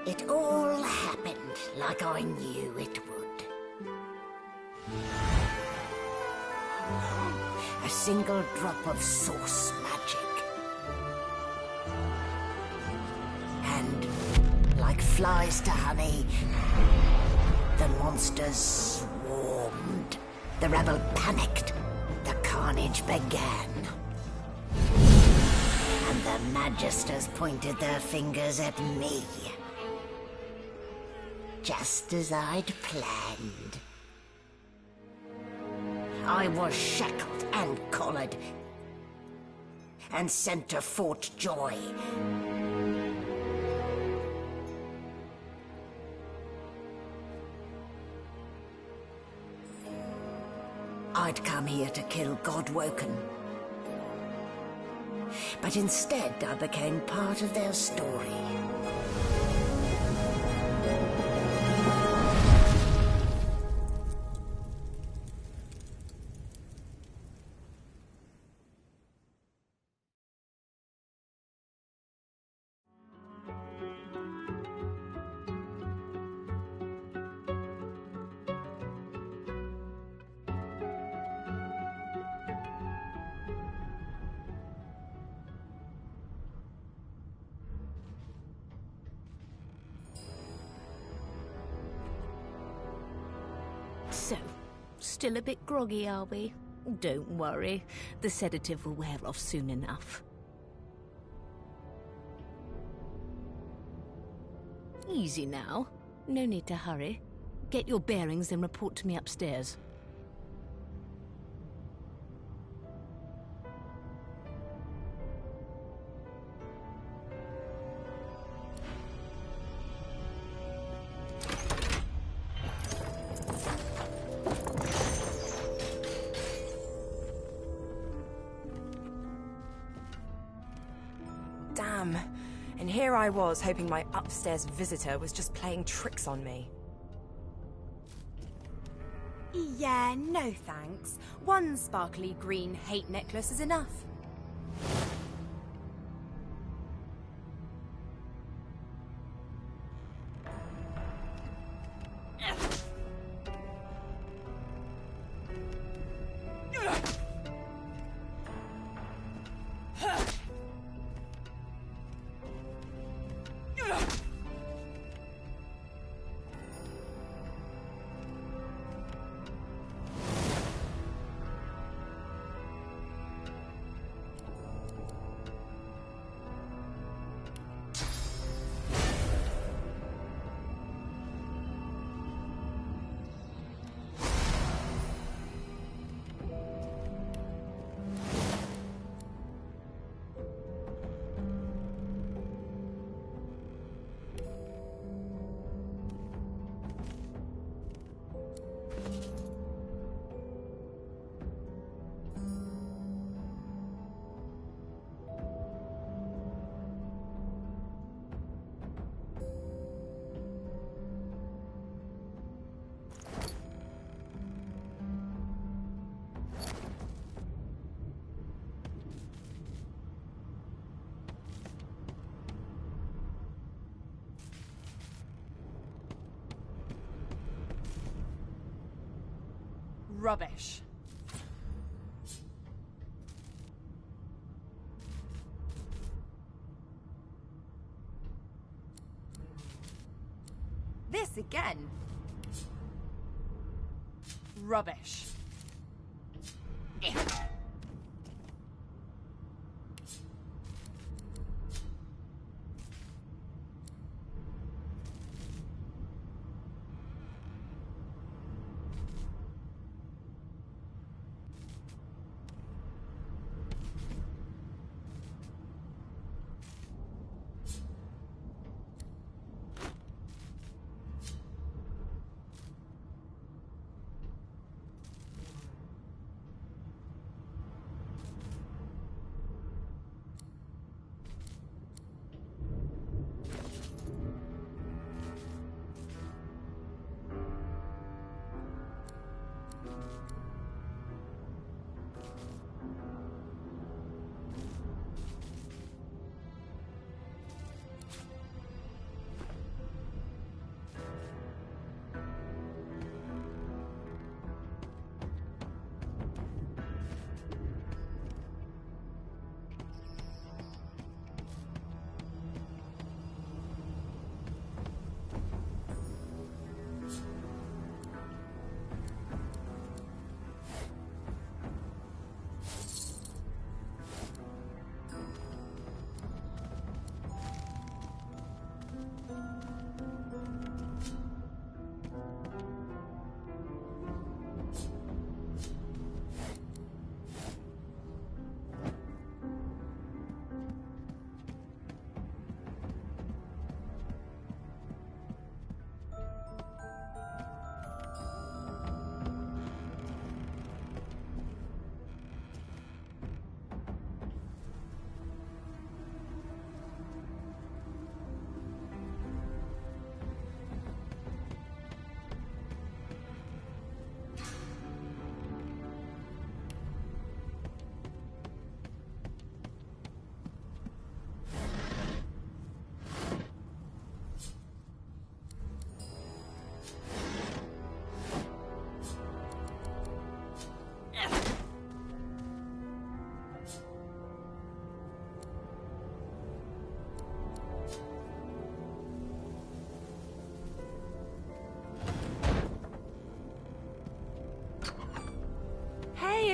It all happened like I knew it would. A single drop of source magic. And, like flies to honey, the monsters swarmed. The rebel panicked. The carnage began. And the Magisters pointed their fingers at me. Just as I'd planned. I was shackled and collared, and sent to Fort Joy. I'd come here to kill Godwoken. But instead I became part of their story. So, still a bit groggy, are we? Don't worry, the sedative will wear off soon enough. Easy now. No need to hurry. Get your bearings and report to me upstairs. Damn. And here I was, hoping my upstairs visitor was just playing tricks on me. Yeah, no thanks. One sparkly green hate necklace is enough. Rubbish. This again. Rubbish.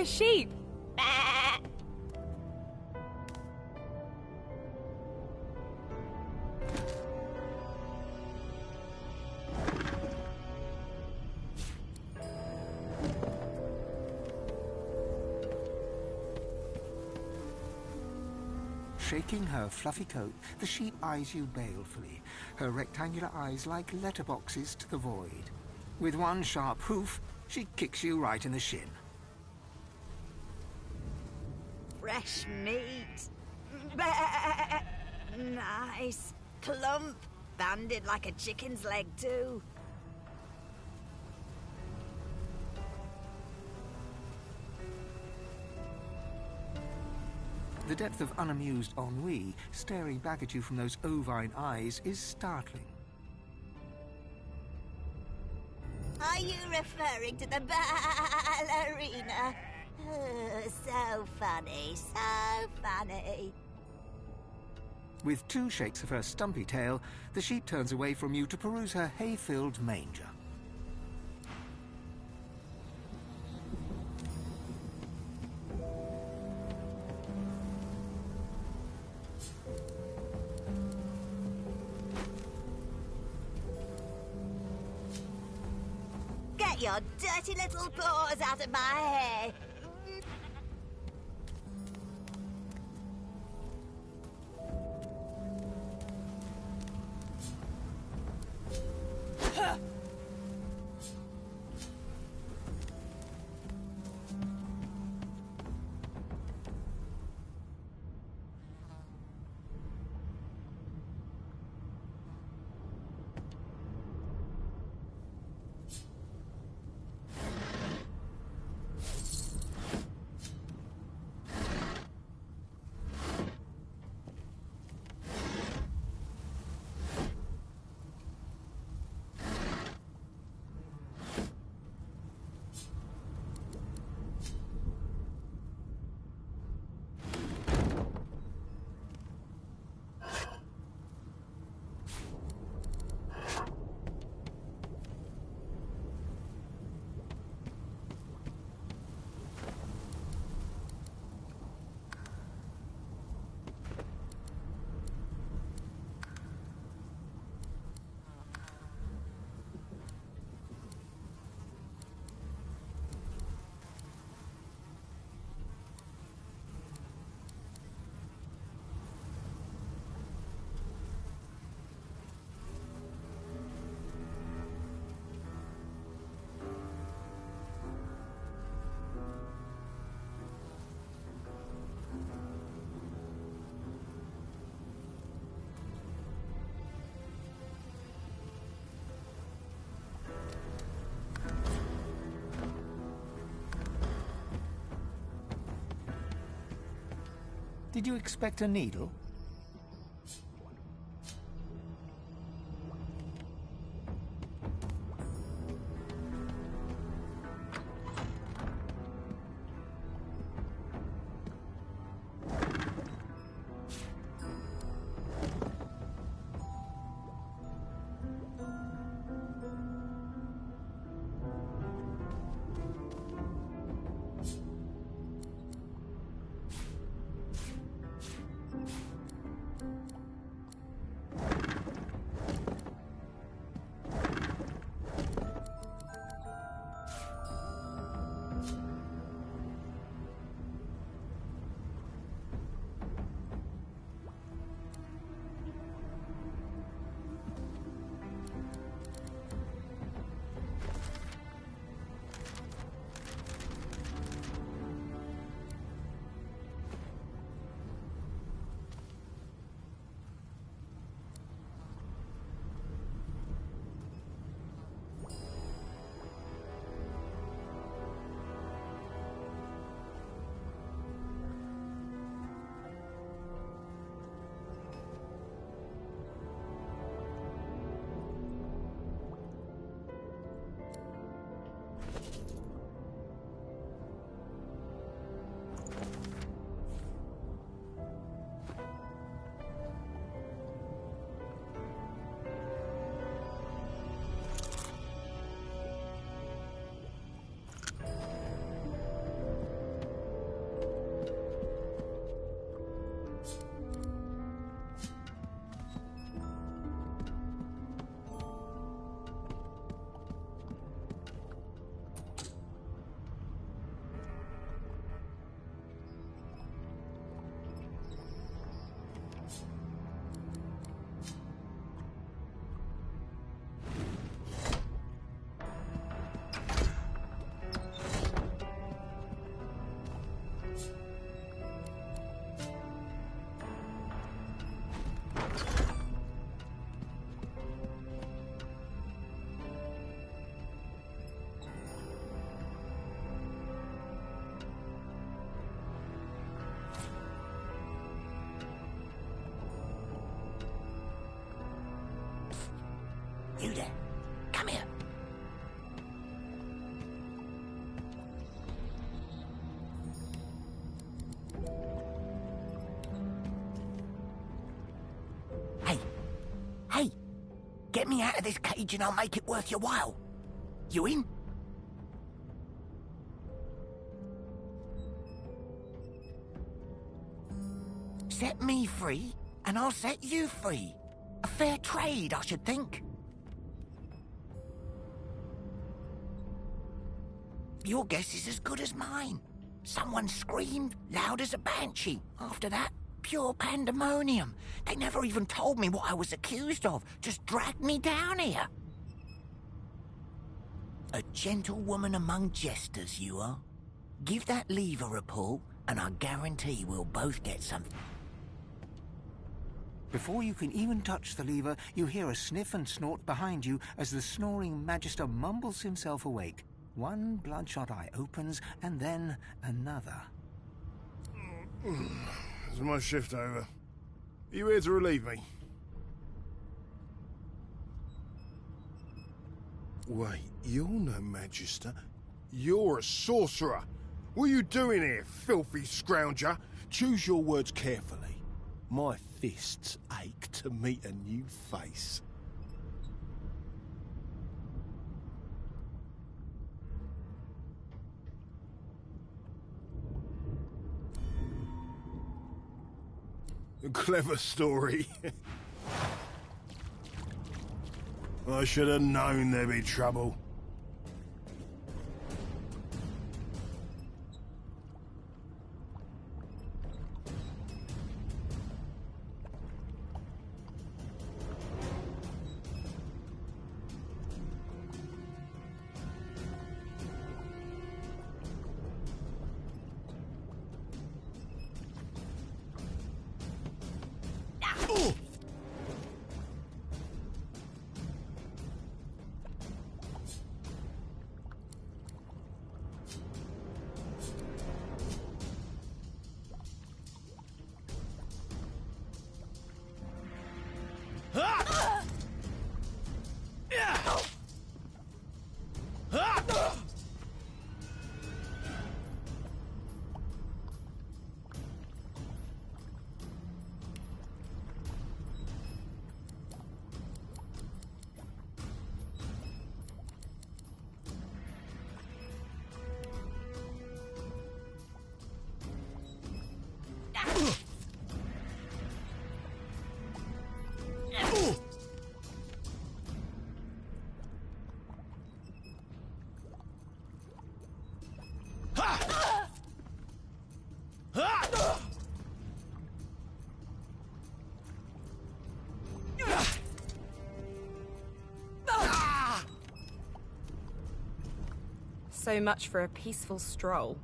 a sheep. Shaking her fluffy coat, the sheep eyes you balefully, her rectangular eyes like letterboxes to the void. With one sharp hoof, she kicks you right in the shin. Fresh meat. Nice. Plump. Banded like a chicken's leg, too. The depth of unamused ennui staring back at you from those ovine eyes is startling. Are you referring to the ballerina? Oh, so funny, so funny. With two shakes of her stumpy tail, the sheep turns away from you to peruse her hay-filled manger. Get your dirty little paws out of my hair. Did you expect a needle? You there. Come here. Hey. Hey. Get me out of this cage and I'll make it worth your while. You in? Set me free, and I'll set you free. A fair trade, I should think. Your guess is as good as mine. Someone screamed loud as a banshee. After that, pure pandemonium. They never even told me what I was accused of. Just dragged me down here. A gentlewoman among jesters, you are. Give that lever a pull, and I guarantee we'll both get something. Before you can even touch the lever, you hear a sniff and snort behind you as the snoring Magister mumbles himself awake. One bloodshot eye opens, and then another. Is my shift over? Are you here to relieve me? Wait, you're no Magister. You're a sorcerer. What are you doing here, filthy scrounger? Choose your words carefully. My fists ache to meet a new face. A clever story. I should have known there'd be trouble. So much for a peaceful stroll.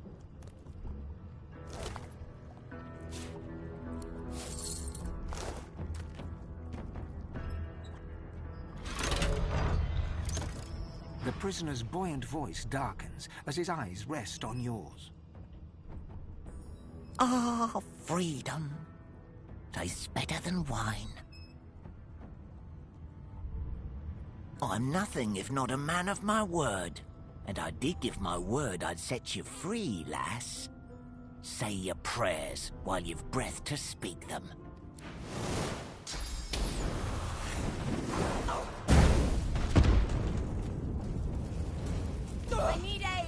The prisoner's buoyant voice darkens as his eyes rest on yours. Ah, freedom. Tastes better than wine. I'm nothing if not a man of my word. And I did give my word I'd set you free, lass. Say your prayers while you've breath to speak them. I need aid!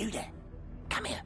You there. Come here.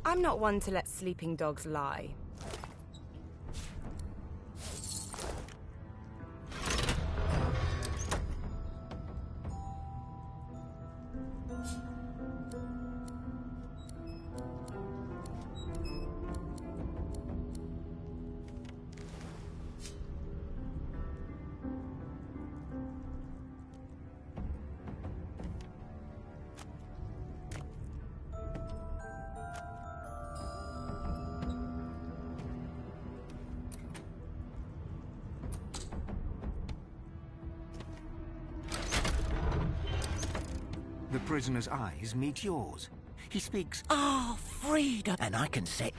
I'm not one to let sleeping dogs lie. The prisoner's eyes meet yours. He speaks. Oh, freedom! And I can say...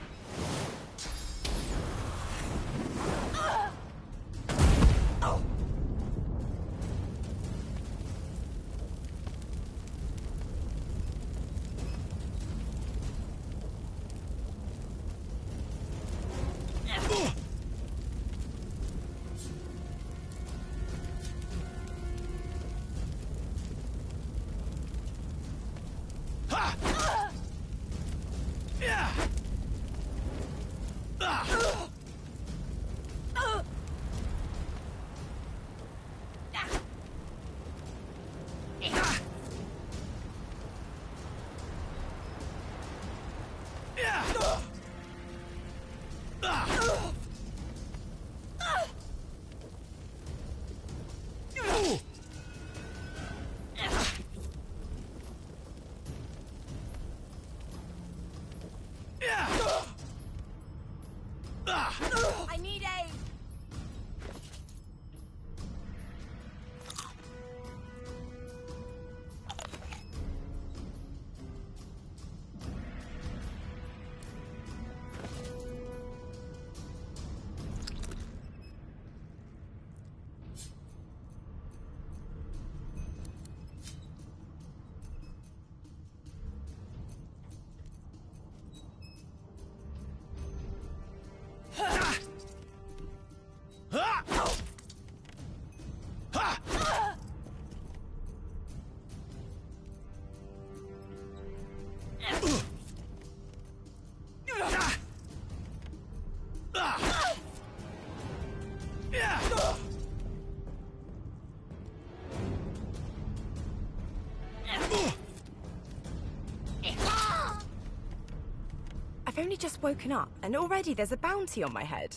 I need aid! I've only just woken up, and already there's a bounty on my head.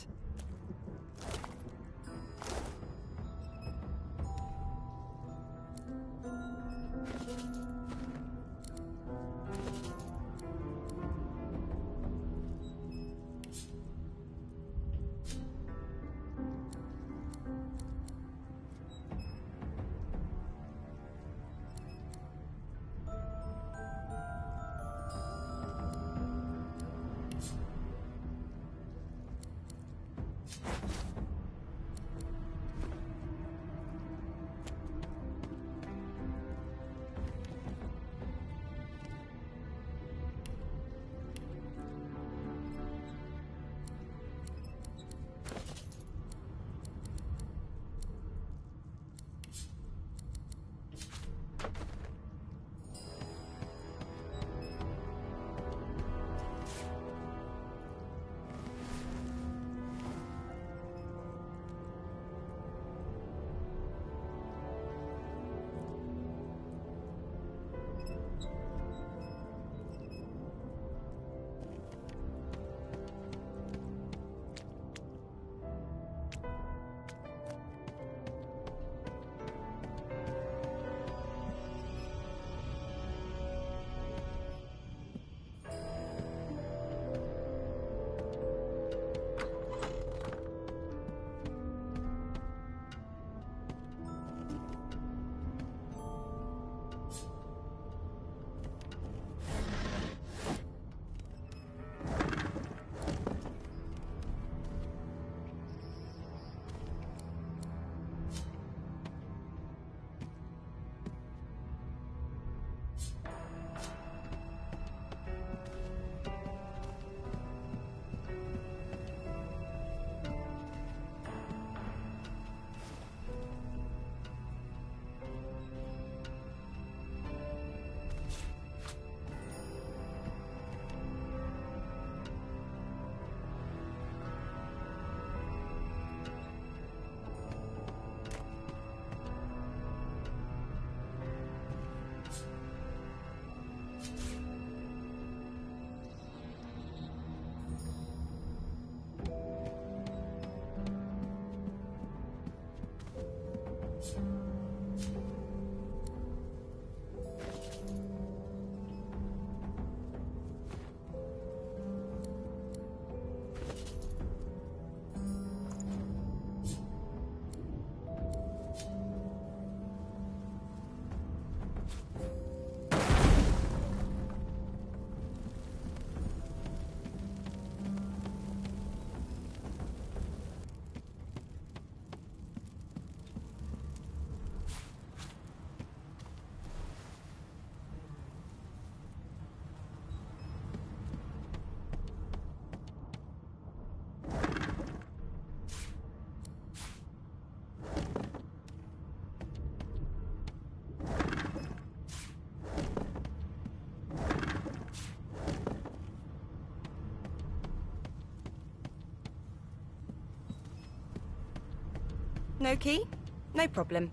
No key? No problem.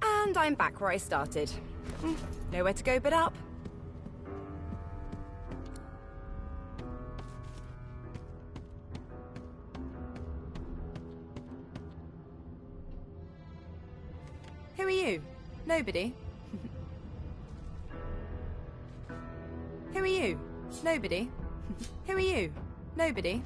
And I'm back where I started. Nowhere to go but up. Who are you? Nobody? Who are you? Nobody? Who are you? Nobody?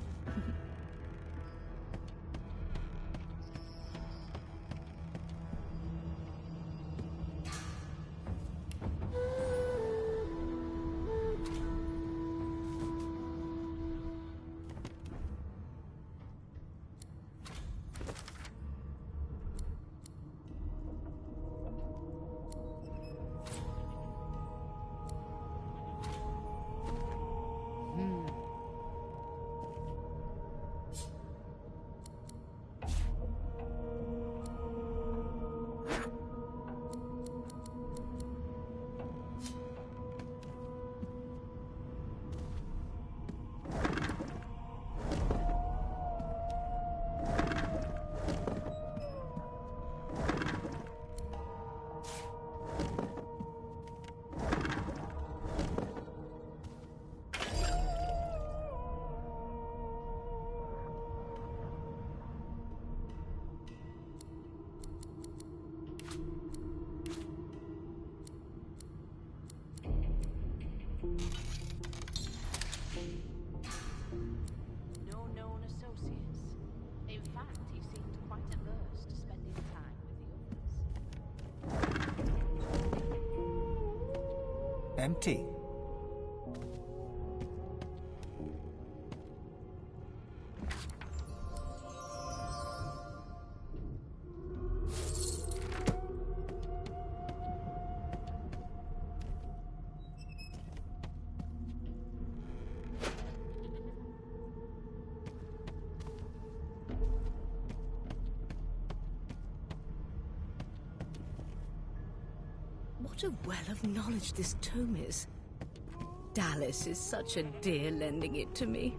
No known associates. In fact, he seemed quite averse to spending time with the others. Empty. What a well of knowledge this tome is. Dallas is such a dear lending it to me.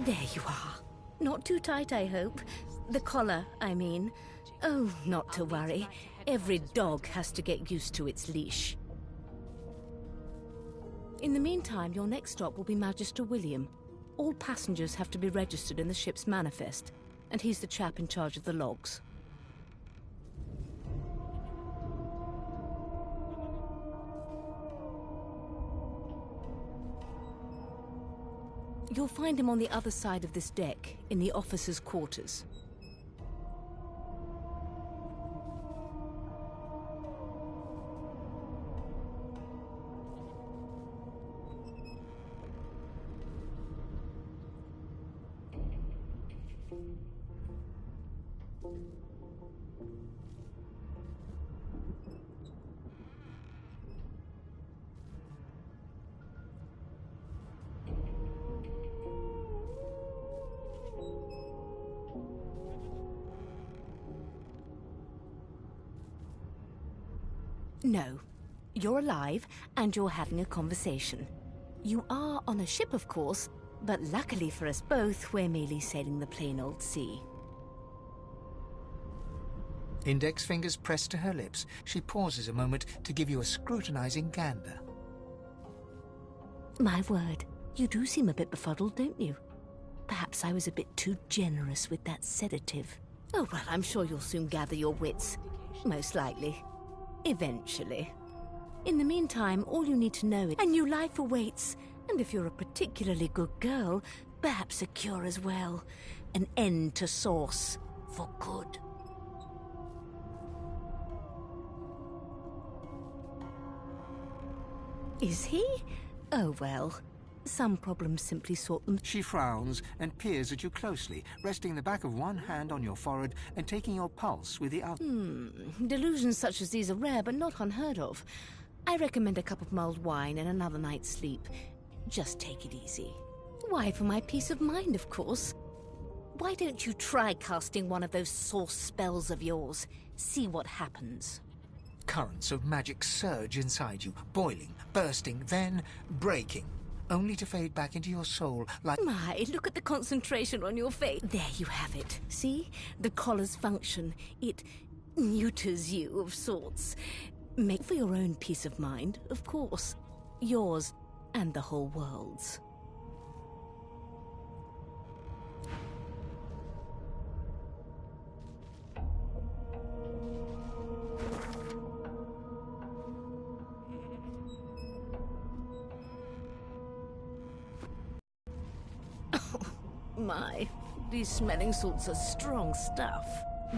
There you are. Not too tight, I hope. The collar, I mean. Oh, not to worry. Every dog has to get used to its leash. In the meantime, your next stop will be Magister William. All passengers have to be registered in the ship's manifest, and he's the chap in charge of the logs. You'll find him on the other side of this deck, in the officers' quarters. No. You're alive, and you're having a conversation. You are on a ship, of course, but luckily for us both, we're merely sailing the plain old sea. Index fingers pressed to her lips, she pauses a moment to give you a scrutinizing gander. My word, you do seem a bit befuddled, don't you? Perhaps I was a bit too generous with that sedative. Oh, well, I'm sure you'll soon gather your wits. Most likely. Eventually. In the meantime, all you need to know is a new life awaits, and if you're a particularly good girl, perhaps a cure as well. An end to Source. For good. Is he? Oh, well. Some problems simply sort them. She frowns and peers at you closely, resting the back of one hand on your forehead and taking your pulse with the other. Delusions such as these are rare, but not unheard of. I recommend a cup of mulled wine and another night's sleep. Just take it easy. Why, for my peace of mind, of course. Why don't you try casting one of those Source spells of yours? See what happens. Currents of magic surge inside you, boiling, bursting, then breaking. only to fade back into your soul like... My, look at the concentration on your face. There you have it. See? The collar's function. It neuters you of sorts. Make for your own peace of mind, of course. Yours and the whole world's. My, these smelling salts are strong stuff.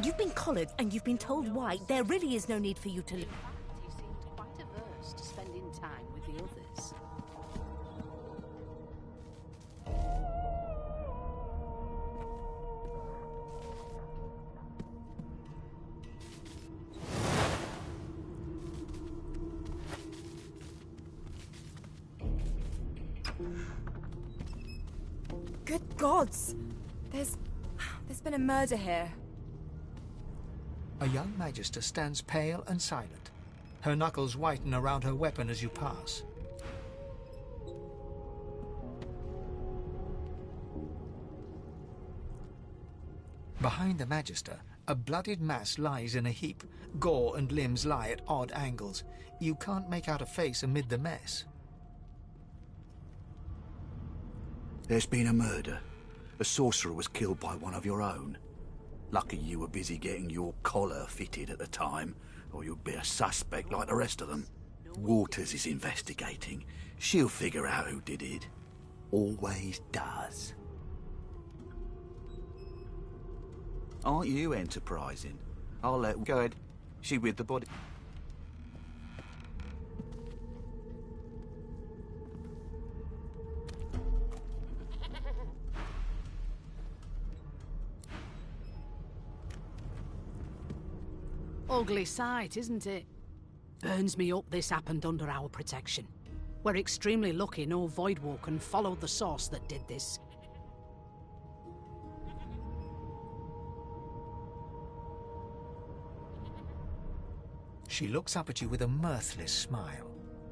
You've been collared and you've been told why. There really is no need for you to... In fact, he seemed quite averse to spending time with the others. Good gods! There's been a murder here. A young magister stands pale and silent. Her knuckles whiten around her weapon as you pass. Behind the magister, a bloodied mass lies in a heap. Gore and limbs lie at odd angles. You can't make out a face amid the mess. There's been a murder. A sorcerer was killed by one of your own. Lucky you were busy getting your collar fitted at the time, or you'd be a suspect like the rest of them. Waters is investigating. She'll figure out who did it. Always does. Aren't you enterprising? I'll let... Go ahead. She with the body. Ugly sight, isn't it? Burns me up this happened under our protection. We're extremely lucky no Voidwoken followed the source that did this. She looks up at you with a mirthless smile.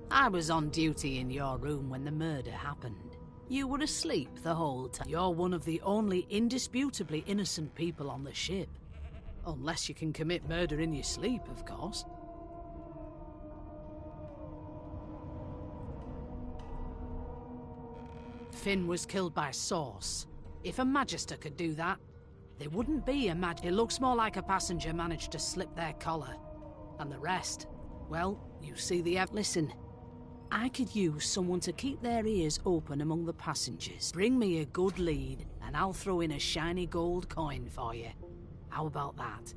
I was on duty in your room when the murder happened. You were asleep the whole time. You're one of the only indisputably innocent people on the ship. Unless you can commit murder in your sleep, of course. Finn was killed by Source. If a Magister could do that, there wouldn't be a It looks more like a passenger managed to slip their collar. And the rest, well, you see the Listen, I could use someone to keep their ears open among the passengers. Bring me a good lead, and I'll throw in a shiny gold coin for you. How about that?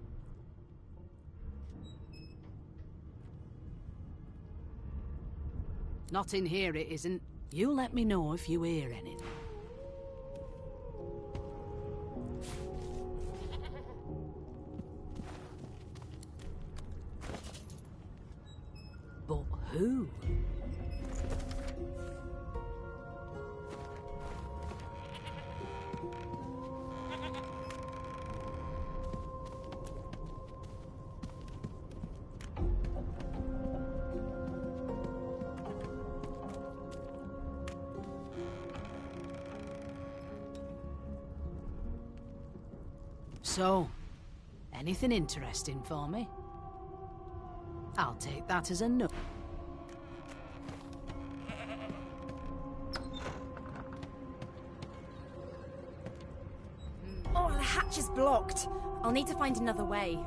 Not in here, it isn't. You let me know if you hear anything. But who? So, anything interesting for me? I'll take that as a no. Oh, the hatch is blocked. I'll need to find another way.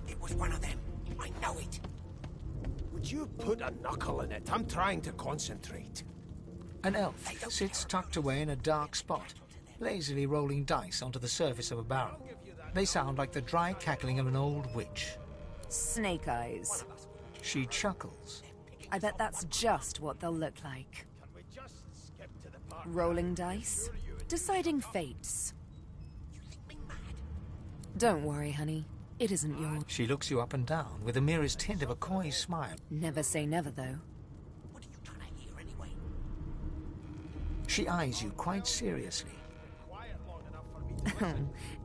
It was one of them. I know it. Would you put a knuckle in it? I'm trying to concentrate. An elf sits tucked away in a dark spot, lazily rolling dice onto the surface of a barrel. They sound like the dry cackling of an old witch. Snake eyes. She chuckles. I bet that's just what they'll look like. Rolling dice. Deciding fates. Don't worry, honey. It isn't yours. She looks you up and down with the merest hint of a coy smile. Never say never, though. What are you trying to hear anyway? She eyes you quite seriously.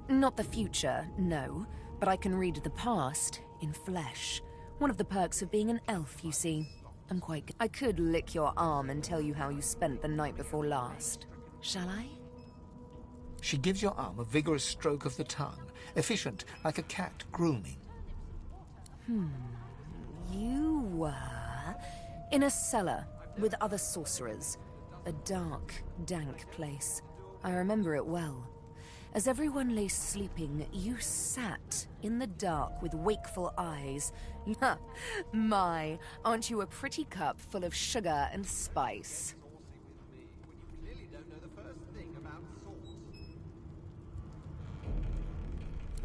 Not the future, no. but I can read the past in flesh. One of the perks of being an elf, you see. I'm quite good. I could lick your arm and tell you how you spent the night before last. Shall I? She gives your arm a vigorous stroke of the tongue, efficient like a cat grooming. You were in a cellar with other sorcerers. A dark, dank place. I remember it well. As everyone lay sleeping, you sat in the dark with wakeful eyes. My, aren't you a pretty cup full of sugar and spice?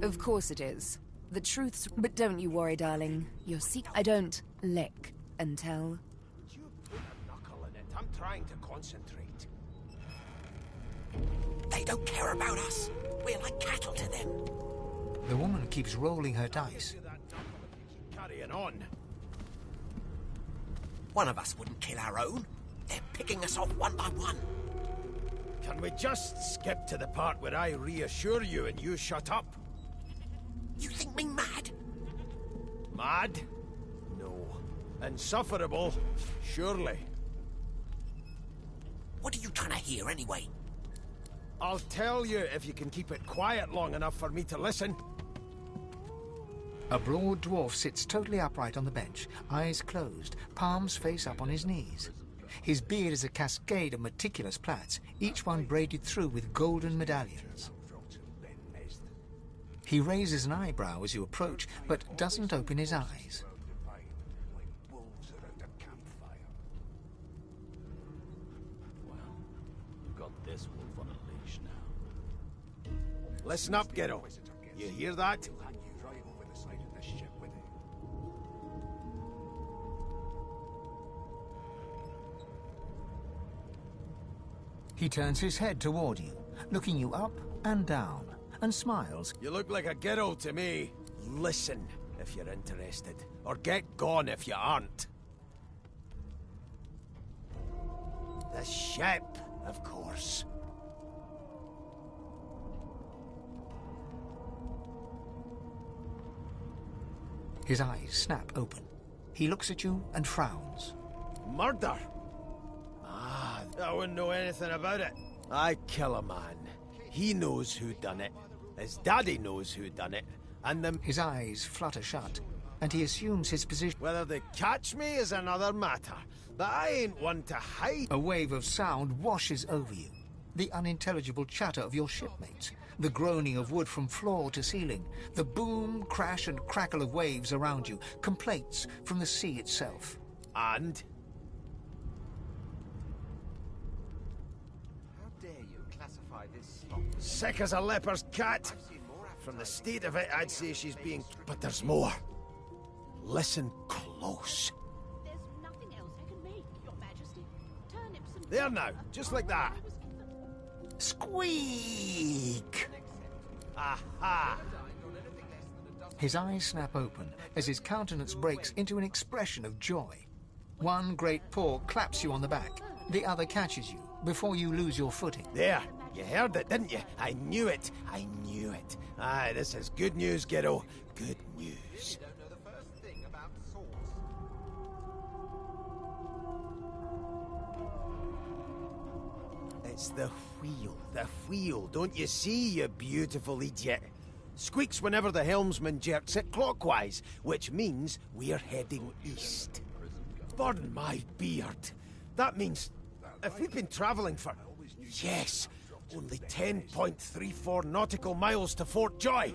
Of course it is. The truth's... But don't you worry, darling. Your I don't lick and tell. Would you put a knuckle in it? I'm trying to concentrate. They don't care about us. We're like cattle to them. The woman keeps rolling her dice. Carrying on. One of us wouldn't kill our own. They're picking us off one by one. Can we just skip to the part where I reassure you and you shut up? You think me mad? Mad? No. Insufferable? Surely. What are you trying to hear anyway? I'll tell you if you can keep it quiet long enough for me to listen. A broad dwarf sits totally upright on the bench, eyes closed, palms face up on his knees. His beard is a cascade of meticulous plaits, each one braided through with golden medallions. He raises an eyebrow as you approach, but doesn't open his eyes. Well, you've got this wolf on a leash now. Listen up, Ghetto. You hear that? He turns his head toward you, looking you up and down, and smiles. You look like a Ghetto to me. Listen if you're interested, or get gone if you aren't. The ship, of course. His eyes snap open. He looks at you and frowns. Murder? I wouldn't know anything about it. I kill a man. He knows who done it. His daddy knows who done it. And them... His eyes flutter shut, and he assumes his position. Whether they catch me is another matter. But I ain't one to hide. A wave of sound washes over you. The unintelligible chatter of your shipmates. The groaning of wood from floor to ceiling. The boom, crash, and crackle of waves around you. Complaints from the sea itself. And? Sick as a leper's cat. From the state of it, I'd say she's being... But there's more. Listen close. There's nothing else I can make, Your Majesty. Turnips and... There now, just like that. Squeak! Aha! His eyes snap open as his countenance breaks into an expression of joy. One great paw claps you on the back. The other catches you before you lose your footing. There, you heard it, didn't you? I knew it. I knew it. Aye, this is good news, Ghetto. Good news. It's the wheel. The wheel. Don't you see, you beautiful idiot? Squeaks whenever the helmsman jerks it clockwise, which means we're heading east. Burn my beard. That means if we've been travelling for... Yes, only 10.34 nautical miles to Fort Joy.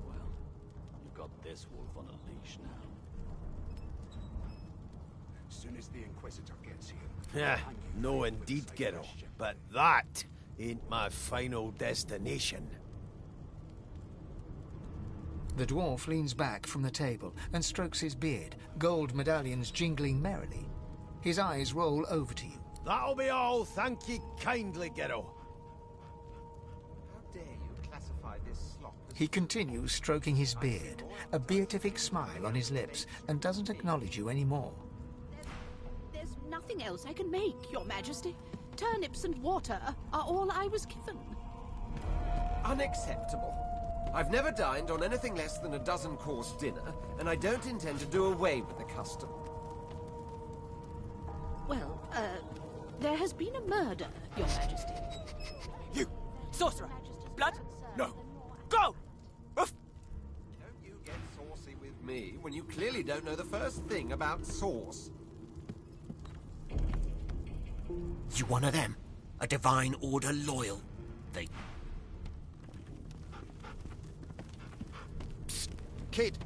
Well, you've got this wolf on a leash now. As soon as the Inquisitor gets here... Yeah, no indeed, Ghetto. But that ain't my final destination. The dwarf leans back from the table and strokes his beard, gold medallions jingling merrily. His eyes roll over to you. That'll be all, thank ye kindly, Ghetto. How dare you classify this slop as... He continues stroking his beard, a beatific smile on his lips, and doesn't acknowledge you anymore. There's nothing else I can make, Your Majesty. turnips and water are all I was given. Unacceptable. I've never dined on anything less than a dozen-course dinner, and I don't intend to do away with the custom. Well, there has been a murder, Your Majesty. You! Sorcerer! Blood? No! Go! Don't you get saucy with me when you clearly don't know the first thing about sauce. You one of them? A Divine Order loyal? They... Psst. Kid,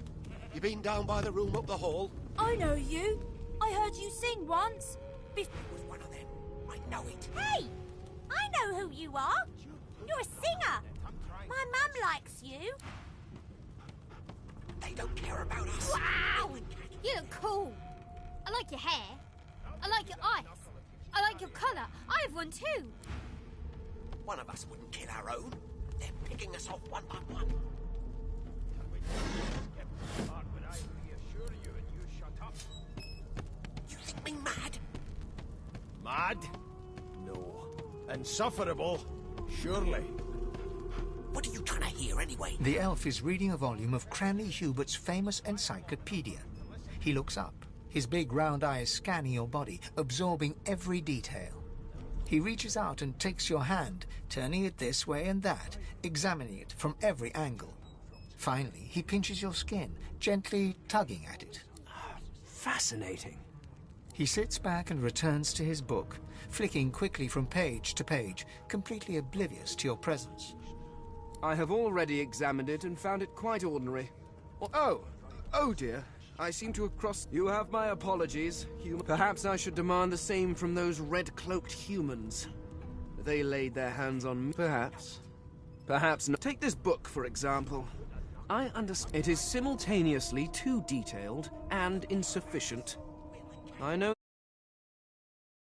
you been down by the room up the hall? I know you. I heard you sing once. It was one of them. I know it. Hey! I know who you are. You're a singer. My mum likes you. They don't care about us. Wow! You look cool. I like your hair. I like your eyes. I like your colour. I have one too. One of us wouldn't kill our own. They're picking us off one by one. You think me mad? Mad? No. Insufferable? Surely. What are you trying to hear anyway? The elf is reading a volume of Cranley Hubert's famous encyclopedia. He looks up, his big round eyes scanning your body, absorbing every detail. He reaches out and takes your hand, turning it this way and that, examining it from every angle. Finally, he pinches your skin, gently tugging at it. Fascinating. He sits back and returns to his book, flicking quickly from page to page, completely oblivious to your presence. I have already examined it and found it quite ordinary. Oh dear. I seem to have crossed... You have my apologies, human. Perhaps I should demand the same from those red-cloaked humans. They laid their hands on me. Perhaps. Perhaps not. Take this book, for example. I understand. It is simultaneously too detailed and insufficient. I know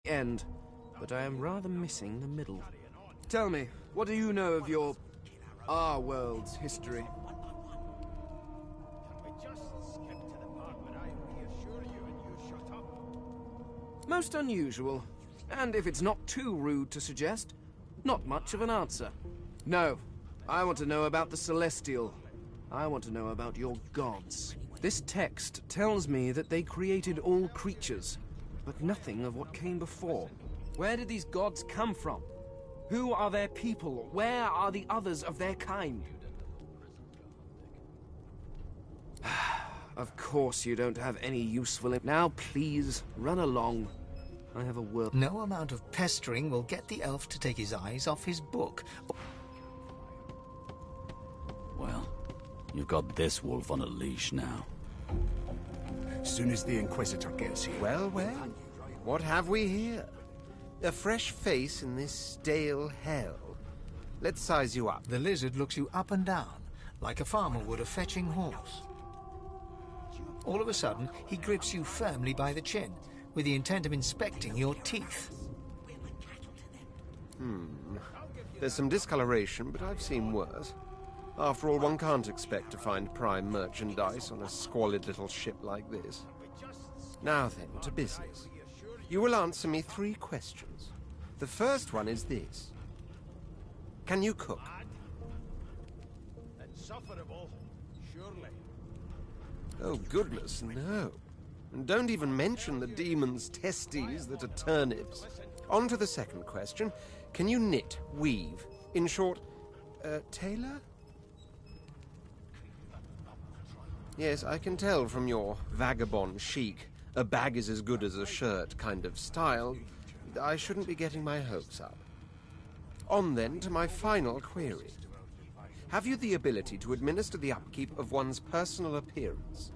the end, but I am rather missing the middle. Tell me, what do you know of our world's history? Most unusual, and if it's not too rude to suggest, not much of an answer. No, I want to know about the Celestial. I want to know about your gods. This text tells me that they created all creatures, but nothing of what came before. Where did these gods come from? Who are their people? Where are the others of their kind? Of course you don't have any useful... Now please, run along. I have a word. No amount of pestering will get the elf to take his eyes off his book. Well, you've got this wolf on a leash now. As soon as the Inquisitor gets here... Well, what have we here? A fresh face in this stale hell. Let's size you up. The lizard looks you up and down, like a farmer would a fetching horse. All of a sudden, he grips you firmly by the chin, with the intent of inspecting your teeth. There's some discoloration, but I've seen worse. After all, one can't expect to find prime merchandise on a squalid little ship like this. Now then, to business. You will answer me 3 questions. The first one is this. Can you cook? Insufferable? Surely. Oh, goodness, no. And don't even mention the demon's testes that are turnips. On to the second question. Can you knit, weave? In short, tailor? Yes, I can tell from your vagabond chic, a bag is as good as a shirt kind of style. I shouldn't be getting my hopes up. On then to my final query. Have you the ability to administer the upkeep of one's personal appearance?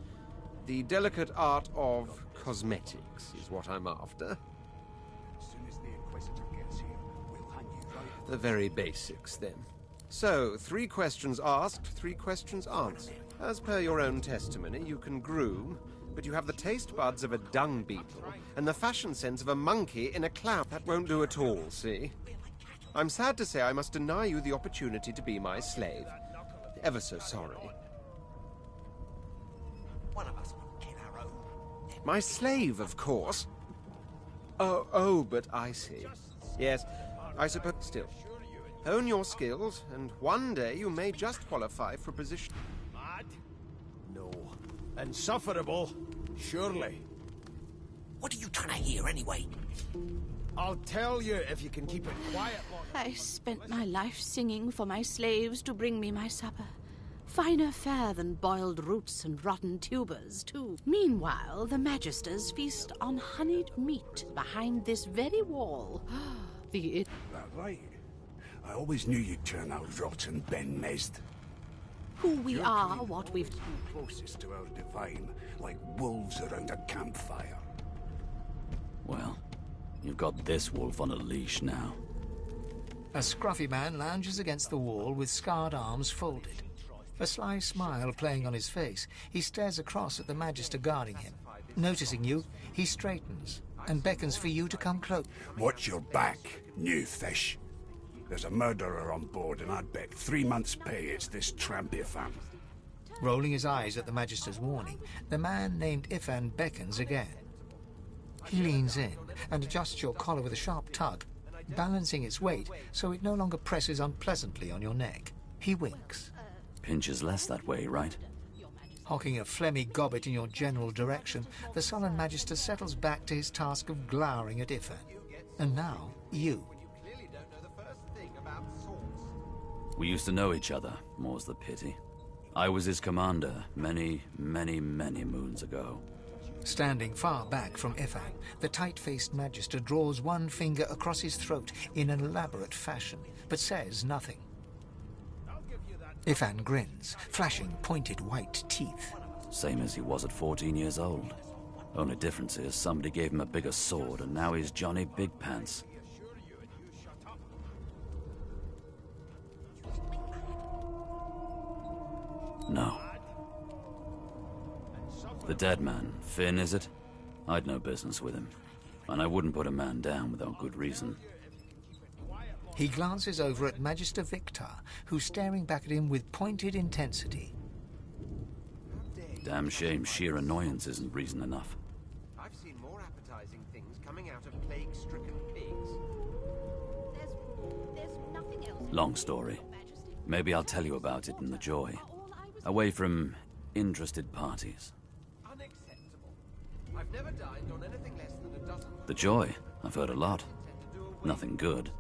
The delicate art of cosmetics is what I'm after. As soon as the Inquisitor gets here, we'll hang you right... The very basics, then. So, 3 questions asked, 3 questions answered. As per your own testimony, you can groom, but you have the taste buds of a dung beetle and the fashion sense of a monkey in a cloud. That won't do at all, see? I'm sad to say I must deny you the opportunity to be my slave. Ever so sorry. One of us wouldn't kill our own. My slave, of course. Oh, but I see. Yes, I suppose still. Hone your skills, and one day you may just qualify for a position. Mad? No. Insufferable? Surely. What are you trying to hear anyway? I'll tell you if you can keep it quiet long. I spent my life singing for my slaves to bring me my supper. Finer fare than boiled roots and rotten tubers, too. Meanwhile, the Magisters feast on honeyed meat behind this very wall. That right? I always knew you'd turn out rotten, Ben Mezd. Who we are, what we've... Closest to our divine, like wolves around a campfire. Well, you've got this wolf on a leash now. A scruffy man lounges against the wall with scarred arms folded. A sly smile playing on his face, he stares across at the Magister guarding him. Noticing you, he straightens and beckons for you to come close. Watch your back, new fish. There's a murderer on board, and I'd bet 3 months' pay it's this tramp Ifan. Rolling his eyes at the Magister's warning, the man named Ifan beckons again. He leans in and adjusts your collar with a sharp tug, balancing its weight so it no longer presses unpleasantly on your neck. He winks. Pinches less that way, right? Hocking a phlegmy gobbet in your general direction, the sullen Magister settles back to his task of glowering at Ifan. And now, you. We used to know each other, more's the pity. I was his commander many, many, many moons ago. Standing far back from Ifan, the tight-faced Magister draws one finger across his throat in an elaborate fashion, but says nothing. Ifan grins, flashing pointed white teeth. Same as he was at 14 years old. Only difference is somebody gave him a bigger sword, and now he's Johnny Big Pants. No. The dead man, Finn, is it? I'd no business with him. And I wouldn't put a man down without good reason. He glances over at Magister Victor, who's staring back at him with pointed intensity. Damn shame sheer annoyance isn't reason enough. I've seen more appetizing things coming out of plague-stricken pigs. There's nothing else. Long story. Maybe I'll tell you about it in the Joy. Away from interested parties. Unacceptable. I've never dined on anything less than a dozen. The Joy? I've heard a lot. Nothing good.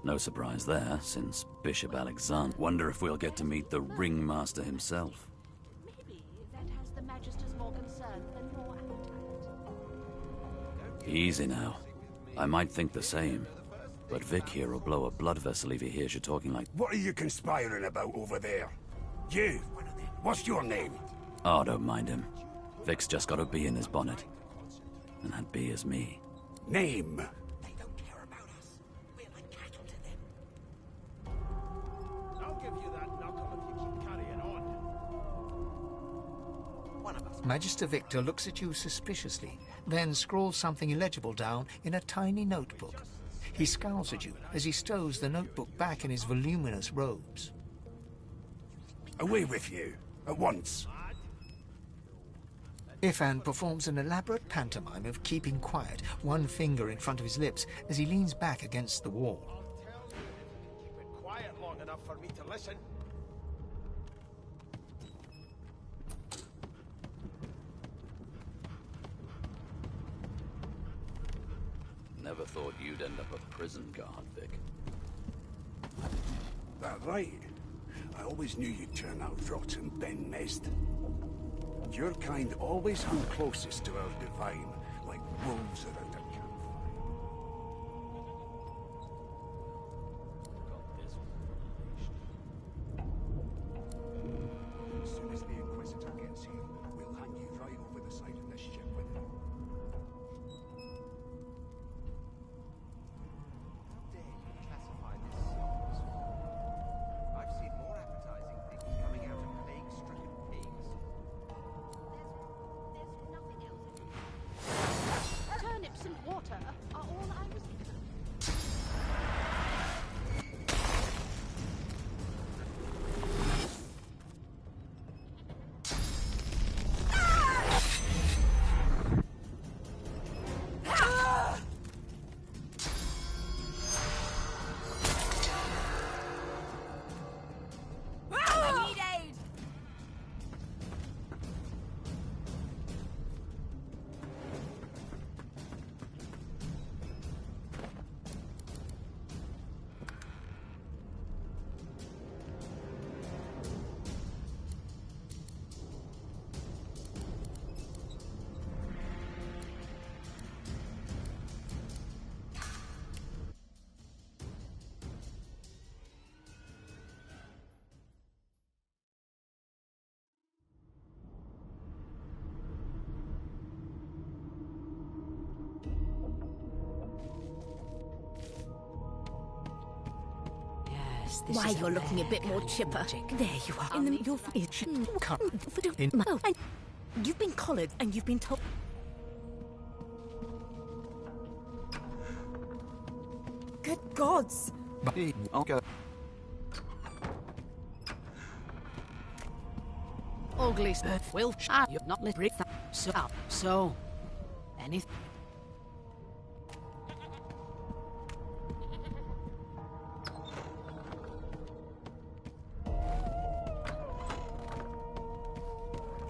No surprise there, since Bishop Alexander. Wonder if we'll get to meet the Ringmaster himself. Maybe that has the Magisters more concerned than more appetite. Easy now. I might think the same. But Vic here will blow a blood vessel if he hears you talking like... What are you conspiring about over there? You! What's your name? Oh, don't mind him. Vic's just got a bee in his bonnet. And that bee is me. Name? They don't care about us. We're like cattle to them. I'll give you that knuckle if you keep carrying on. One of us. Magister Victor looks at you suspiciously, then scrawls something illegible down in a tiny notebook. He scowls at you as he stows the notebook back in his voluminous robes. Away with you, at once. Ifan performs an elaborate pantomime of keeping quiet, one finger in front of his lips as he leans back against the wall. Keep it quiet long enough for me to listen. Never thought you'd end up a prison guard, Vic. That right? I always knew you'd turn out rotten, Ben Mezd. Your kind always hung closest to our divine, like wolves around a campfire. As soon as the Inquisitor gets here, we'll hang you right over the side of this ship with him. How dare you classify this slop as food? I've seen more appetizing things coming out of plague-stricken pigs. There's nothing else. Turnips Yes, this Why, is you're looking a bit more chipper. magic. There you are. In the your face. Oh, and you've been collared and you've been told. Good gods! I'll go. Ugly stuff. Will you not let it so anything.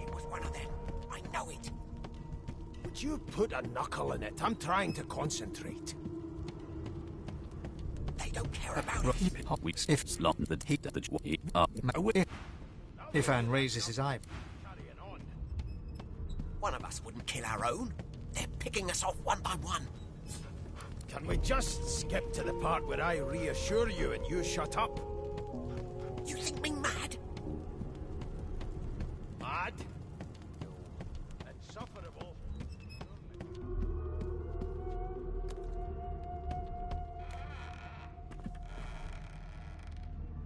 It was one of them. I know it. Would you put a knuckle in it? I'm trying to concentrate. They don't care about it. If Anne raises his eye. One of us wouldn't kill our own. They're picking us off one by one. Can we just skip to the part where I reassure you and you shut up? You think me mad? Mad? Insufferable.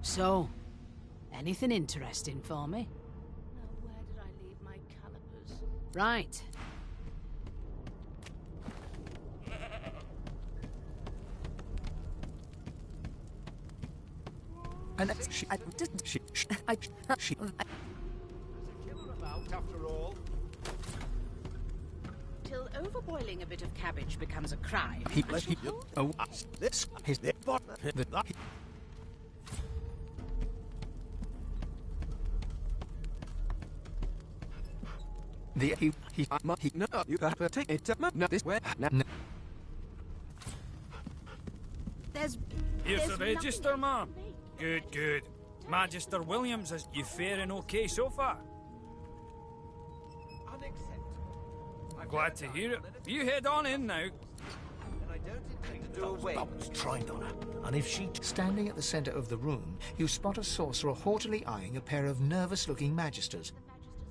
So, anything interesting for me? Now, where did I leave my calipers? Right. And After all. Till overboiling a bit of cabbage becomes a crime. No, you better take it. No, this way. There's Here's the register, ma'am. Good, good. Magister Williams, is you faring okay so far? Glad to hear it. You head on in now. Bubbles trained on her, and if she... Standing at the centre of the room, you spot a sorcerer haughtily eyeing a pair of nervous-looking magisters.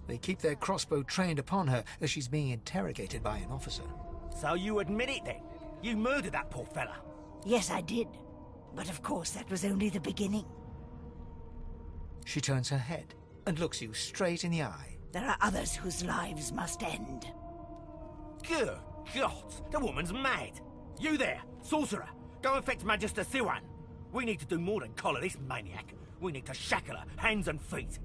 They keep their crossbow trained upon her as she's being interrogated by an officer. So you admit it then? You murdered that poor fella? Yes, I did. But of course, that was only the beginning. She turns her head and looks you straight in the eye. There are others whose lives must end. Good God, the woman's mad. You there, sorcerer, go and fetch Magister Siwan. We need to do more than collar this maniac. We need to shackle her, hands and feet.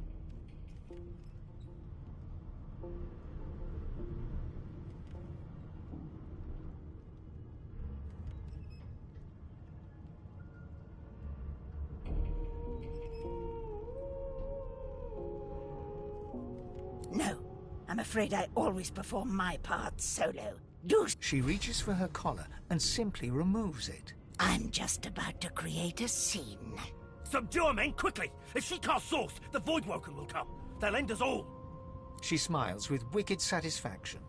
No, I'm afraid I always perform my part solo. She reaches for her collar and simply removes it. I'm just about to create a scene. Subdue her, men, quickly! If she casts source, the Voidwoken will come. They'll end us all. She smiles with wicked satisfaction.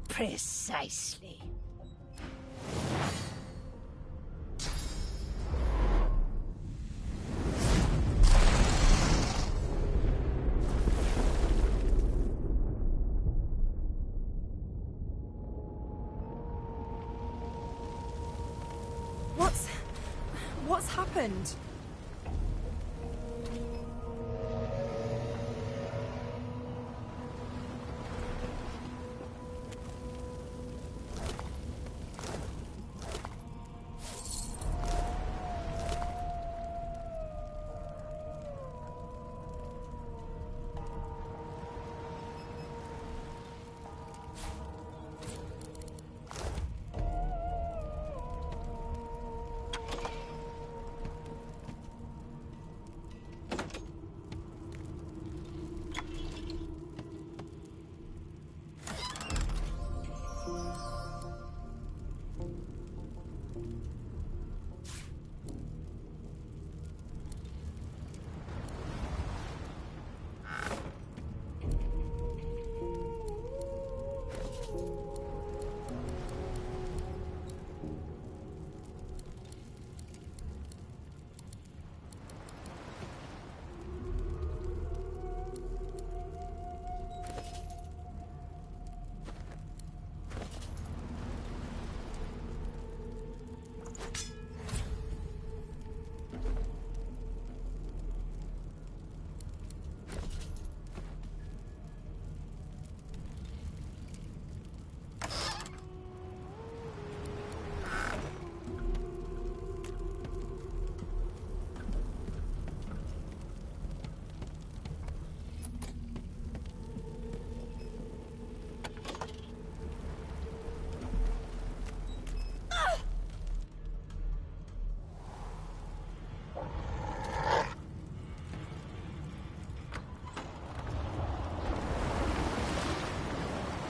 Precisely. What's happened?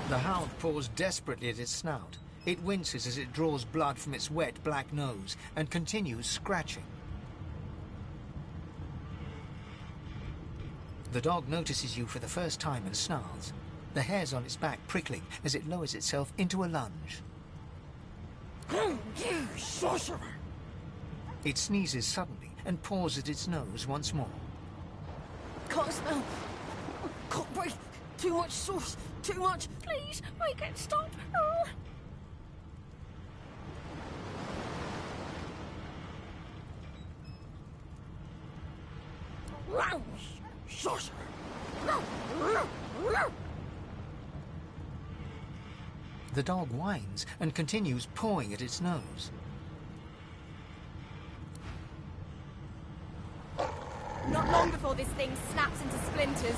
The hound paws desperately at its snout. It winces as it draws blood from its wet black nose and continues scratching. The dog notices you for the first time and snarls, the hairs on its back prickling as it lowers itself into a lunge. You sorcerer! It sneezes suddenly and paws at its nose once more. Can't smell. Can't breathe. Too much sauce. Too much. Please, make it stop. Oh. Sorcerer! The dog whines and continues pawing at its nose. Not long before this thing snaps into splinters.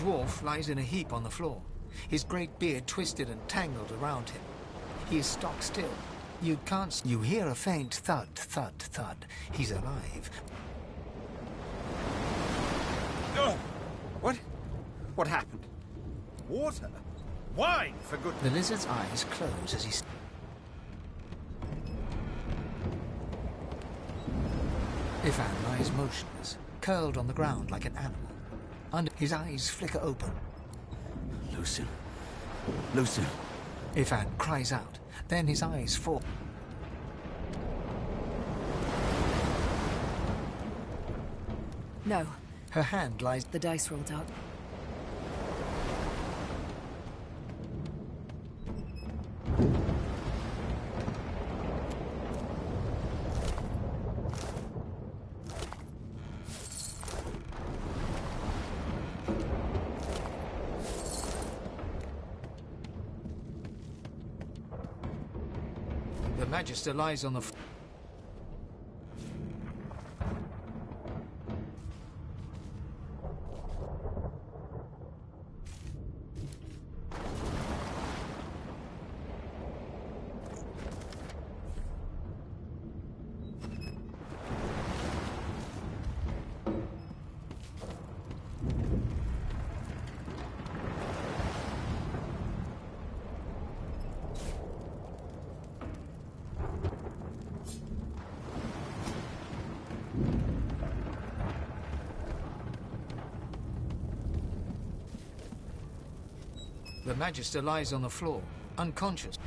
dwarf lies in a heap on the floor, his great beard twisted and tangled around him. He is stock still. You can't... You hear a faint thud, thud, thud. He's alive. What happened? Water? Wine, for good... The lizard's eyes close as he... Ivan lies motionless, curled on the ground like an animal. Under his eyes flicker open. Lucien. Lucien. Ivan cries out. Then his eyes fall. No. Her hand lies... The dice rolled up. The Magister lies on the floor. The Magister lies on the floor, unconscious.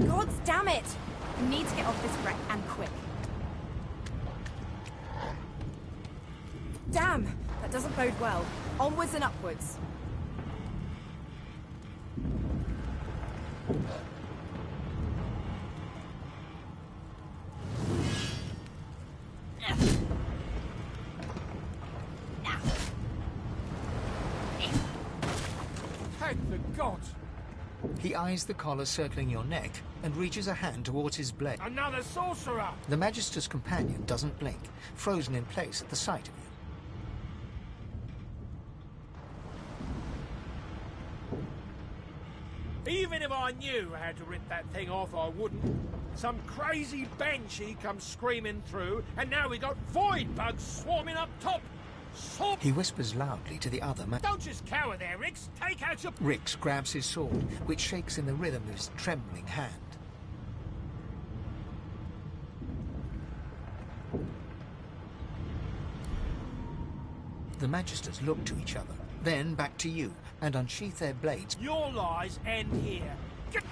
God damn it! We need to get off this wreck and quick. Damn! That doesn't bode well. Onwards and upwards. Thank the gods! He eyes the collar circling your neck and reaches a hand towards his blade. Another sorcerer! The Magister's companion doesn't blink, frozen in place at the sight of you. Even if I knew how to rip that thing off, I wouldn't. Some crazy banshee comes screaming through, and now we got void bugs swarming up top. He whispers loudly to the other man. Don't just cower there, Rix. Take out your... Rix grabs his sword, which shakes in the rhythm of his trembling hand. The Magisters look to each other, then back to you, and unsheath their blades. Your lies end here. Get...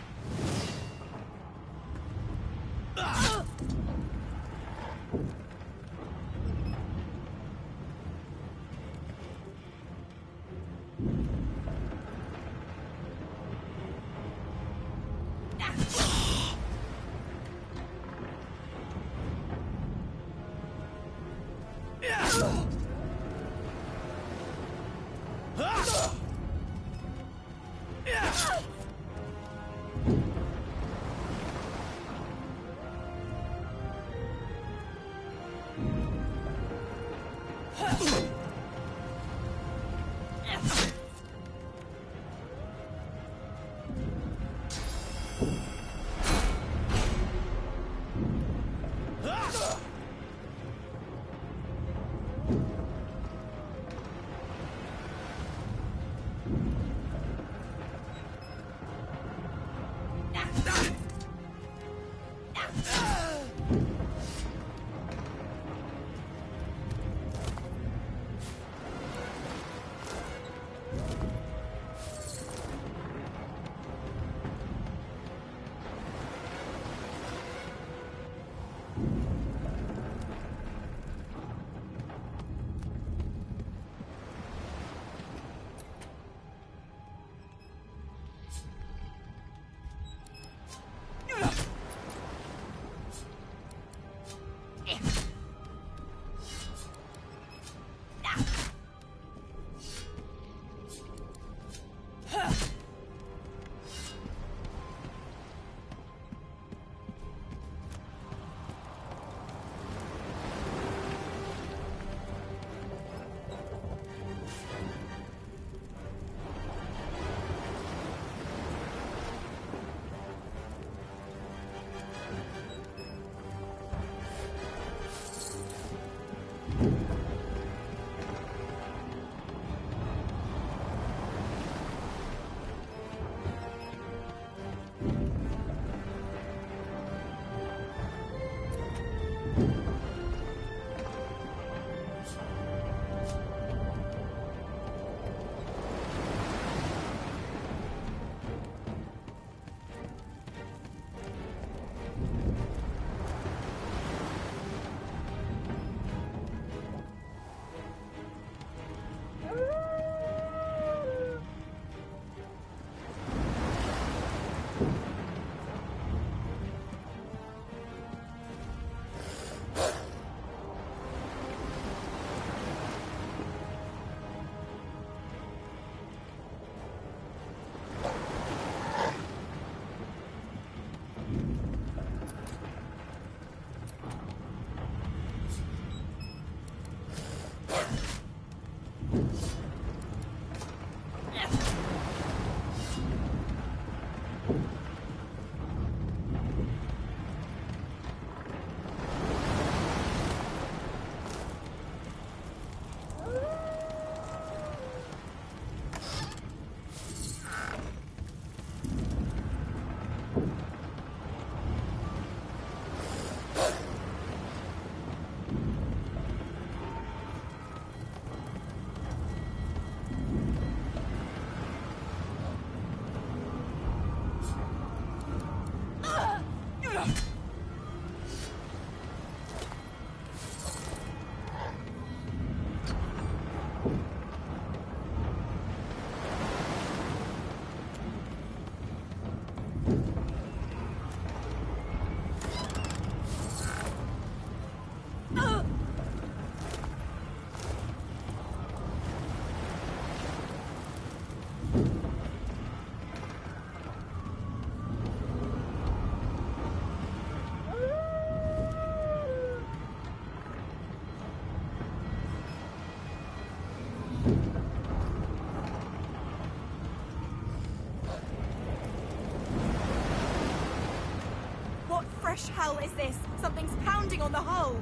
parish hell is this? Something's pounding on the hull.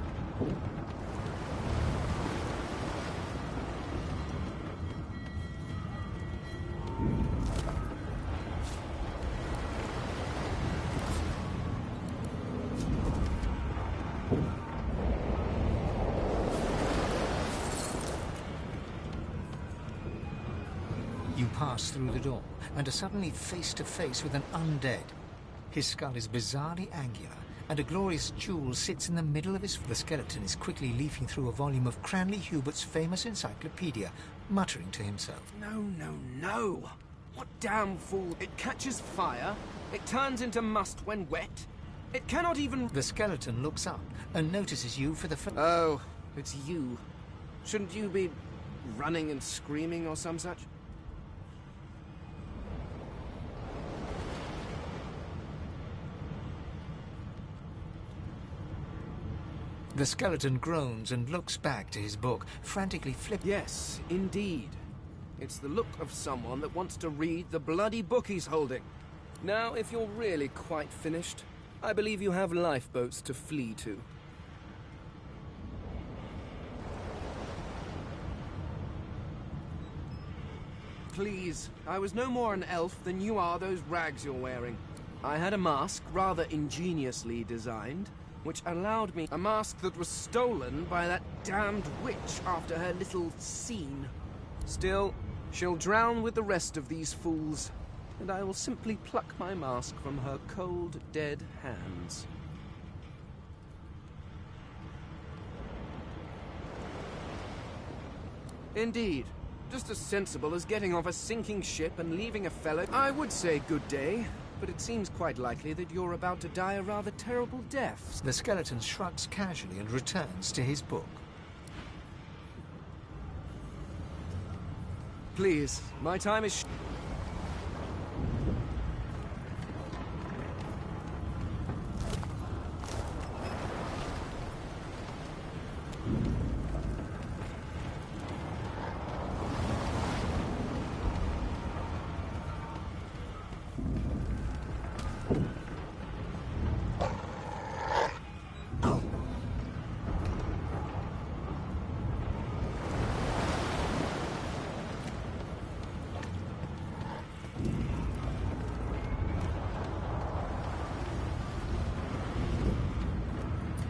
You pass through the door and are suddenly face to face with an undead. His skull is bizarrely angular, and a glorious jewel sits in the middle of his... The skeleton is quickly leafing through a volume of Cranley Hubert's famous encyclopedia, muttering to himself. No. What damn fool. It catches fire. It turns into must when wet. It cannot even... The skeleton looks up and notices you for the first... Oh, it's you. Shouldn't you be running and screaming or some such? The skeleton groans and looks back to his book, frantically flipping. Yes, indeed. It's the look of someone that wants to read the bloody book he's holding. Now, if you're really quite finished, I believe you have lifeboats to flee to. Please, I was no more an elf than you are those rags you're wearing. I had a mask, rather ingeniously designed, which allowed me a mask that was stolen by that damned witch after her little scene. Still, she'll drown with the rest of these fools, and I will simply pluck my mask from her cold, dead hands. Indeed, just as sensible as getting off a sinking ship and leaving a fellow. I would say good day, but it seems quite likely that you're about to die a rather terrible death. The skeleton shrugs casually and returns to his book. Please, my time is...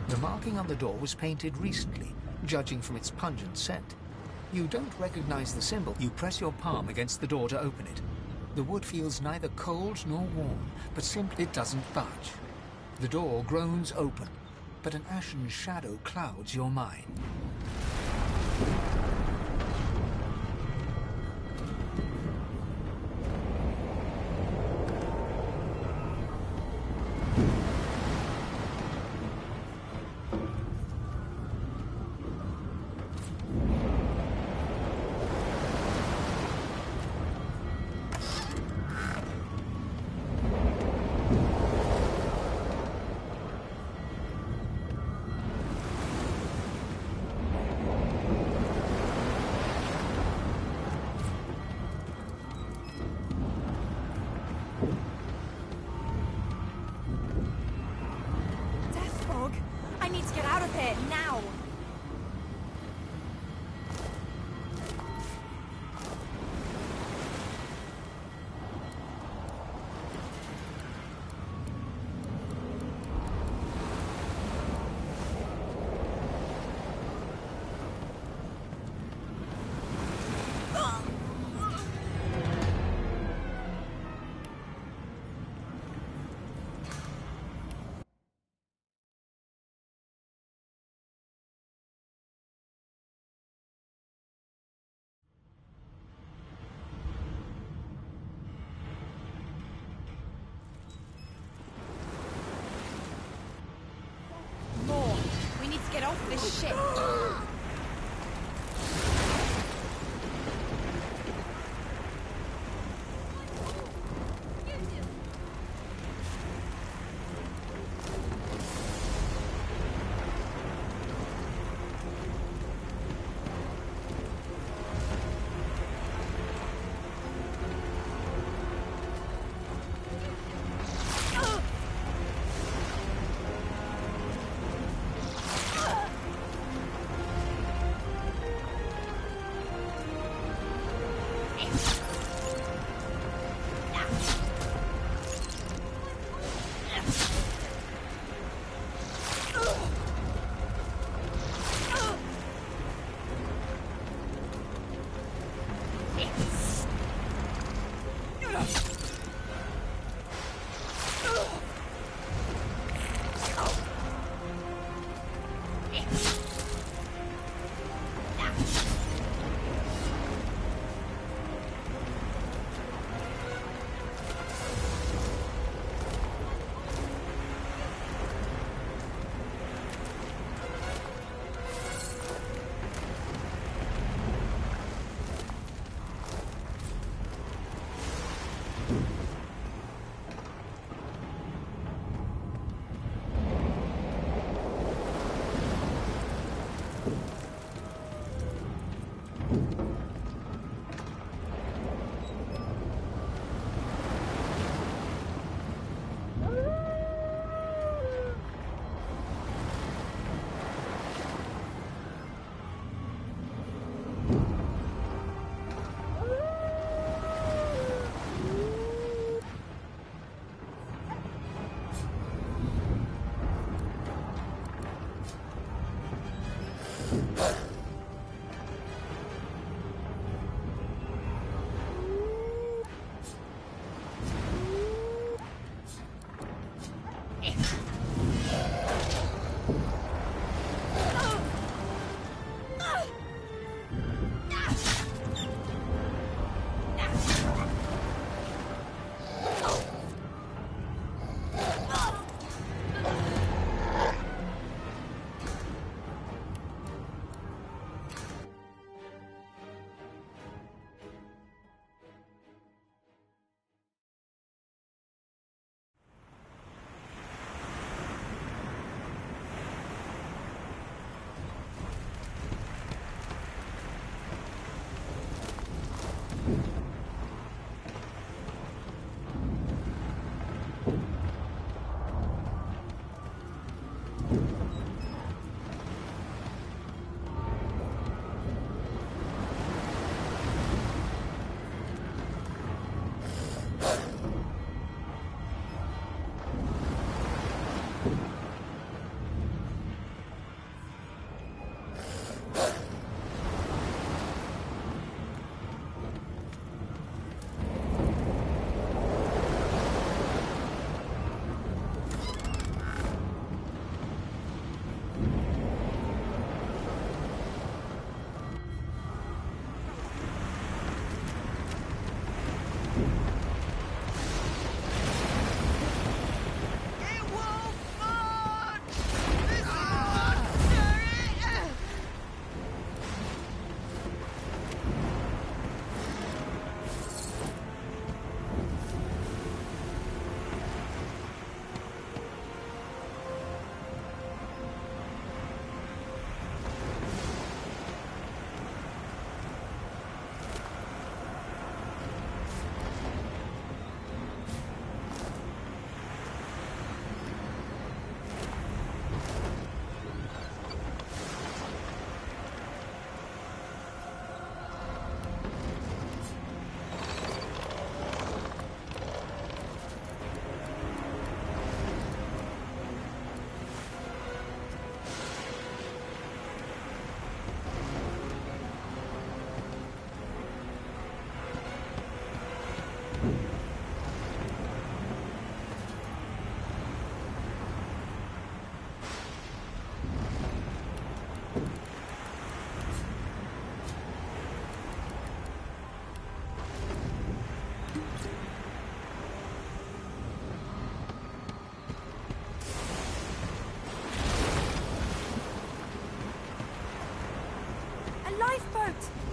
The marking on the door was painted recently, judging from its pungent scent. You don't recognize the symbol. You press your palm against the door to open it. The wood feels neither cold nor warm, but simply it doesn't budge. The door groans open, but an ashen shadow clouds your mind.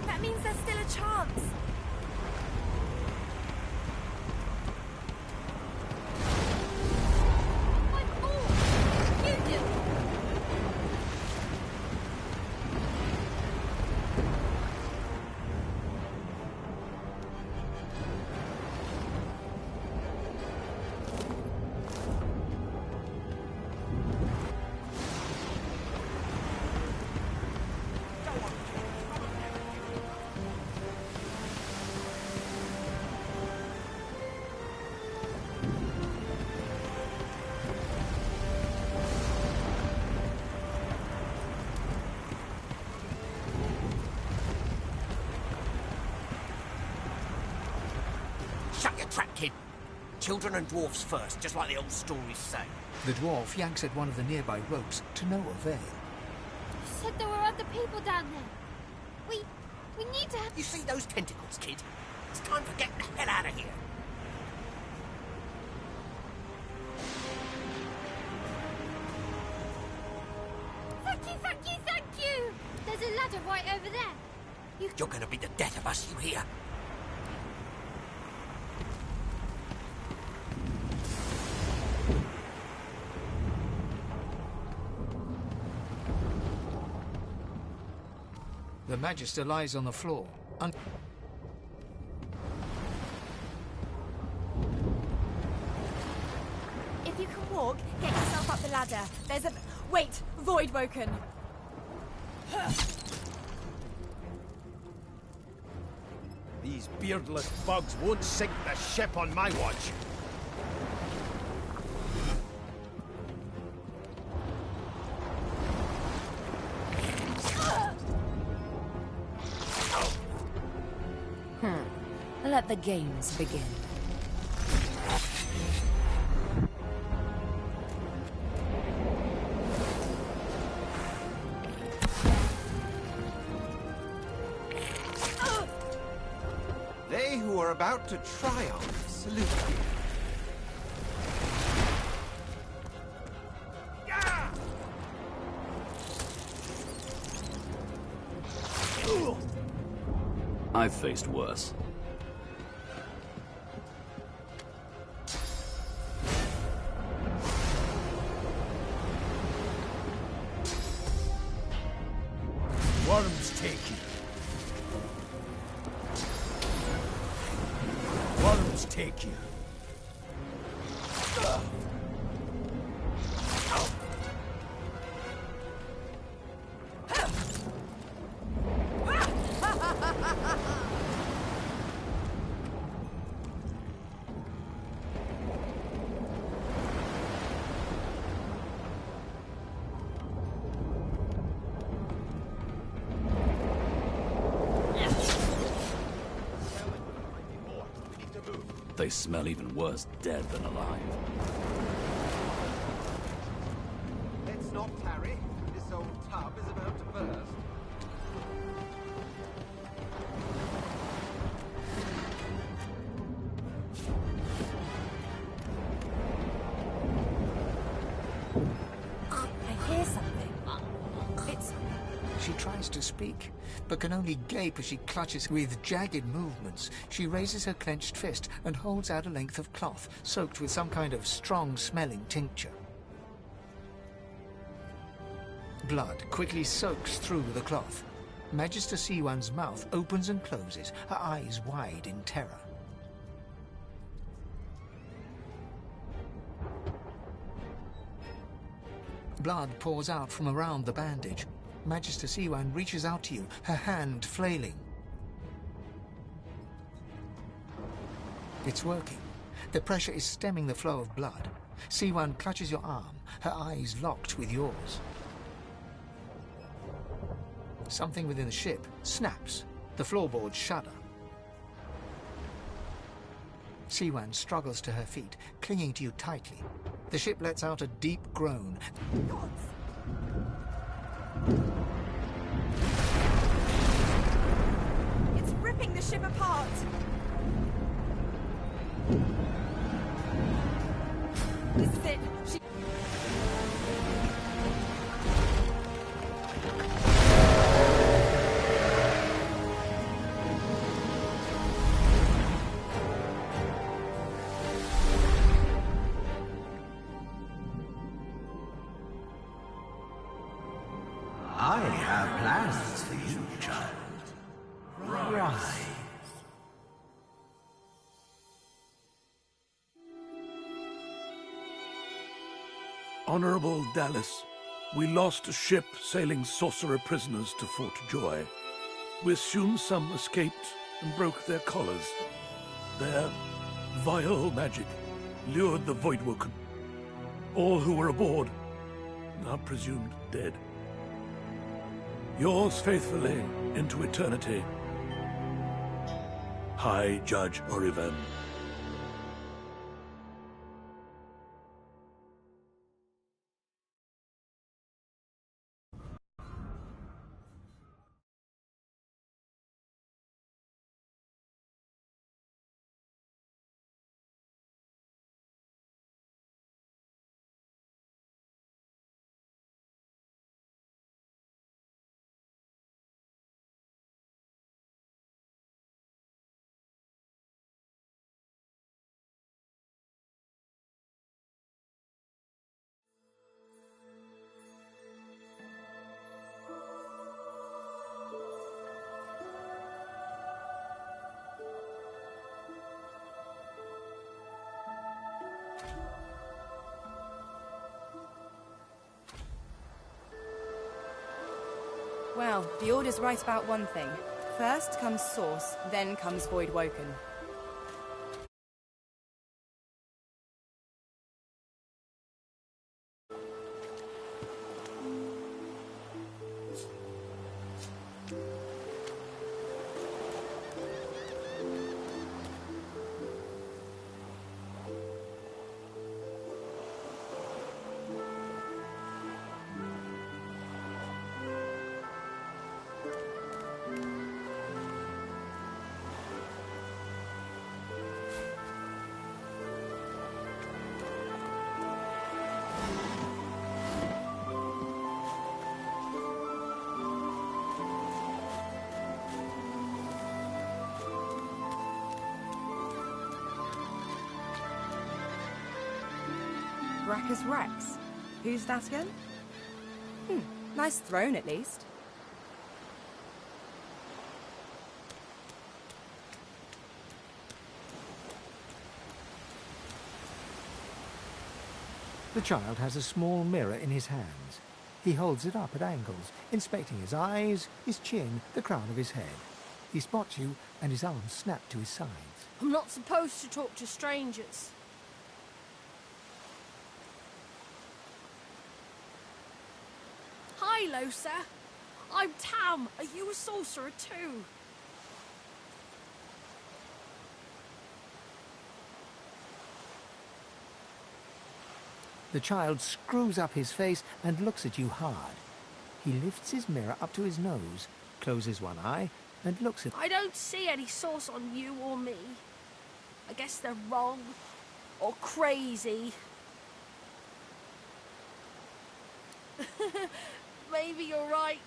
That means there's still a chance. trap, kid. Children and dwarfs first, just like the old stories say. The dwarf yanks at one of the nearby ropes to no avail. You said there were other people down there. We need to have... You see those tentacles, kid? It's time for getting the hell out of here. Thank you, thank you, thank you! There's a ladder right over there. You're gonna be the death of us, you hear? The Magister lies on the floor. If you can walk, get yourself up the ladder. There's a... Wait! Voidwoken! These beardless bugs won't sink the ship on my watch. Let the games begin. They who are about to triumph salute you. I've faced worse. Worms take you. Worms take you. They smell even worse dead than alive. Let's not tarry. This old tub is about to burst. I hear something. It's... She tries to speak, but can only gape as she clutches. With jagged movements, she raises her clenched fist and holds out a length of cloth, soaked with some kind of strong-smelling tincture. Blood quickly soaks through the cloth. Magister Siwan's mouth opens and closes, her eyes wide in terror. Blood pours out from around the bandage. Magister Siwan reaches out to you, her hand flailing. It's working. The pressure is stemming the flow of blood. Siwan clutches your arm, her eyes locked with yours. Something within the ship snaps. The floorboards shudder. Siwan struggles to her feet, clinging to you tightly. The ship lets out a deep groan. It's ripping the ship apart! This is it. She... I have plans for you, child. Rise. Honorable Dallas, we lost a ship sailing sorcerer prisoners to Fort Joy. We assume some escaped and broke their collars. Their vile magic lured the Voidwoken. All who were aboard are presumed dead. Yours faithfully into eternity, High Judge Oriven. Well, the Order's right about one thing. First comes Source, then comes Void Woken. Brachus Rex. Who's that again? Nice throne at least. The child has a small mirror in his hands. He holds it up at angles, inspecting his eyes, his chin, the crown of his head. He spots you, and his arms snap to his sides. I'm not supposed to talk to strangers. Hello, sir. I'm Tam. Are you a sorcerer too? The child screws up his face and looks at you hard. He lifts his mirror up to his nose, closes one eye, and looks at... I don't see any source on you or me. I guess they're wrong. Or crazy. Maybe you're right.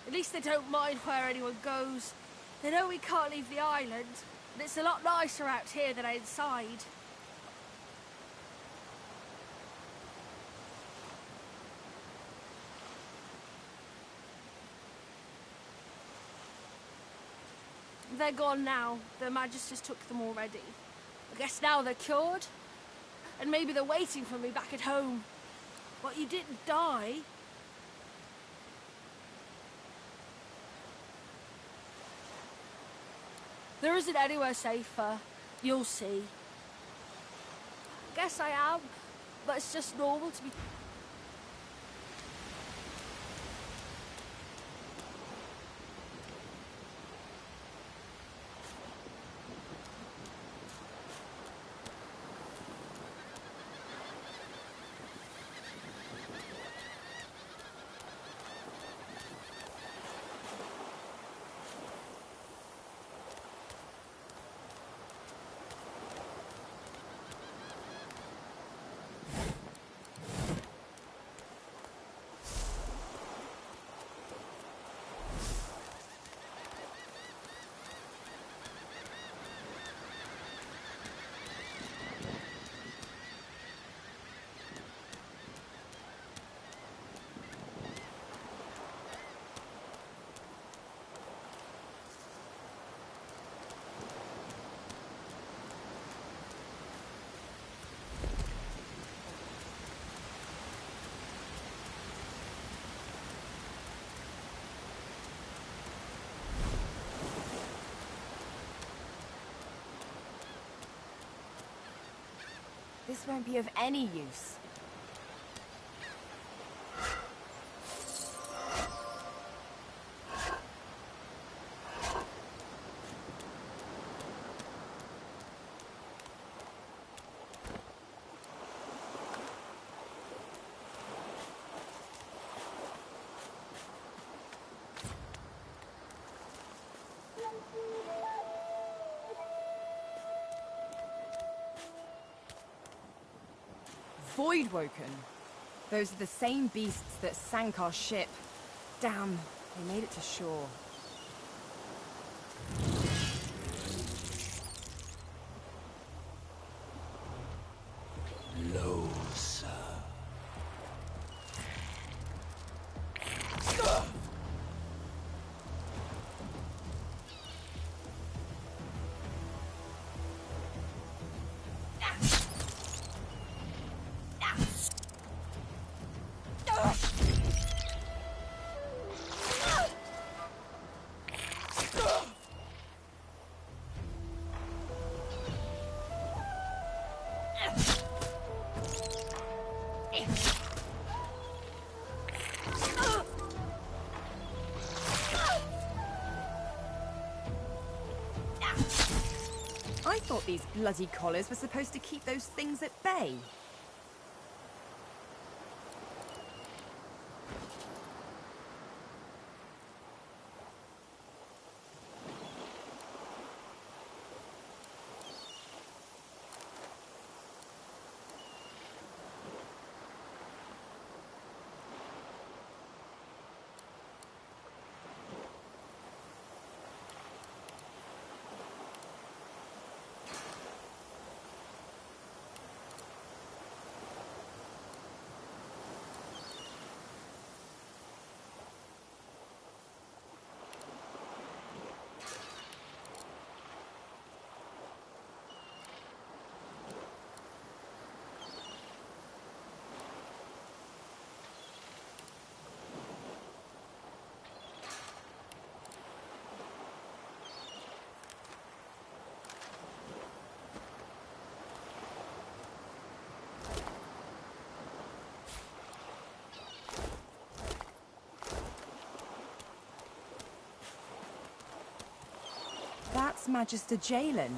At least they don't mind where anyone goes. They know we can't leave the island, and it's a lot nicer out here than inside. They're gone now. The Magisters took them already. I guess now they're cured. And maybe they're waiting for me back at home. But you didn't die. There isn't anywhere safer. You'll see. I guess I am, but it's just normal to be... This won't be of any use. Void Woken. Those are the same beasts that sank our ship. Damn, they made it to shore. Low, sir. I thought these bloody collars were supposed to keep those things at bay. That's Magister Jalen.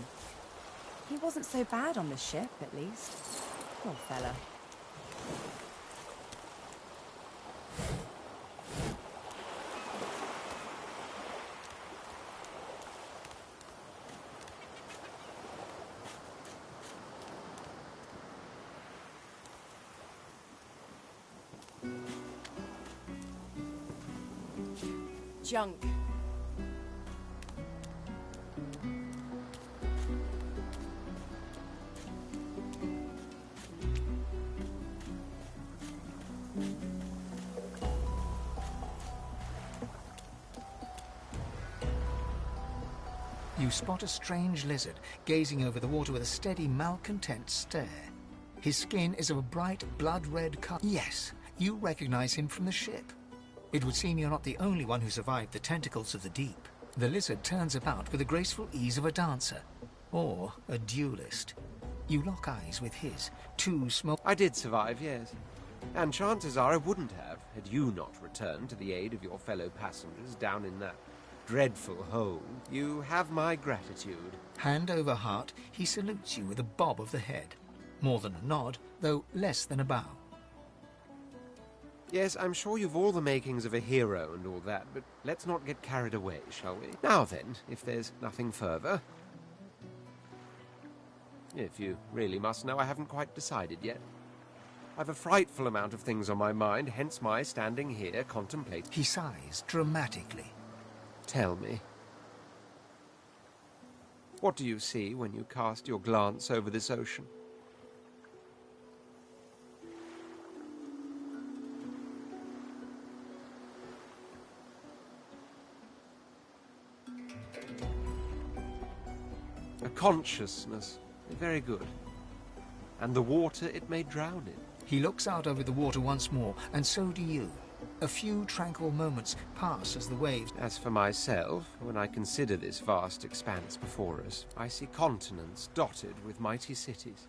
He wasn't so bad on the ship, at least. Poor fella. Junk. You spot a strange lizard gazing over the water with a steady, malcontent stare. His skin is of a bright, blood-red color. Yes, you recognize him from the ship. It would seem you're not the only one who survived the tentacles of the deep. The lizard turns about with the graceful ease of a dancer, or a duelist. You lock eyes with his, two small... I did survive, yes. And chances are I wouldn't have, had you not returned to the aid of your fellow passengers down in that dreadful hole. You have my gratitude. Hand over heart, he salutes you with a bob of the head. More than a nod, though less than a bow. Yes, I'm sure you've all the makings of a hero and all that, but let's not get carried away, shall we? Now then, if there's nothing further... If you really must know, I haven't quite decided yet. I've a frightful amount of things on my mind, hence my standing here contemplating. He sighs dramatically. Tell me. What do you see when you cast your glance over this ocean? A consciousness. Very good. And the water it may drown in. He looks out over the water once more, and so do you. A few tranquil moments pass as the waves... As for myself, when I consider this vast expanse before us, I see continents dotted with mighty cities.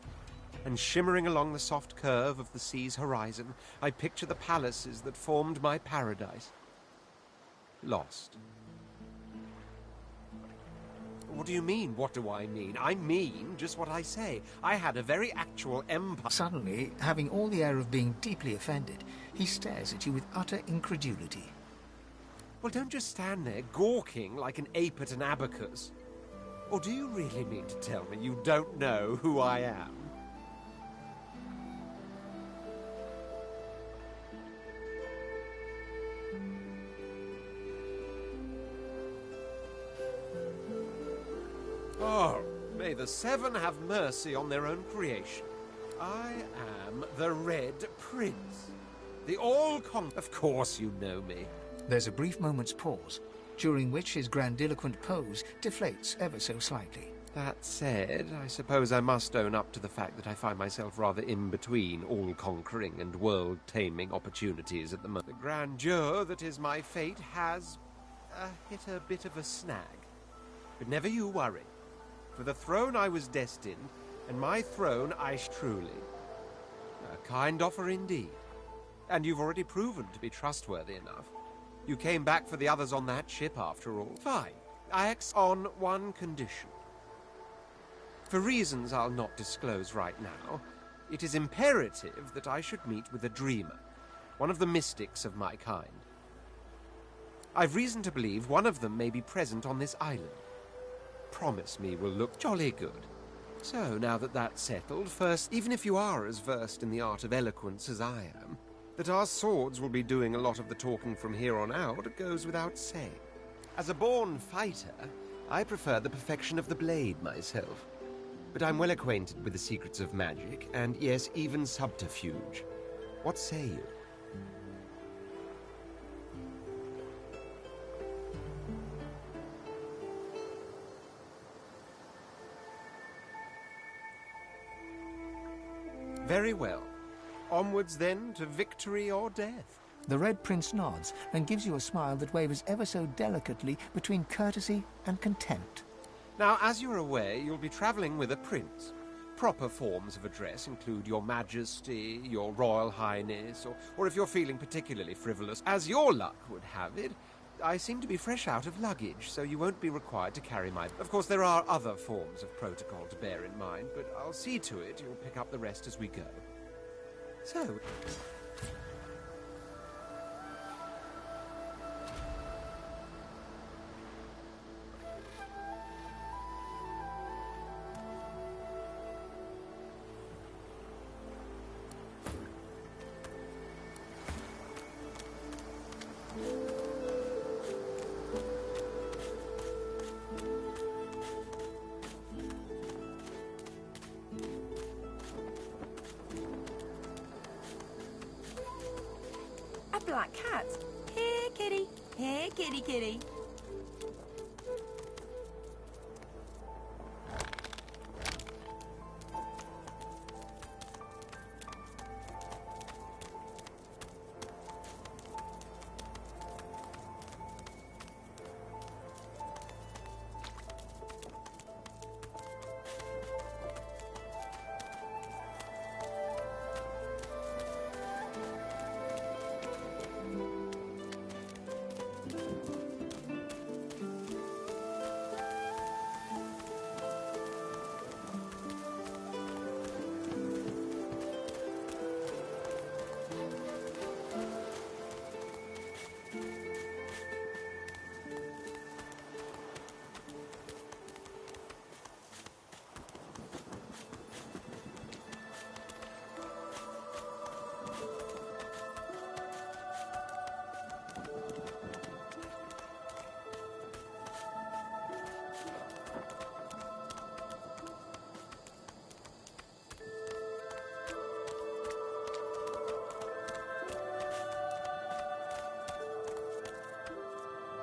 And shimmering along the soft curve of the sea's horizon, I picture the palaces that formed my paradise. Lost. What do you mean, what do I mean? I mean just what I say. I had a very actual empire. Suddenly, having all the air of being deeply offended, he stares at you with utter incredulity. Well, don't just stand there gawking like an ape at an abacus. Or do you really mean to tell me you don't know who I am? Oh, may the Seven have mercy on their own creation. I am the Red Prince. The Of course you know me. There's a brief moment's pause, during which his grandiloquent pose deflates ever so slightly. That said, I suppose I must own up to the fact that I find myself rather in between all-conquering and world-taming opportunities at the moment. The grandeur that is my fate has hit a bit of a snag. But never you worry. For the throne I was destined and my throne truly. A kind offer indeed. And you've already proven to be trustworthy enough. You came back for the others on that ship after all. Fine. On one condition. For reasons I'll not disclose right now, it is imperative that I should meet with a dreamer, one of the mystics of my kind. I've reason to believe one of them may be present on this island. Promise me will look jolly good. So, now that that's settled, first, even if you are as versed in the art of eloquence as I am, that our swords will be doing a lot of the talking from here on out goes without saying. As a born fighter, I prefer the perfection of the blade myself. But I'm well acquainted with the secrets of magic, and yes, even subterfuge. What say you? Very well. Onwards then to victory or death. The Red Prince nods and gives you a smile that wavers ever so delicately between courtesy and contempt. Now, as you're aware, you'll be travelling with a prince. Proper forms of address include Your Majesty, Your Royal Highness, or if you're feeling particularly frivolous, as your luck would have it, I seem to be fresh out of luggage, so you won't be required to carry my... Of course, there are other forms of protocol to bear in mind, but I'll see to it you'll pick up the rest as we go. So... A black cat. Here, kitty. Here, kitty, kitty.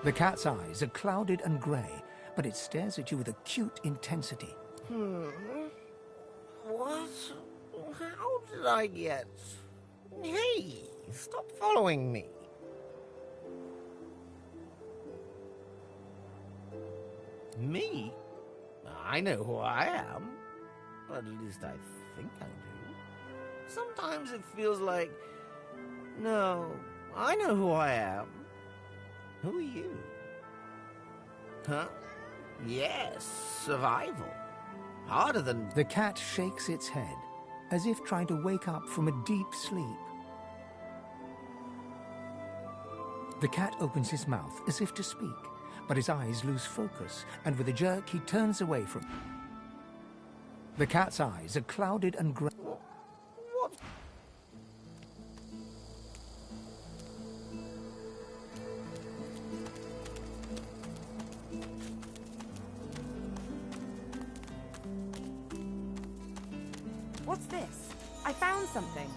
The cat's eyes are clouded and grey, but it stares at you with acute intensity. What? How did I get... Hey, stop following me. Me? I know who I am. Or at least I think I do. Sometimes it feels like... No, I know who I am. Who are you? Huh? Yes, survival. Harder than... The cat shakes its head, as if trying to wake up from a deep sleep. The cat opens his mouth as if to speak, but his eyes lose focus, and with a jerk he turns away from... The cat's eyes are clouded and grey. What? What's this? I found something.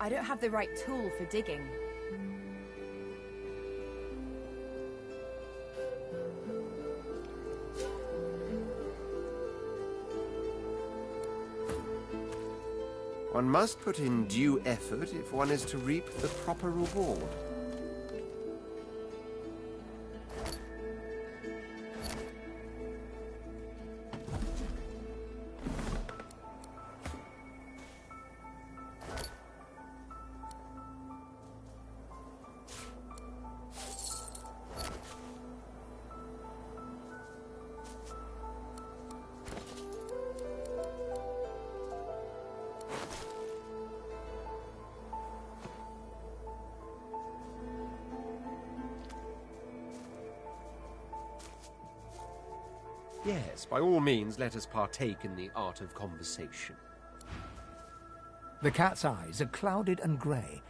I don't have the right tool for digging. One must put in due effort if one is to reap the proper reward. Yes, by all means, let us partake in the art of conversation. The cat's eyes are clouded and grey.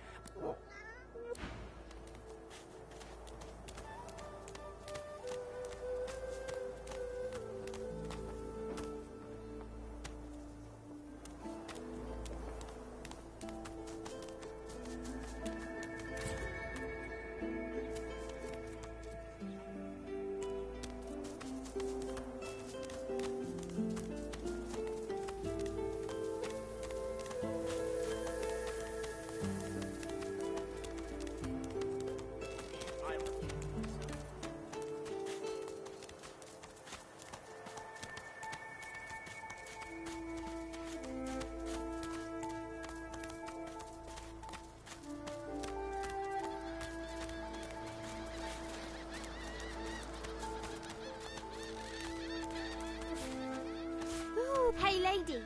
Hey, lady.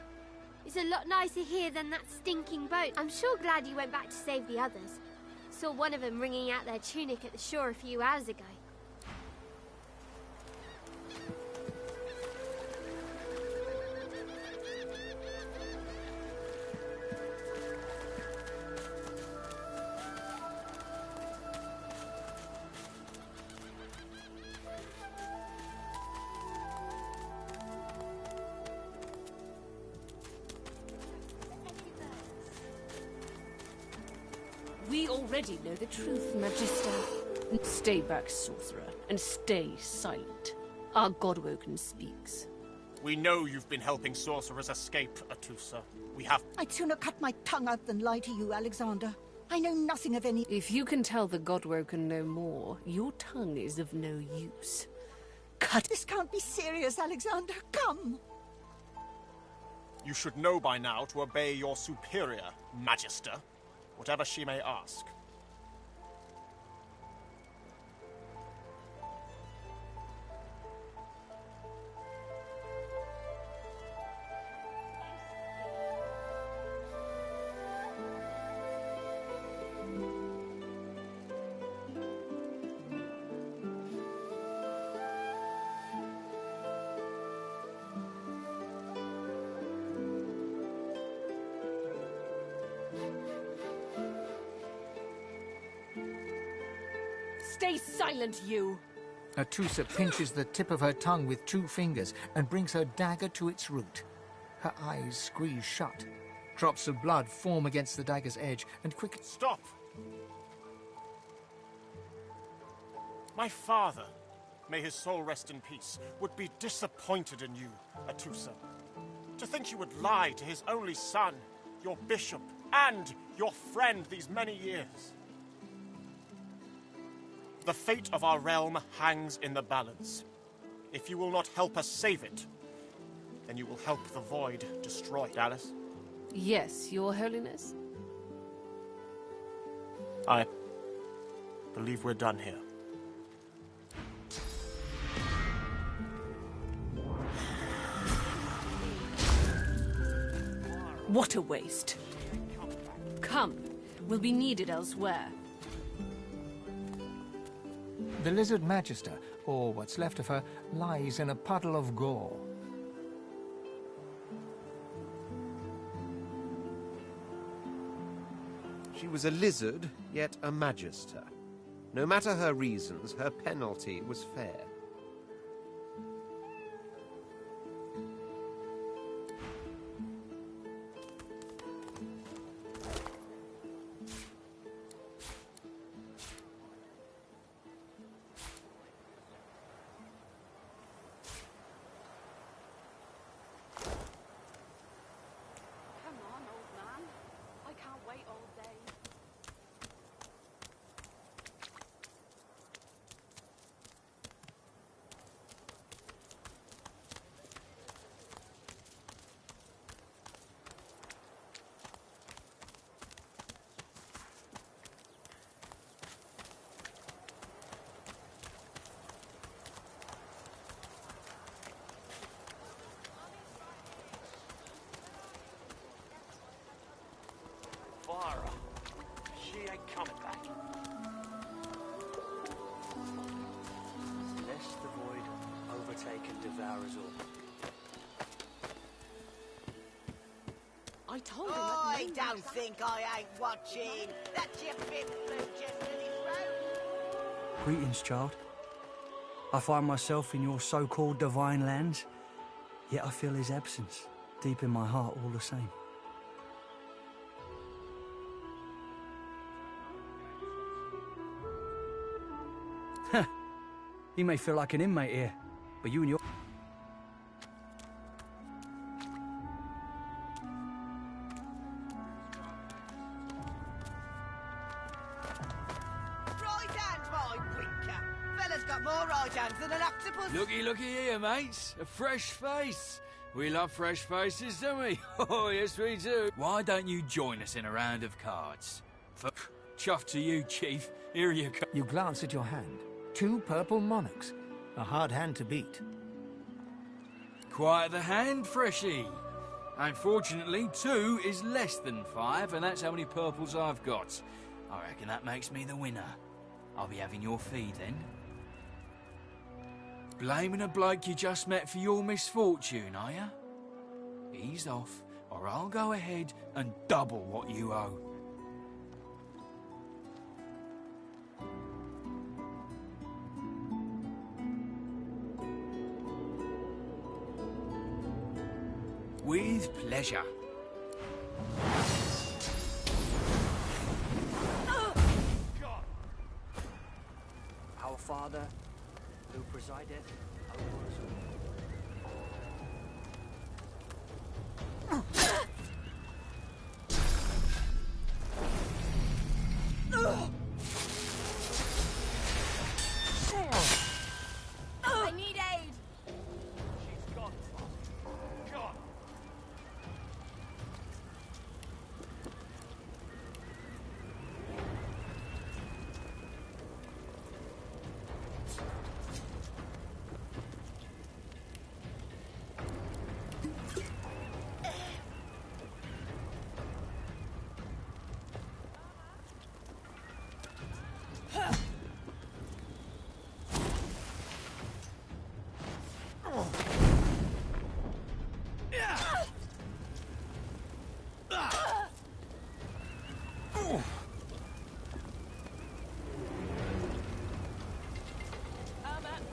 It's a lot nicer here than that stinking boat. I'm sure glad you went back to save the others. Saw one of them wringing out their tunic at the shore a few hours ago. We already know the truth, Magister. Stay back, sorcerer, and stay silent. Our Godwoken speaks. We know you've been helping sorcerers escape, Atusa. We have... I'd sooner cut my tongue out than lie to you, Alexander. I know nothing of any... If you can tell the Godwoken no more, your tongue is of no use. Cut... This can't be serious, Alexander. Come! You should know by now to obey your superior, Magister, whatever she may ask. Stay silent, you! Atusa pinches the tip of her tongue with 2 fingers and brings her dagger to its root. Her eyes squeeze shut. Drops of blood form against the dagger's edge and quickly... Stop! My father, may his soul rest in peace, would be disappointed in you, Atusa. To think you would lie to his only son, your bishop, and your friend these many years. The fate of our realm hangs in the balance. If you will not help us save it, then you will help the Void destroy Dallas. Yes, Your Holiness? I believe we're done here. What a waste. Come, we'll be needed elsewhere. The Lizard Magister, or what's left of her, lies in a puddle of gore. She was a lizard, yet a magister. No matter her reasons, her penalty was fair. Fire her. She ain't coming back. Lest the void overtake and devour us all. I told him. I don't think I ain't watching. That's your fifth blue just as he's road. Greetings, child. I find myself in your so-called divine lands, yet I feel his absence deep in my heart all the same. You may feel like an inmate here, but you and your... Right hand, my winker. Fella's got more right hands than an octopus. Looky here, mates. A fresh face. We love fresh faces, don't we? Oh, yes, we do. Why don't you join us in a round of cards? Chuff to you, Chief. Here you go. You glance at your hand. 2 purple monarchs. A hard hand to beat. Quite the hand, Freshie. Unfortunately, 2 is less than 5, and that's how many purples I've got. I reckon that makes me the winner. I'll be having your fee then. Blaming a bloke you just met for your misfortune, are ya? Ease off, or I'll go ahead and double what you owe. With pleasure. Our Father, who presideth over us all. I need aid. She's gone. Gone.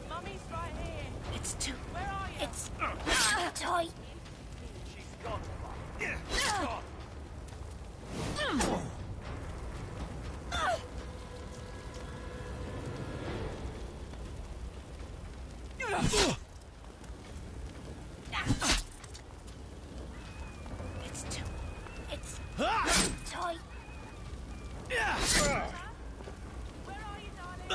Mummy's right here. It's too... Where are you? It's... tight. She's gone. She's gone. It's too... It's... tight. Where are you, darling?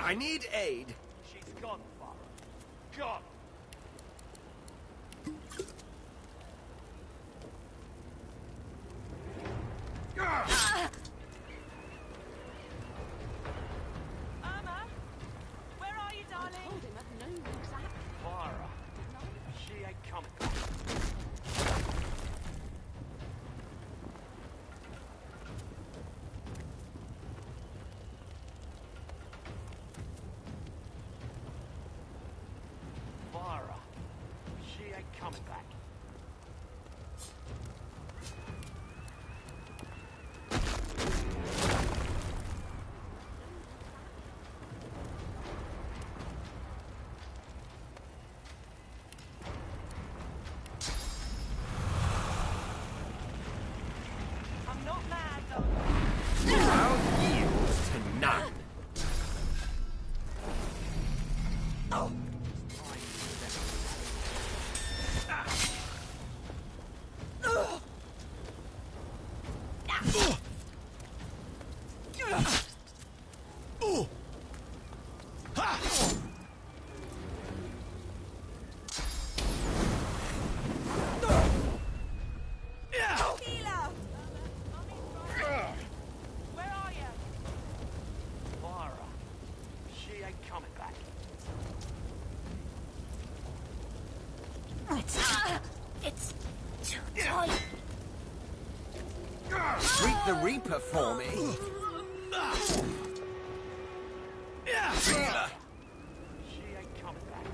I need aid. She's gone, Father. Gone. Irma, where are you, darling? I told him I'd known exactly. Fire her. She ain't coming. Where are you? Myra. She ain't coming back. It's too tight. Greet the Reaper for me. Healer. She ain't coming back.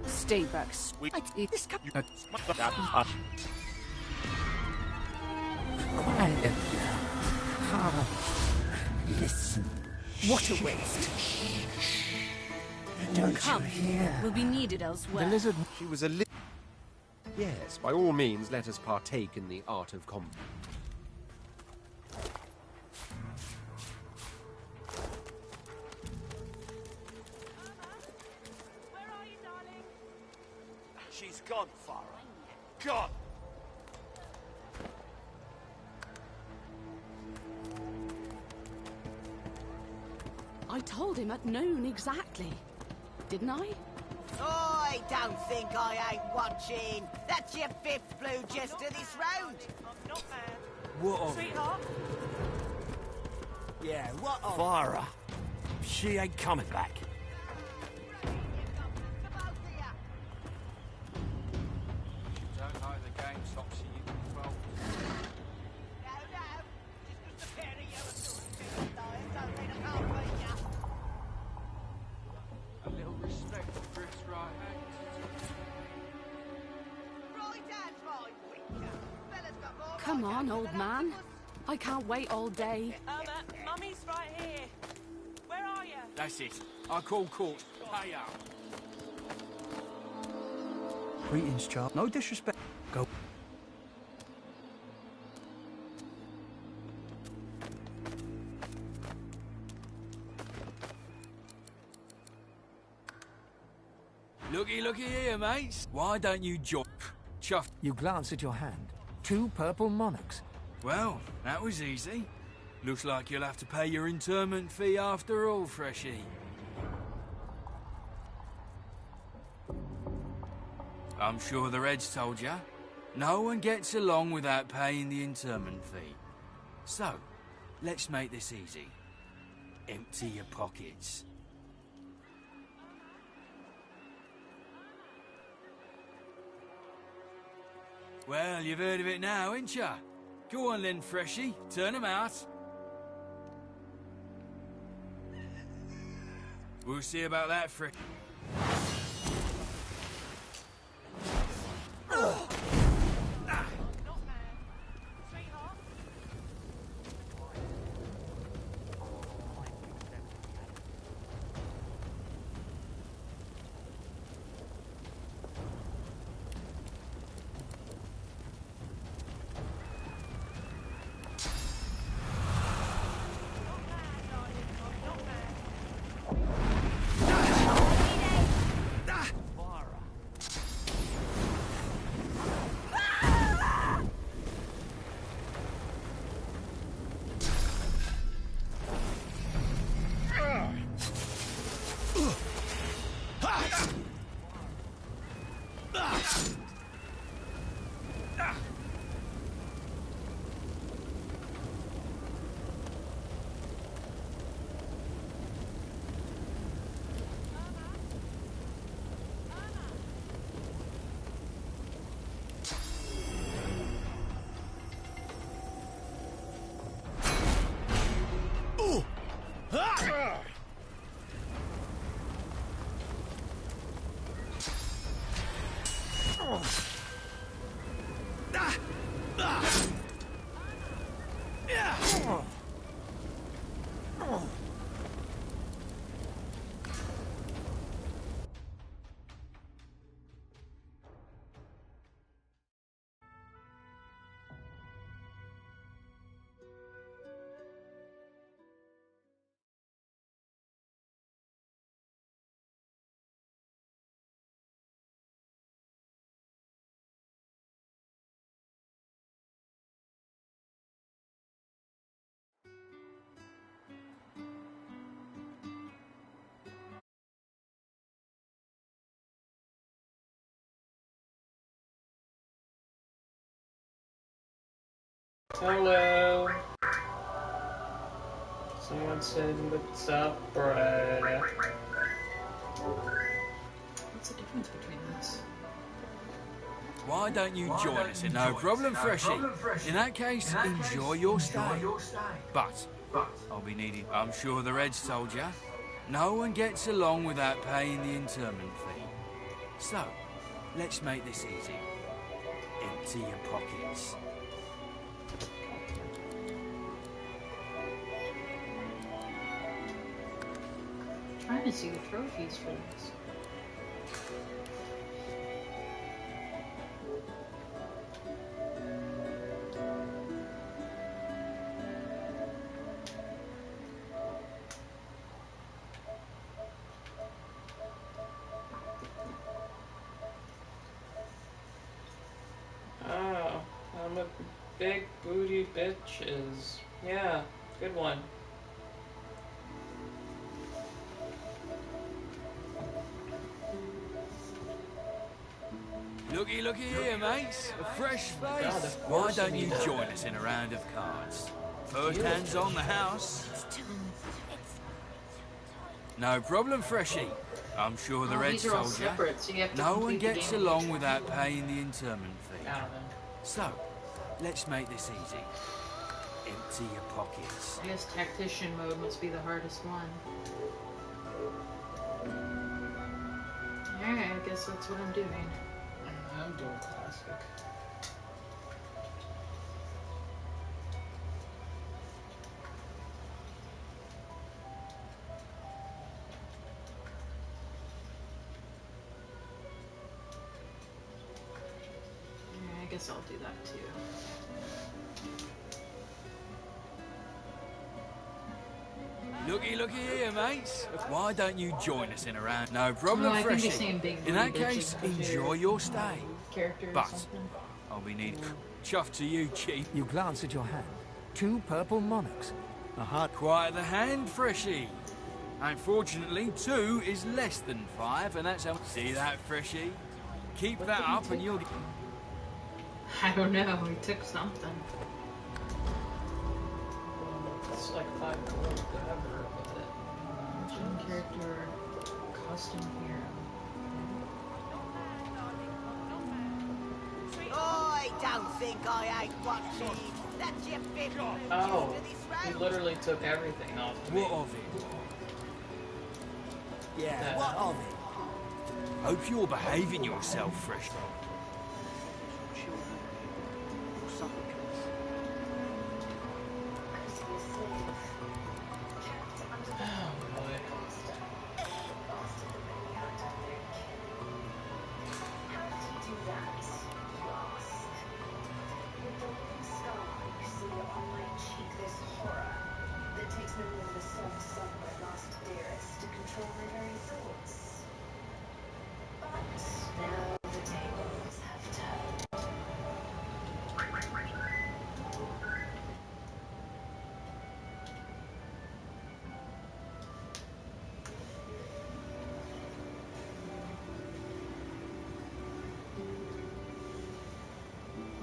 Stay back. This Quiet now. Listen. What a waste. Don't Come. you hear? We'll be needed elsewhere. The lizard. She was a Yes, by all means, let us partake in the art of combat. She's gone, Farah. Gone. I told him at noon exactly. Didn't I? I don't think I ain't watching. That's your fifth blue jester this round. I'm not mad. What of it? Sweetheart? Yeah, what of Farah. She ain't coming back. Don't like the game stops you 12. A little respect for Griff's right hand. Come on, old man. I can't wait all day. Mummy's right here. Where are you? That's it. I call court. Pay up. Greetings, Charles. No disrespect. Go. Looky here, mates. Why don't you join? Chuff. You glance at your hand. 2 purple monarchs. Well, that was easy. Looks like you'll have to pay your interment fee after all, Freshie. I'm sure the Reds told ya. No one gets along without paying the interment fee. So, let's make this easy. Empty your pockets. Well, you've heard of it now, ain't ya? Go on then, Freshie. Turn 'em out. We'll see about that, Fresh. Hello. Someone said, "What's up, Brad?" What's the difference between this? Why don't you join us in No Problem, Freshie? In that case, enjoy your stay. But I'll be needing. I'm sure the Reds told you. No one gets along without paying the interment fee. So, let's make this easy. Empty your pockets. I'm trying to see the trophies for this. Oh, I'm a big booty bitches. Yeah, good one. Looky here, mates. A fresh God, face. of Why course don't we you need join that. us in a round of cards? First hands on the house. No problem, Freshie. I'm sure the Oh, Reds these are all told you. separate, so you have to No one complete the gets game along each without paying the interment fee. Got it. So, let's make this easy. Empty your pockets. I guess tactician mode must be the hardest one. Alright, I guess that's what I'm doing. I'm doing classic. Yeah, I guess I'll do that too. Looky here, mates. Why don't you join us in a round? No problem, Oh, I think Freshie. you're saying big In that booty bitches case, because enjoy you're your stay. character or But something. I'll be needing. Chuff to you, Chief. You glance at your hand. 2 purple monarchs. A heart. Quite the hand, Freshie. Unfortunately, 2 is less than 5, and that's how. See that, Freshie? Keep that up, and you'll. I don't know, he took something. It's like 5 gold, whatever with it. Gym character, costume hero. I don't think I ain't watching. That's your big Oh, he literally took everything off of me. What of it? Yeah, what of it? Hope you're behaving yourself, Fresh.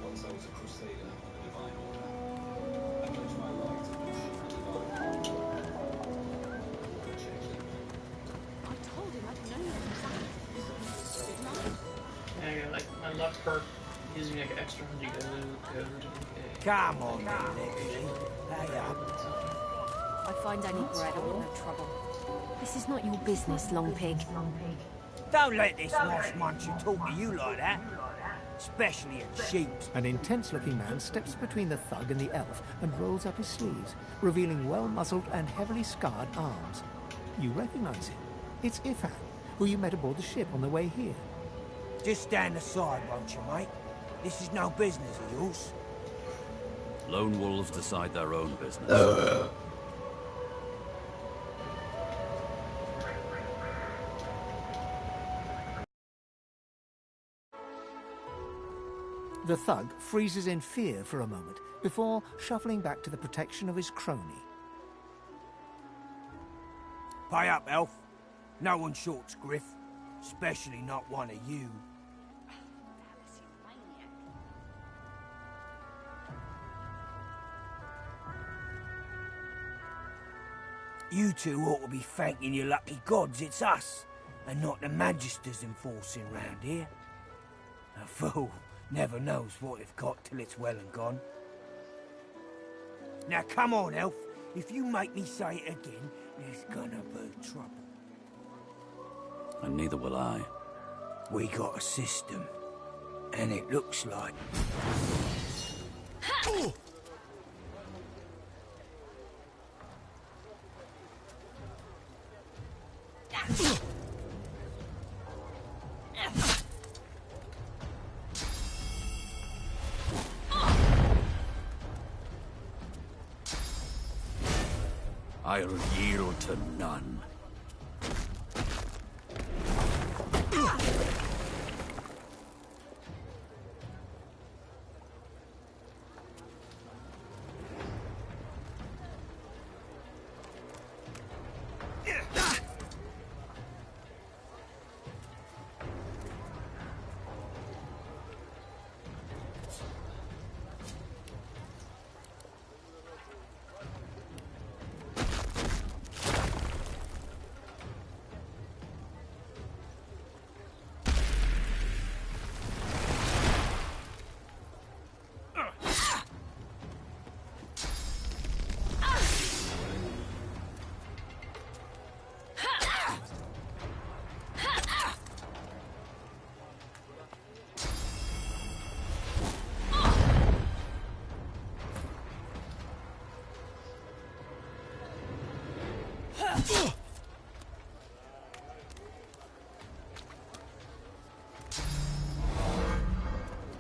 Once I was a crusader on the Divine Order. I pledged my life to the Divine I told him I'd known Yeah, I got like my luck perk gives me like extra 100 gold. Come on, Lexi. Hurry up. I find any bread, I want no trouble. This is not your business, Long Pig. Don't let this lost muncher talk to you like that. especially at sheep's. An intense-looking man steps between the thug and the elf and rolls up his sleeves, revealing well-muscled and heavily scarred arms. You recognize him. It's Ifan, who you met aboard the ship on the way here. Just stand aside, won't you, mate? This is no business of yours. Lone wolves decide their own business. The thug freezes in fear for a moment before shuffling back to the protection of his crony. Pay up, elf. No one shorts Griff, especially not one of you. You two ought to be thanking your lucky gods it's us, and not the Magisters enforcing round here. A fool never knows what they've got till it's well and gone. Now come on, elf. If you make me say it again, there's gonna be trouble. And neither will I. We got a system, and it looks like... I'll yield to none.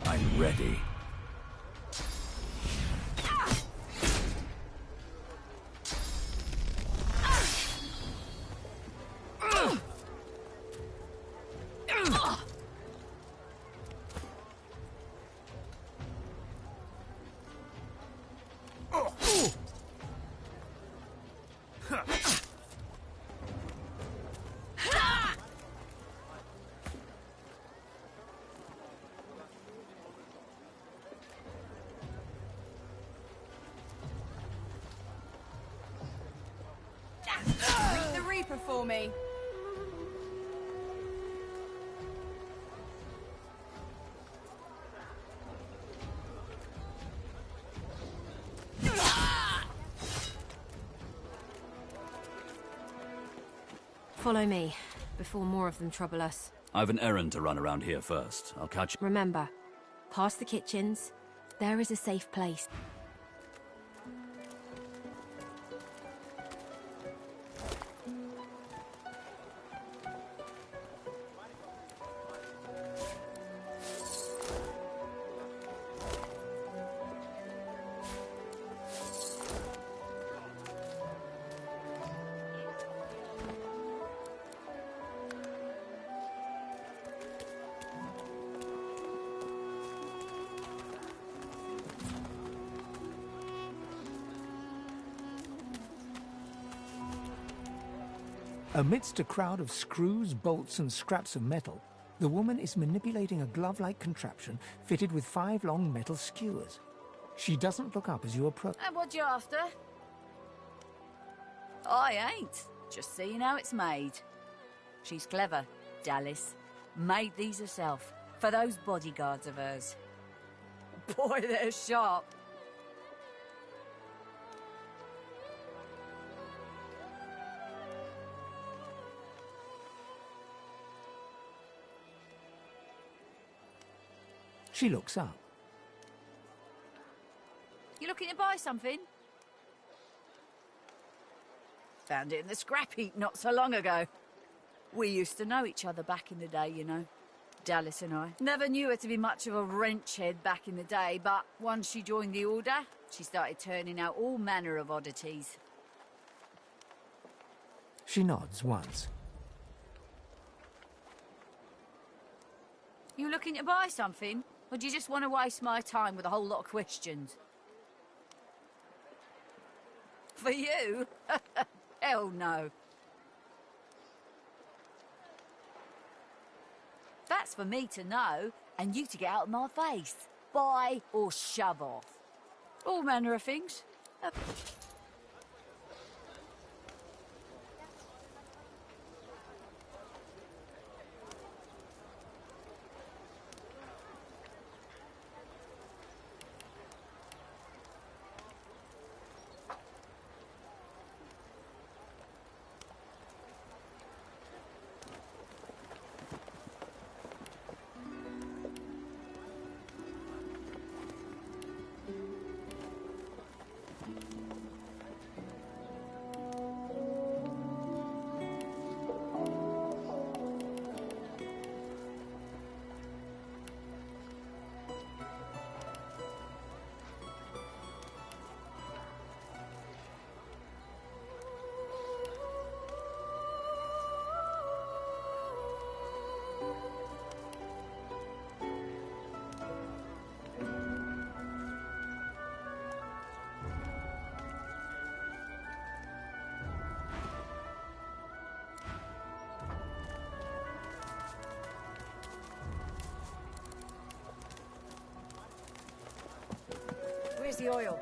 I'm ready. Meet the Reaper for me. Follow me, before more of them trouble us. I've an errand to run around here first. I'll catch you. Remember, past the kitchens, there is a safe place. Amidst a crowd of screws, bolts, and scraps of metal, the woman is manipulating a glove-like contraption fitted with 5 long metal skewers. She doesn't look up as you approach. And what you after? I ain't. Just seeing how it's made. She's clever, Dallas. Made these herself, for those bodyguards of hers. Boy, they're sharp. She looks up. You looking to buy something? Found it in the scrap heap not so long ago. We used to know each other back in the day, you know. Dallas and I. Never knew her to be much of a wrench head back in the day, but once she joined the Order, she started turning out all manner of oddities. She nods once. You looking to buy something? Or do you just want to waste my time with a whole lot of questions? For you? Hell no. That's for me to know, and you to get out of my face. Buy or shove off. All manner of things. Where's the oil?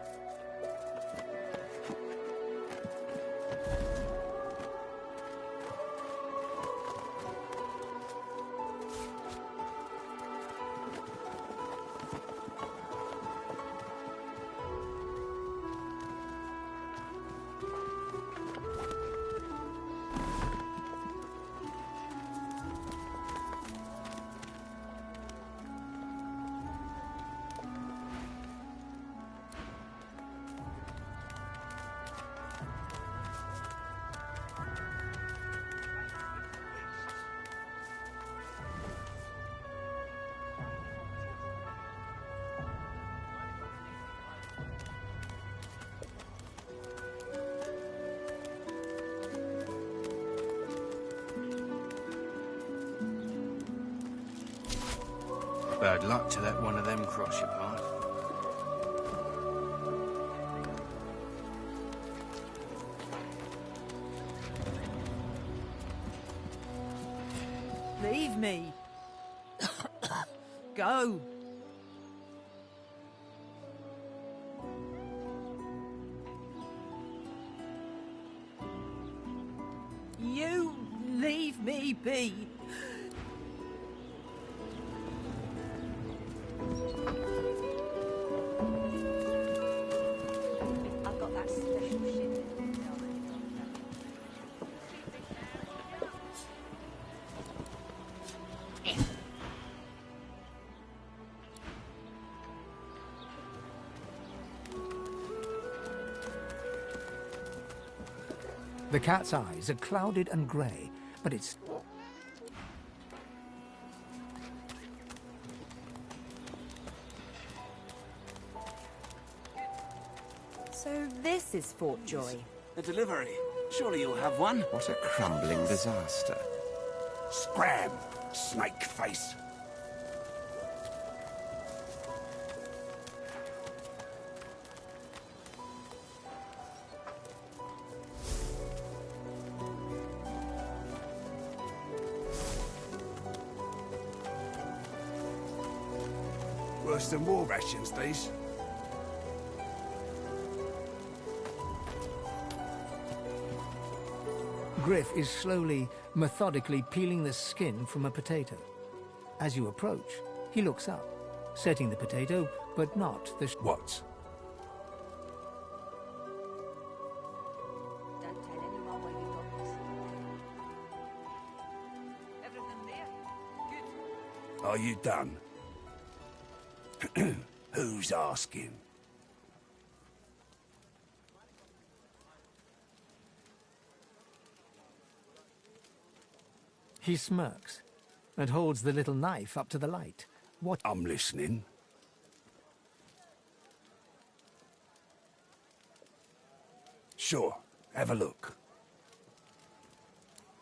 Bad luck to let one of them cross your path. Leave me. Go. You leave me be. I've got that special shit. The cat's eyes are clouded and grey, but it's... So this is Fort Joy. A delivery. Surely you'll have one. What a crumbling disaster. Scram, snake face. Worse than war rations, these. Griff is slowly, methodically peeling the skin from a potato. As you approach, he looks up, setting the potato, but not the... What? Don't tell anyone where you got this. Everything there? Good. Are you done? Who's asking? He smirks and holds the little knife up to the light. What? I'm listening. Sure, have a look.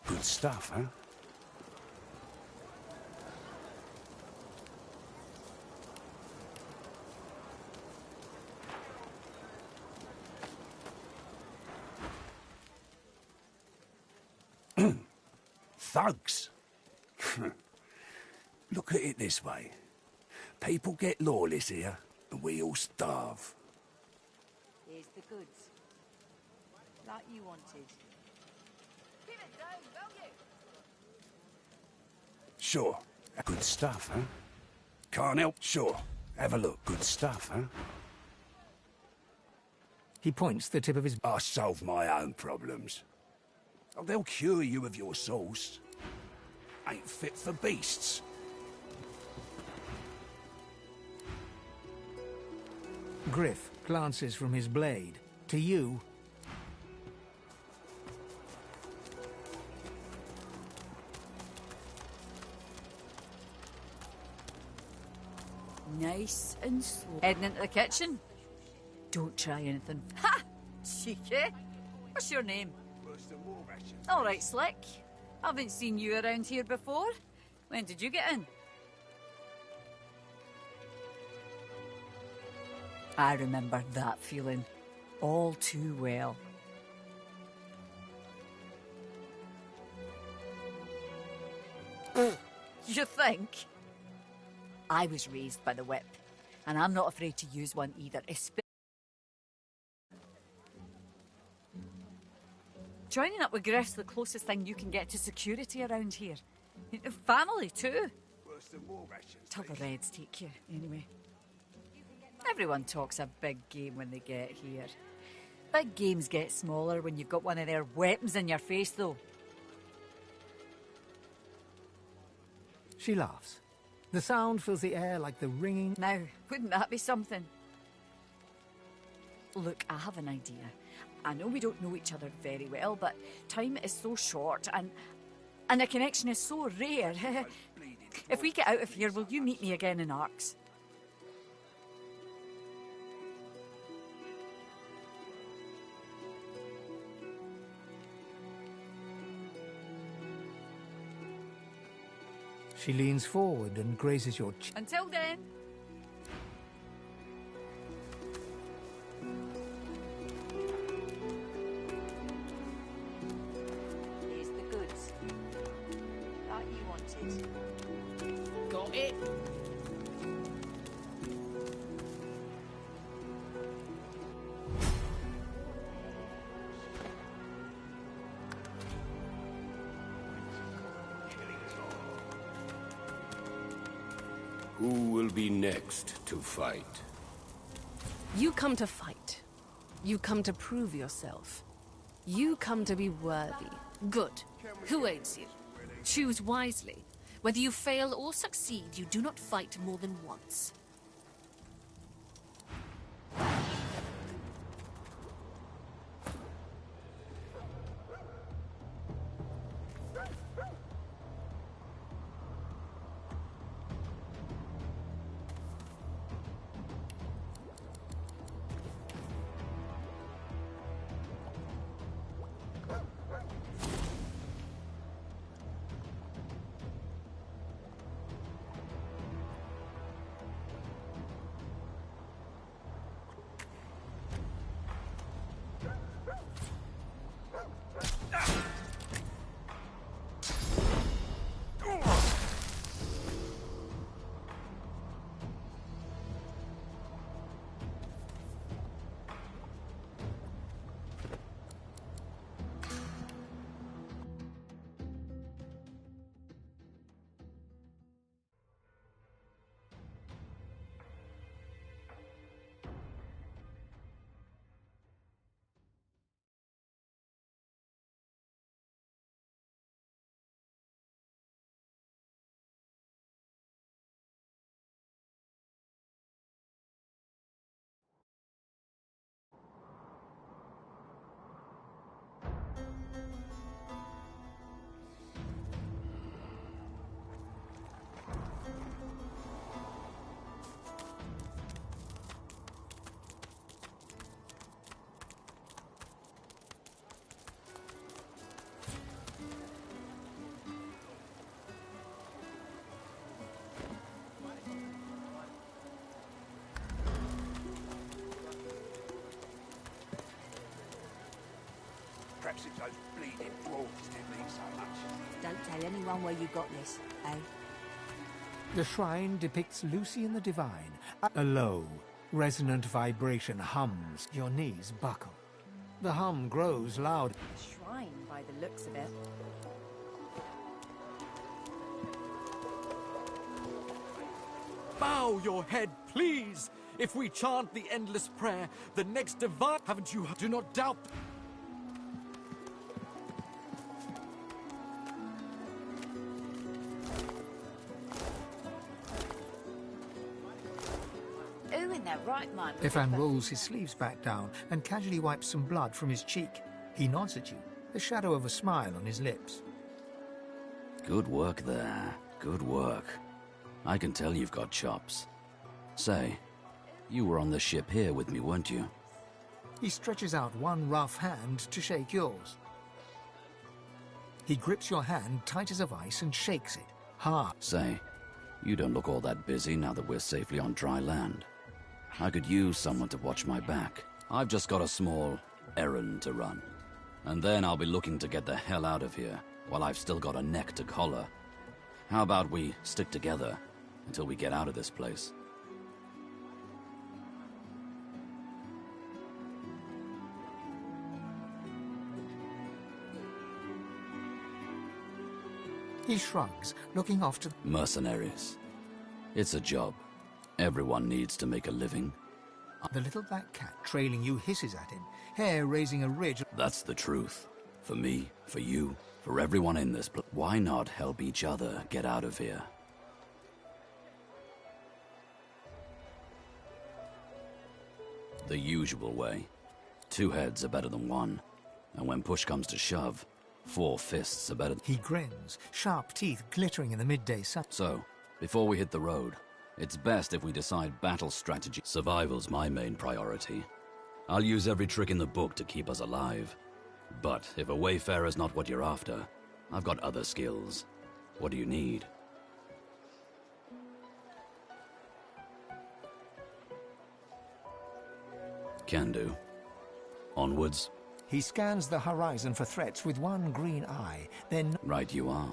Good stuff, huh? Thugs. Look at it this way. People get lawless here, and we all starve. Here's the goods. Like you wanted. Keep it down, will you? Sure. Good stuff, huh? Can't help. Sure. Have a look. Good stuff, huh? He points the tip of his... I solve my own problems. Oh, they'll cure you of your sauce. Ain't fit for beasts. Griff glances from his blade to you. Nice and slow. Heading into the kitchen? Don't try anything. Ha! Cheeky. What's your name? All right, Slick. Haven't seen you around here before. When did you get in? I remember that feeling all too well. You think? I was raised by the whip, and I'm not afraid to use one either. Joining up with Griff's the closest thing you can get to security around here. Family, too. Till the Reds take you, anyway. Everyone talks a big game when they get here. Big games get smaller when you've got one of their weapons in your face, though. She laughs. The sound fills the air like the ringing... Now, wouldn't that be something? Look, I have an idea. I know we don't know each other very well, but time is so short and a connection is so rare. If we get out of here, will you meet me again in Arks? She leans forward and grazes your cheek. Until then. Here's the goods. That you wanted. Got it. Who will be next to fight? You come to fight. You come to prove yourself. You come to be worthy. Good. Who aids you? Choose wisely. Whether you fail or succeed, you do not fight more than once. Perhaps it's those bleeding dwarves didn't mean so much. Don't tell anyone where you got this, eh? The shrine depicts Lucy and the Divine. A low, resonant vibration hums. Your knees buckle. The hum grows loud. A shrine, by the looks of it. Bow your head, please! If we chant the endless prayer, the next divine... Haven't you... Do not doubt... Who in their right mind? Ifan rolls his sleeves back down and casually wipes some blood from his cheek. He nods at you, the shadow of a smile on his lips. Good work there. Good work. I can tell you've got chops. Say, you were on the ship here with me, weren't you? He stretches out one rough hand to shake yours. He grips your hand tight as a vice and shakes it, hard. Say, you don't look all that busy now that we're safely on dry land. I could use someone to watch my back. I've just got a small errand to run. And then I'll be looking to get the hell out of here, while I've still got a neck to collar. How about we stick together until we get out of this place? He shrugs, looking off to... Mercenaries. It's a job. Everyone needs to make a living. The little black cat trailing you hisses at him, hair raising a ridge. That's the truth. For me, for you, for everyone in this place. Why not help each other get out of here? The usual way. 2 heads are better than 1. And when push comes to shove, 4 fists are better. He grins, sharp teeth glittering in the midday sun. So, before we hit the road, it's best if we decide battle strategy. Survival's my main priority. I'll use every trick in the book to keep us alive. But if a wayfarer's not what you're after, I've got other skills. What do you need? Can do. Onwards. He scans the horizon for threats with one green eye, then... Right you are.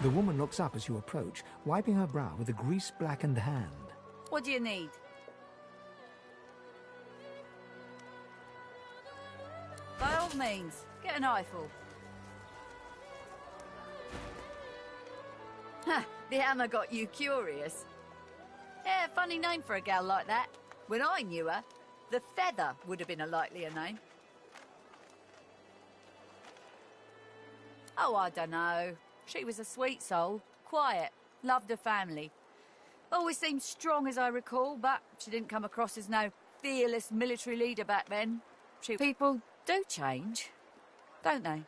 The woman looks up as you approach, wiping her brow with a grease-blackened hand. What do you need? By all means, get an eyeful. Ha! The hammer got you curious. Yeah, funny name for a gal like that. When I knew her, the Feather would have been a likelier name. Oh, I don't know. She was a sweet soul, quiet, loved her family. Always seemed strong as I recall, but she didn't come across as no fearless military leader back then. People do change, don't they?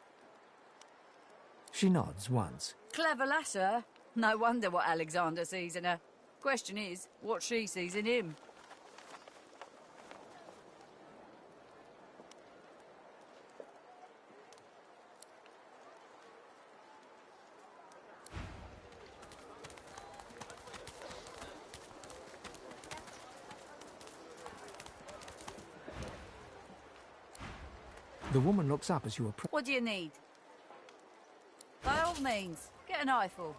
She nods once. Clever lass, her. No wonder what Alexander sees in her. Question is, what she sees in him. The woman looks up as you approach. What do you need? By all means, get an eyeful.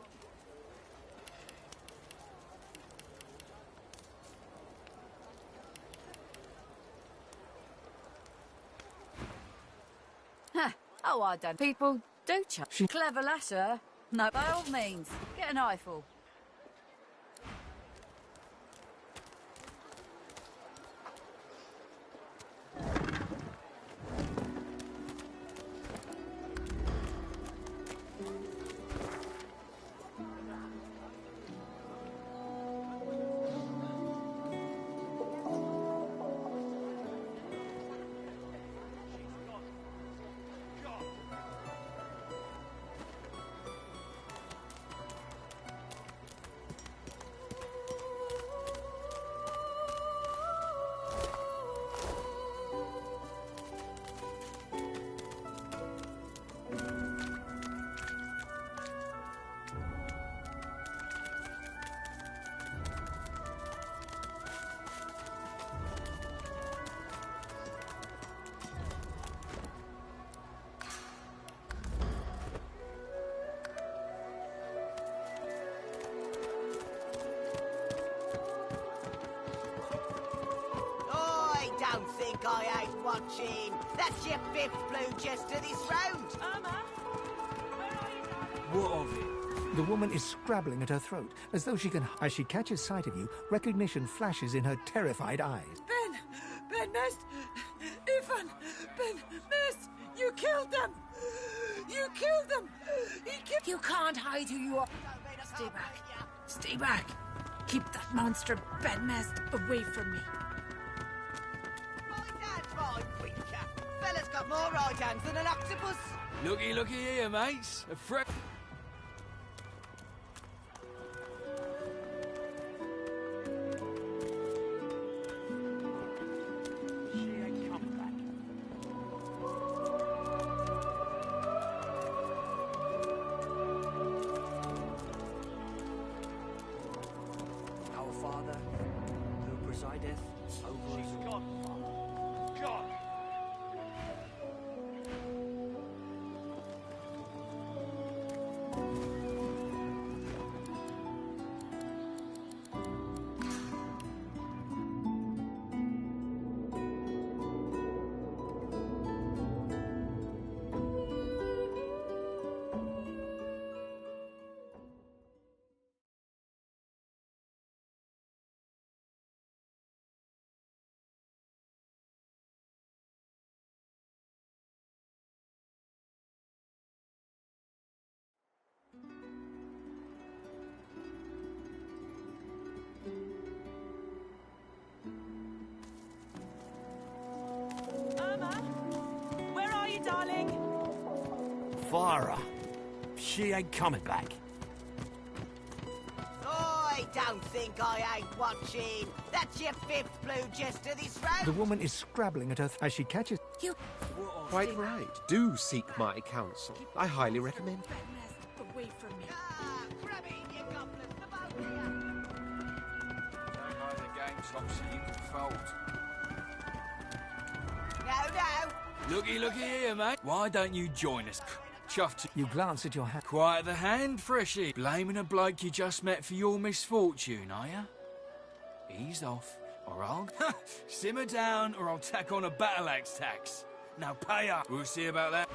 Ha! Oh, I don't. People do change. Clever lass, her. No, by all means, get an eyeful. think I ain't watching. That's your fifth blue just to this round. What of it? The woman is scrabbling at her throat, as though she can... As she catches sight of you, recognition flashes in her terrified eyes. Ben Mist, Ethan, Ben Mist, you killed them! You killed them! You can't hide who you are. Stay back. Stay back. Keep that monster Ben Mist away from me. Fine, winker. Fella's got more right hands than an octopus. Looky here, mates. A fresh... Our Father, who presideth over us all. God! Where are you, darling? Farah. She ain't coming back. I don't think I ain't watching. That's your fifth blue just to this round. The woman is scrabbling at her as she catches... Quite right. Do seek my counsel. I highly recommend it. Away from me. Grab it, you goblins, the both of you. Don't mind the game top so you can fold. No. Looky here, mate. Why don't you join us? Chuffed. You glance at your hat. Quiet the hand, Freshy. Blaming a bloke you just met for your misfortune, are ya? Ease off, or I'll... Simmer down, or I'll tack on a battle axe tax. Now pay up. We'll see about that.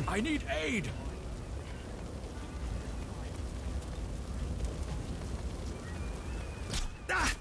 I need aid! Ah!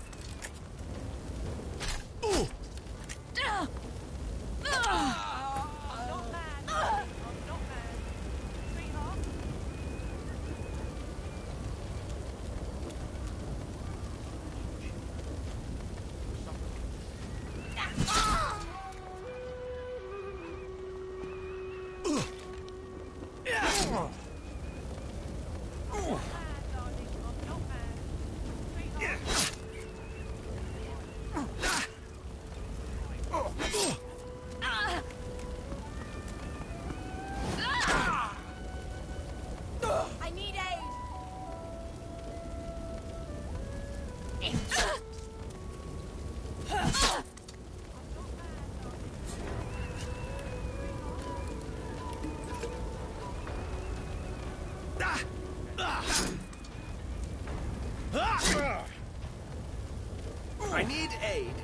I need aid.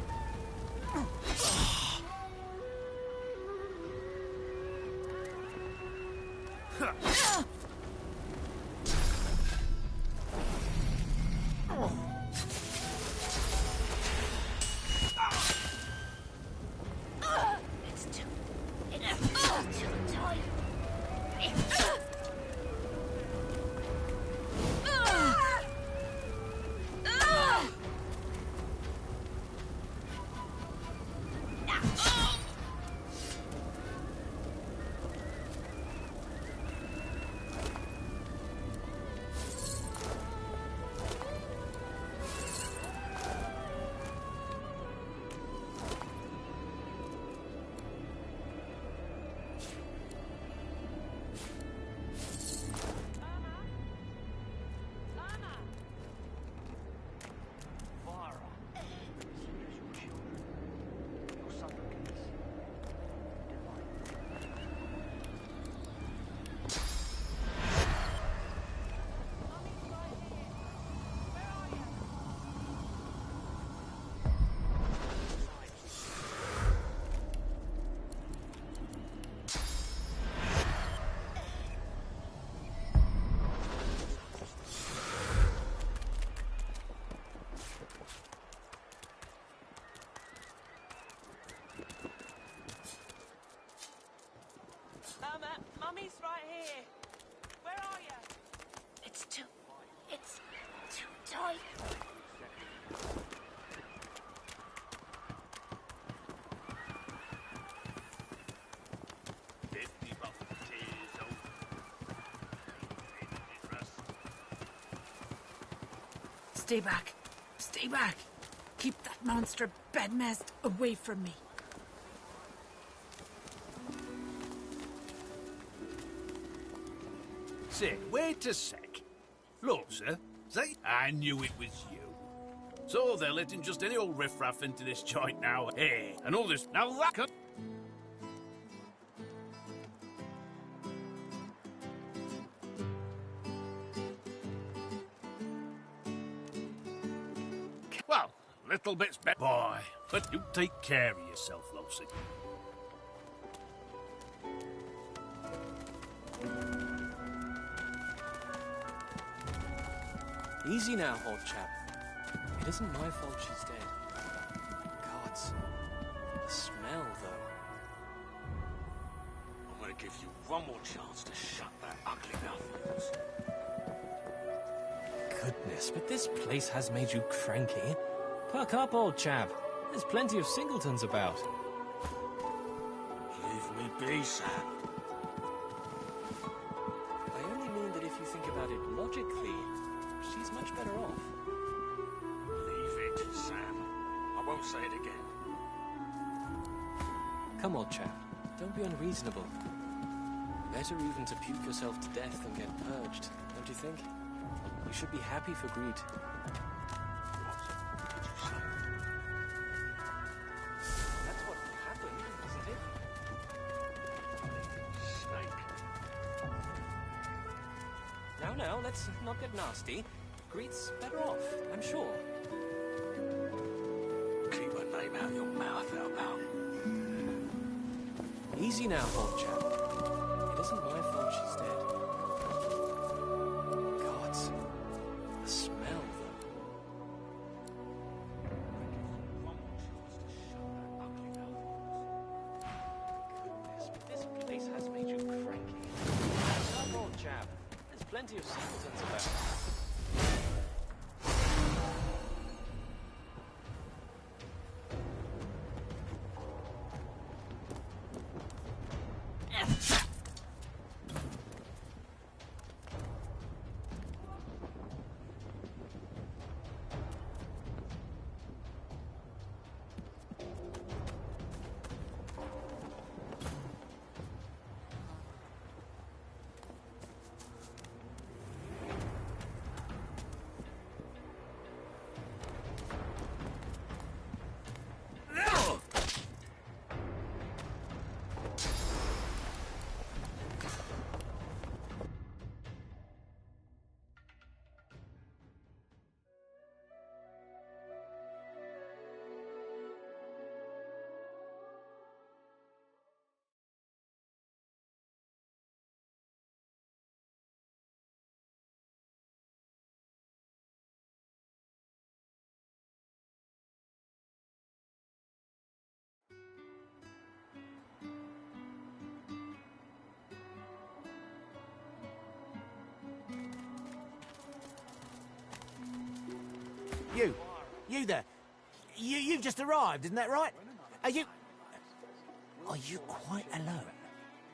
It's too tight. Mummy's right here. Where are you? It's too tight. Stay back. Stay back. Keep that monster bedmast away from me. Say, wait a sec. Look, sir. See? I knew it was you. So they're letting just any old riffraff into this joint now. Hey, and all this. Now that could... Well, little bit's better. Boy, but you take care of yourself, Lucy. Easy now, old chap. It isn't my fault she's dead. Gods. The smell, though. I'm gonna give you one more chance to shut that ugly mouth of yours. Goodness, but this place has made you cranky. Perk up, old chap. There's plenty of singletons about. Leave me be, sir. I only mean that if you think about it logically, she's much better off. Leave it, Sam. I won't say it again. Come, old chap. Don't be unreasonable. Better even to puke yourself to death than get purged, don't you think? You should be happy for greed. That's what happened, isn't it? Snake. Now, let's not get nasty. Greed's better off, I'm sure. Keep her name out your mouth, Outbound. Easy now, old chap. It isn't my fault she's dead. Gods. The smell, though. Goodness, but this place has made you cranky. Come, old chap. There's plenty of singletons about. You there. You've just arrived, isn't that right? Are you quite alone?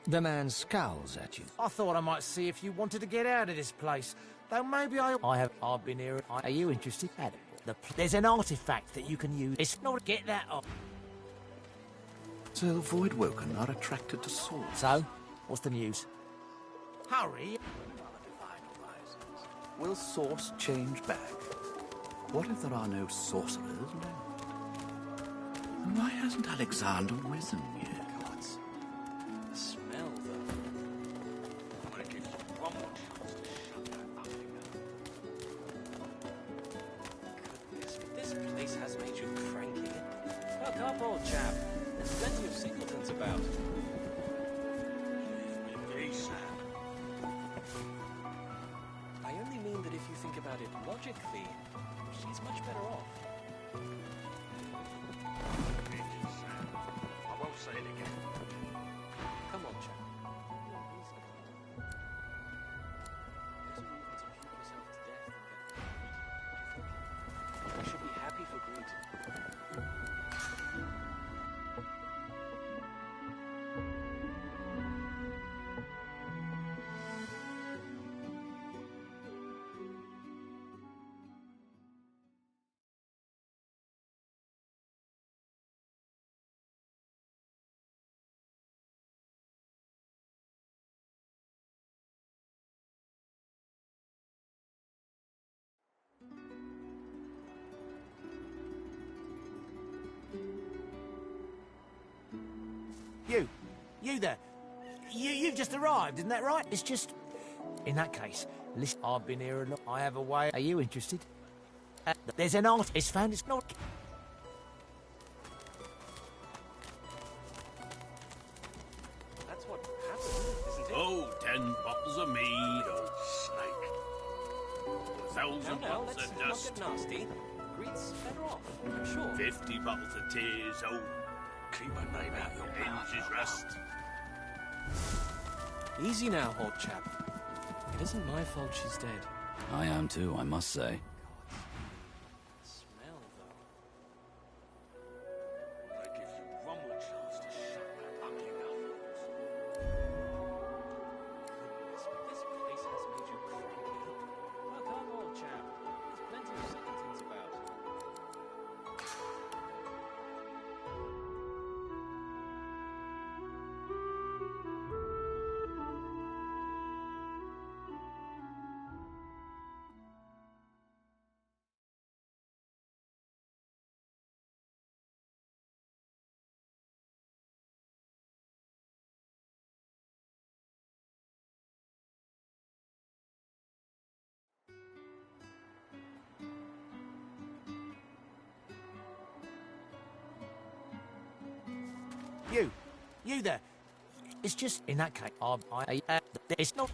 The man scowls at you. I thought I might see if you wanted to get out of this place. Though maybe I've been here. Are you interested? There's an artifact that you can use. It's not get that off. So Voidwoken are attracted to swords. So, what's the news? Hurry! Will source change back? What if there are no sorcerers left? Why hasn't Alexander risen yet? Gods. The smell, though. I'm gonna give you one more chance to shut that ugly mouth. Goodness, but this place has made you cranky. Buck up, old chap. There's plenty of singletons about. I only mean that if you think about it logically, she's much better off. I won't say it again. Come on, chap. There's a reason to puke yourself to death and get purged. You should be happy for greed. You there. You've just arrived, isn't that right? It's just... In that case, listen, I've been here a lot. I have a way... Are you interested? There's an artist found it's not... That's what happened, isn't it? Oh, 10 bottles of mead, oh snake. 1,000 bottles of dust. Not get nasty. Greed's better off, I'm sure. 50 bottles of tears, oh. Keep my name out your mouth. Hinges rust. Easy now, old chap. It isn't my fault she's dead. I am too, I must say. Smell, though. I give you one more chance to shut that ugly mouth. Goodness, but this place has made you cranky. Buck up, old chap. There's plenty of singletons about. You there. It's just... In that case, it's not...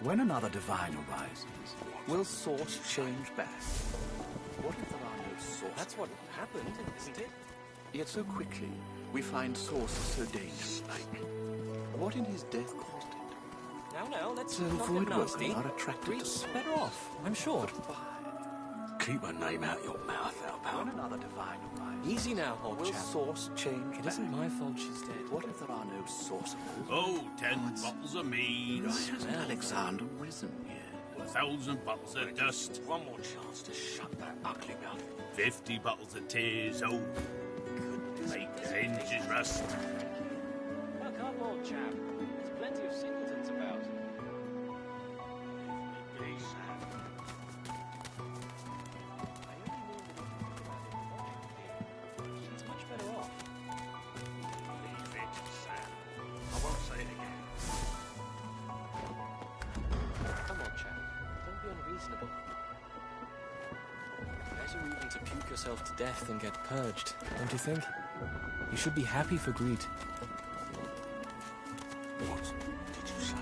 When another divine arises, will source change back? What if there are no sources? That's what happened, isn't it? Yet so quickly, we find source so dangerous. What in his death caused it? Now, let's So not get nasty. Voidwoken are attracted to Greed's swords. better off, I'm sure. Keep my name out your mouth, Alpal. When another divine arises, Easy now, old will chap. source change It back? isn't my fault she's dead. What if there are no sorcerers? Oh, 10 bottles of mead, Why oh. hasn't Alexander risen yet? 1,000 bottles of dust. One more chance to shut that ugly mouth. 50 bottles of tears, oh. Make the hinges rust. Buck up, old chap. There's plenty of singletons about. She's much better off. Leave it, Sam. I won't say it again. Come on, chap. Don't be unreasonable. Better even to puke yourself to death than get purged, don't you think? You should be happy for greed. What did you say?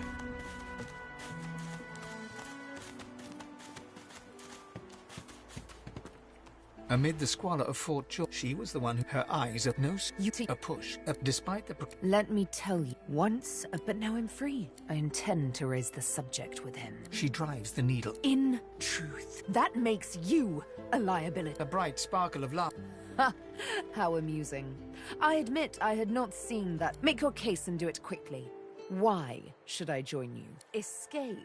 Amid the squalor of Fort George, she was the one who her eyes of no a push, despite the... Let me tell you, once, but now I'm free. I intend to raise the subject with him. She drives the needle. In truth, that makes you a liability. A bright sparkle of love. Ha! How amusing. I admit I had not seen that. Make your case and do it quickly. Why should I join you? Escape.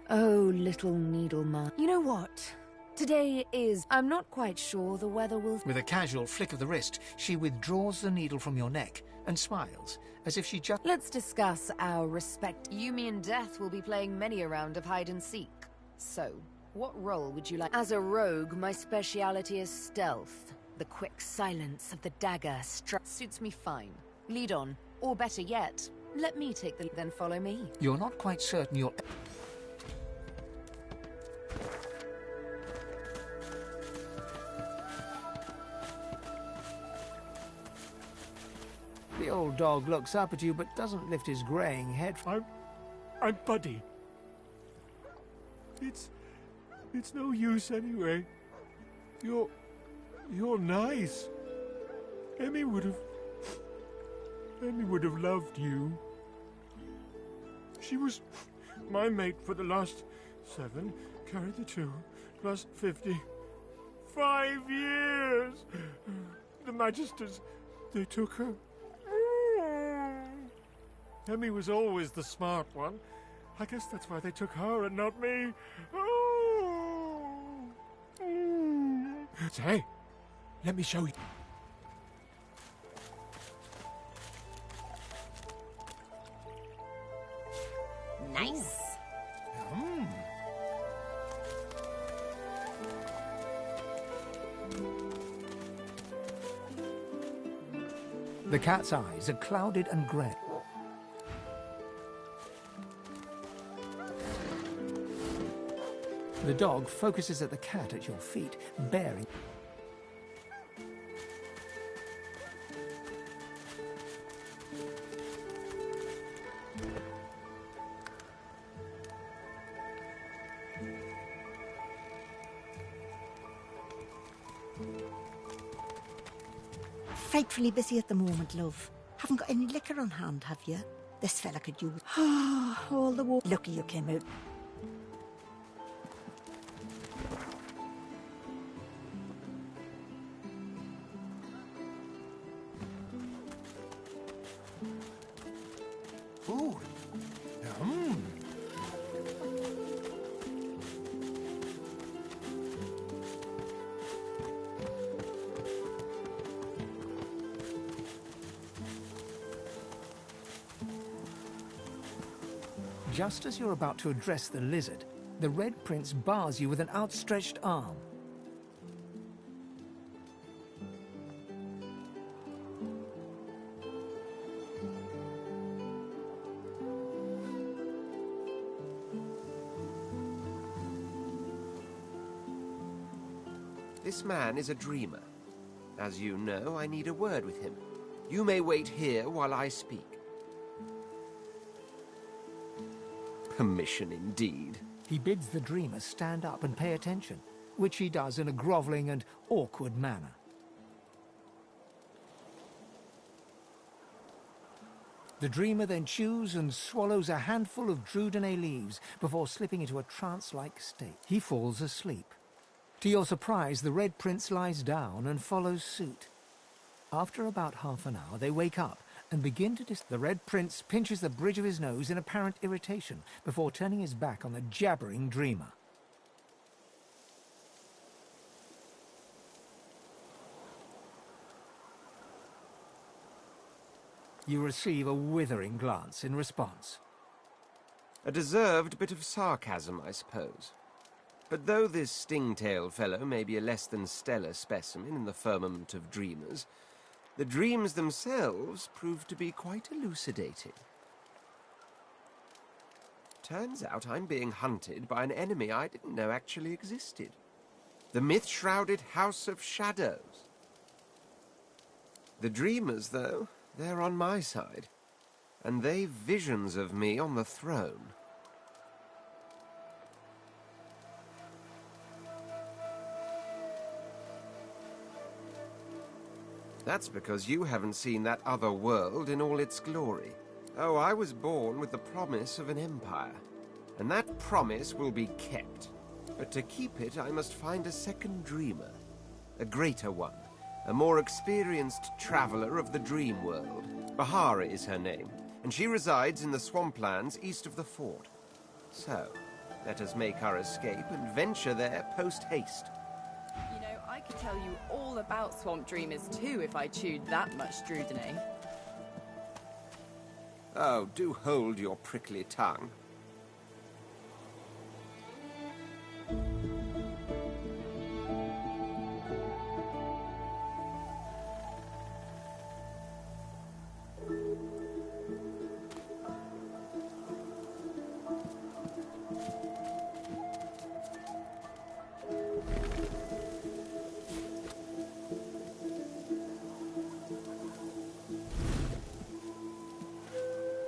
Oh, little needleman. You know what? Today is... I'm not quite sure the weather will... With a casual flick of the wrist, she withdraws the needle from your neck and smiles, as if she just... Let's discuss our respect. You, me, and Death will be playing many a round of hide-and-seek. So, what role would you like? As a rogue, my speciality is stealth. The quick silence of the dagger suits me fine. Lead on, or better yet, let me take the... then follow me. You're not quite certain you'll... The old dog looks up at you but doesn't lift his greying head. I'm Buddy. It's no use anyway. You're nice. Emmy would have loved you. She was my mate for the last 7, carry the 2, plus 50. 5 years! The Magisters, they took her. Emmy was always the smart one. I guess that's why they took her and not me. Oh. Say, let me show you. Nice. The cat's eyes are clouded and grey. The dog focuses at the cat at your feet, bearing... Frightfully busy at the moment, love. Haven't got any liquor on hand, have you? This fella could use... all the war... Lucky you came out. Ooh. Just as you're about to address the lizard, the Red Prince bars you with an outstretched arm. This man is a dreamer. As you know, I need a word with him. You may wait here while I speak. Permission indeed. He bids the dreamer stand up and pay attention, which he does in a grovelling and awkward manner. The dreamer then chews and swallows a handful of Drudenay leaves before slipping into a trance-like state. He falls asleep. To your surprise, the Red Prince lies down and follows suit. After about half an hour, they wake up and begin to The Red Prince pinches the bridge of his nose in apparent irritation before turning his back on the jabbering dreamer. You receive a withering glance in response. A deserved bit of sarcasm, I suppose. But though this stingtail fellow may be a less than stellar specimen in the firmament of dreamers, the dreams themselves prove to be quite elucidating. Turns out I'm being hunted by an enemy I didn't know actually existed. The myth-shrouded House of Shadows. The dreamers, though, they're on my side, and they've visions of me on the throne. That's because you haven't seen that other world in all its glory. Oh, I was born with the promise of an empire. And that promise will be kept. But to keep it, I must find a second dreamer. A greater one. A more experienced traveler of the dream world. Bahara is her name, and she resides in the swamplands east of the fort. So, let us make our escape and venture there post-haste. You know, I could tell you all about swamp dreamers too if I chewed that much Drudene. Oh, do hold your prickly tongue.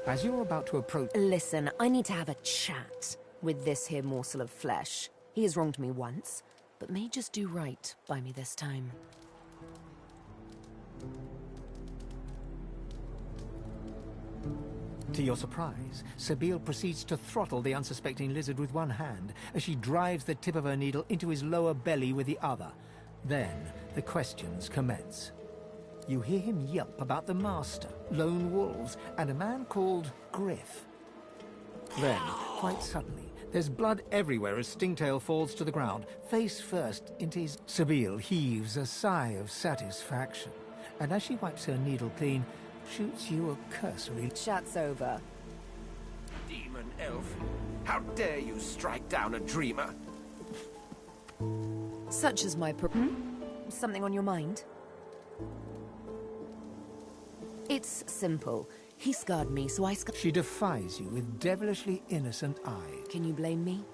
As you're about to approach... Listen, I need to have a chat with this here morsel of flesh. He has wronged me once, but may just do right by me this time. To your surprise, Sabine proceeds to throttle the unsuspecting lizard with one hand as she drives the tip of her needle into his lower belly with the other. Then, the questions commence. You hear him yelp about the master, lone wolves, and a man called Griff. Then, quite suddenly, there's blood everywhere as Stingtail falls to the ground, face first into his... Sabine heaves a sigh of satisfaction, and as she wipes her needle clean, shoots you a cursory... Chat's over. Demon elf, how dare you strike down a dreamer? Such is my Something on your mind? It's simple. He scarred me, so I She defies you with devilishly innocent eyes. Can you blame me?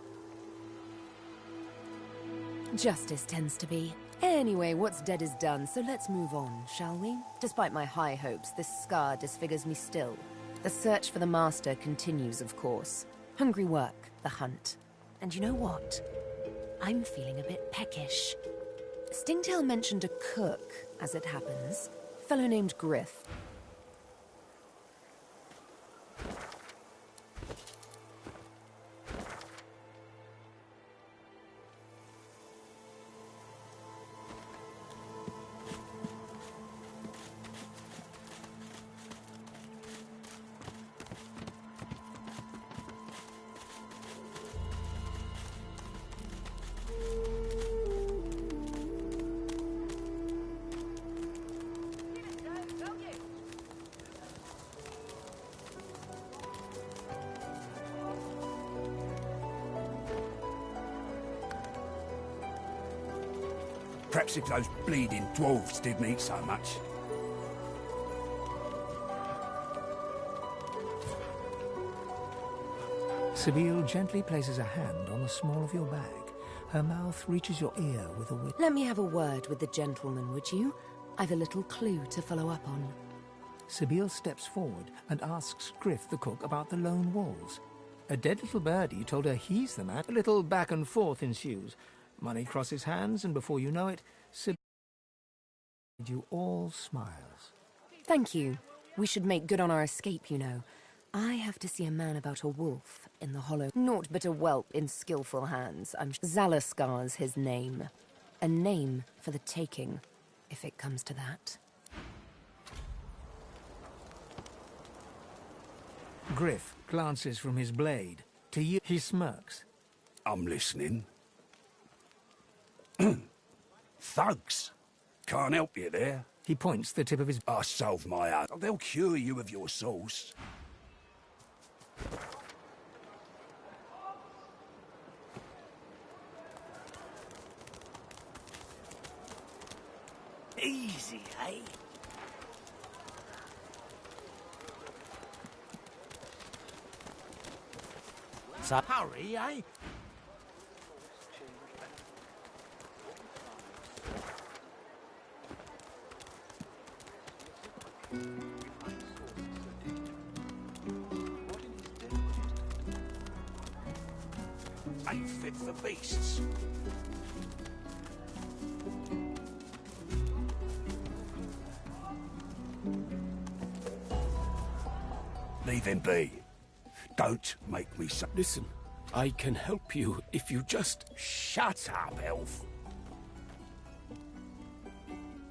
Justice tends to be. Anyway, what's dead is done, so let's move on, shall we? Despite my high hopes, this scar disfigures me still. The search for the master continues, of course. Hungry work, the hunt. And you know what? I'm feeling a bit peckish. Stingtail mentioned a cook, as it happens. A fellow named Griff. Perhaps if those bleeding dwarves didn't eat so much. Sabine gently places a hand on the small of your bag. Her mouth reaches your ear with a Let me have a word with the gentleman, would you? I've a little clue to follow up on. Sabine steps forward and asks Griff the cook about the lone wolves. A dead little birdie told her he's the man. A little back and forth ensues. Money crosses hands, and before you know it, Sabine you all smiles. Thank you. We should make good on our escape, you know. I have to see a man about a wolf in the hollow. Naught but a whelp in skillful hands. Zalaskar's his name. A name for the taking, if it comes to that. Griff glances from his blade. To you, he smirks. I'm listening. Thugs. Can't help you there. He points the tip of his... I solved my own. They'll cure you of your sauce. Easy, eh? So hurry, eh? Ain't fit for beasts. Leave him be. Don't make me so... Listen, I can help you if you just... Shut up, elf.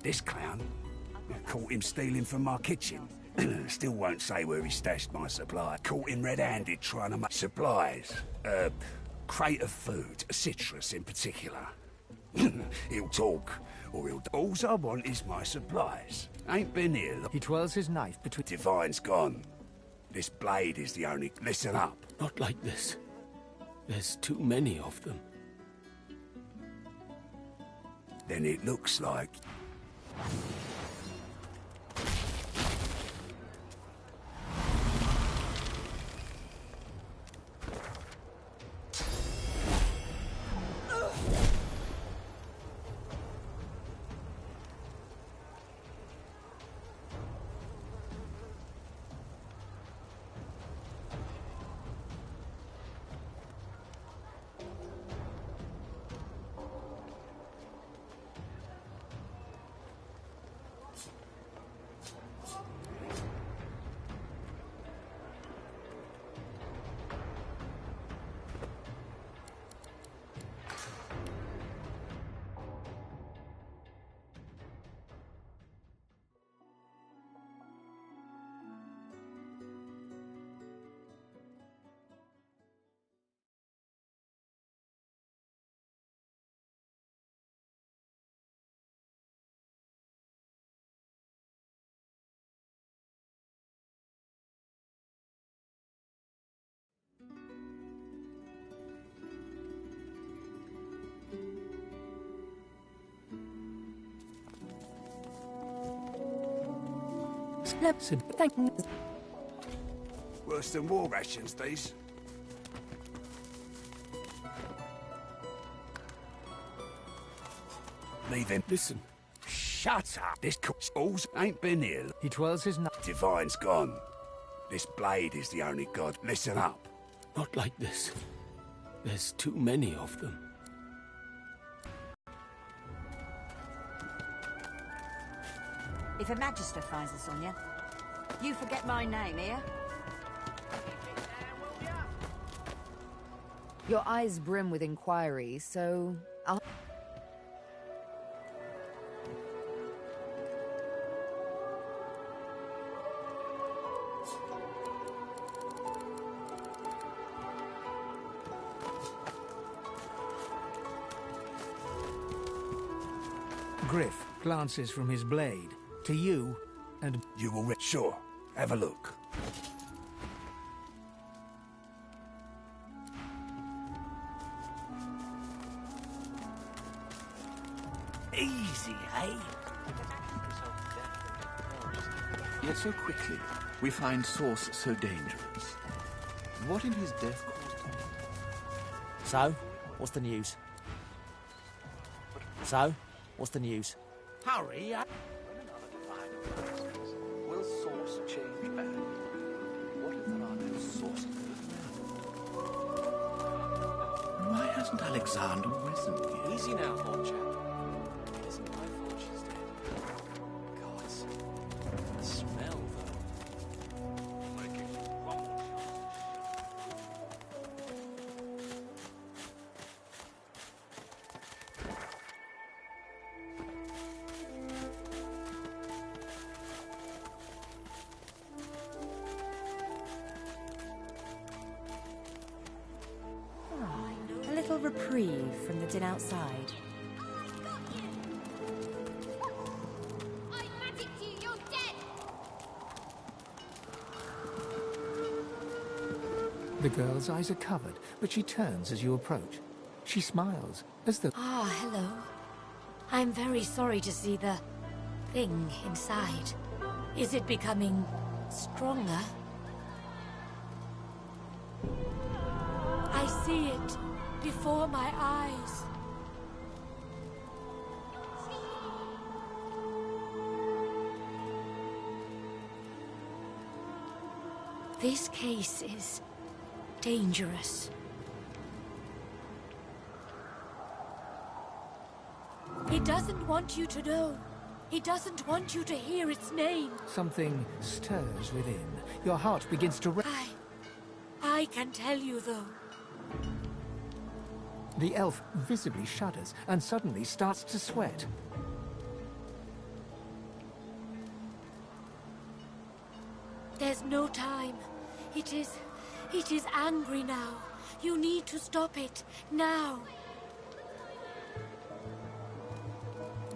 This clown, I caught him stealing from my kitchen. Still won't say where he stashed my supply. Caught him red-handed trying to make supplies. Crate of food, citrus in particular. He'll talk, or he'll... All I want is my supplies. Ain't been here. He twirls his knife between... Divine's gone. This blade is the only... Listen up. Not like this. There's too many of them. Then it looks like... Thank you. Worse than war rations, these. Leave him. Listen. Shut up. This cook's ain't been here. He twirls his knife. Divine's gone. This blade is the only god. Listen up. Not like this. There's too many of them. If a magister finds us on you, you forget my name here. Your eyes brim with inquiry, so I'll... Griff glances from his blade to you, and... You will... Sure. Have a look. Easy, eh? Yet so quickly, we find Source so dangerous. What in his death caused him? So, what's the news? So, what's the news? Hurry, Will Source change back? What if there are no sources of Why hasn't Alexander risen yet? Easy now, old chap. It isn't my fault she's dead. Gods. The smell, though. A little reprieve from the din outside. The girl's eyes are covered, but she turns as you approach. She smiles, as though... Ah, hello. I'm very sorry to see the thing inside. Is it becoming stronger? I see it before my eyes. This case is dangerous. He doesn't want you to know. He doesn't want you to hear its name. Something stirs within. Your heart begins to I can tell you, though. The elf visibly shudders and suddenly starts to sweat. There's no time. It is angry now. You need to stop it, now.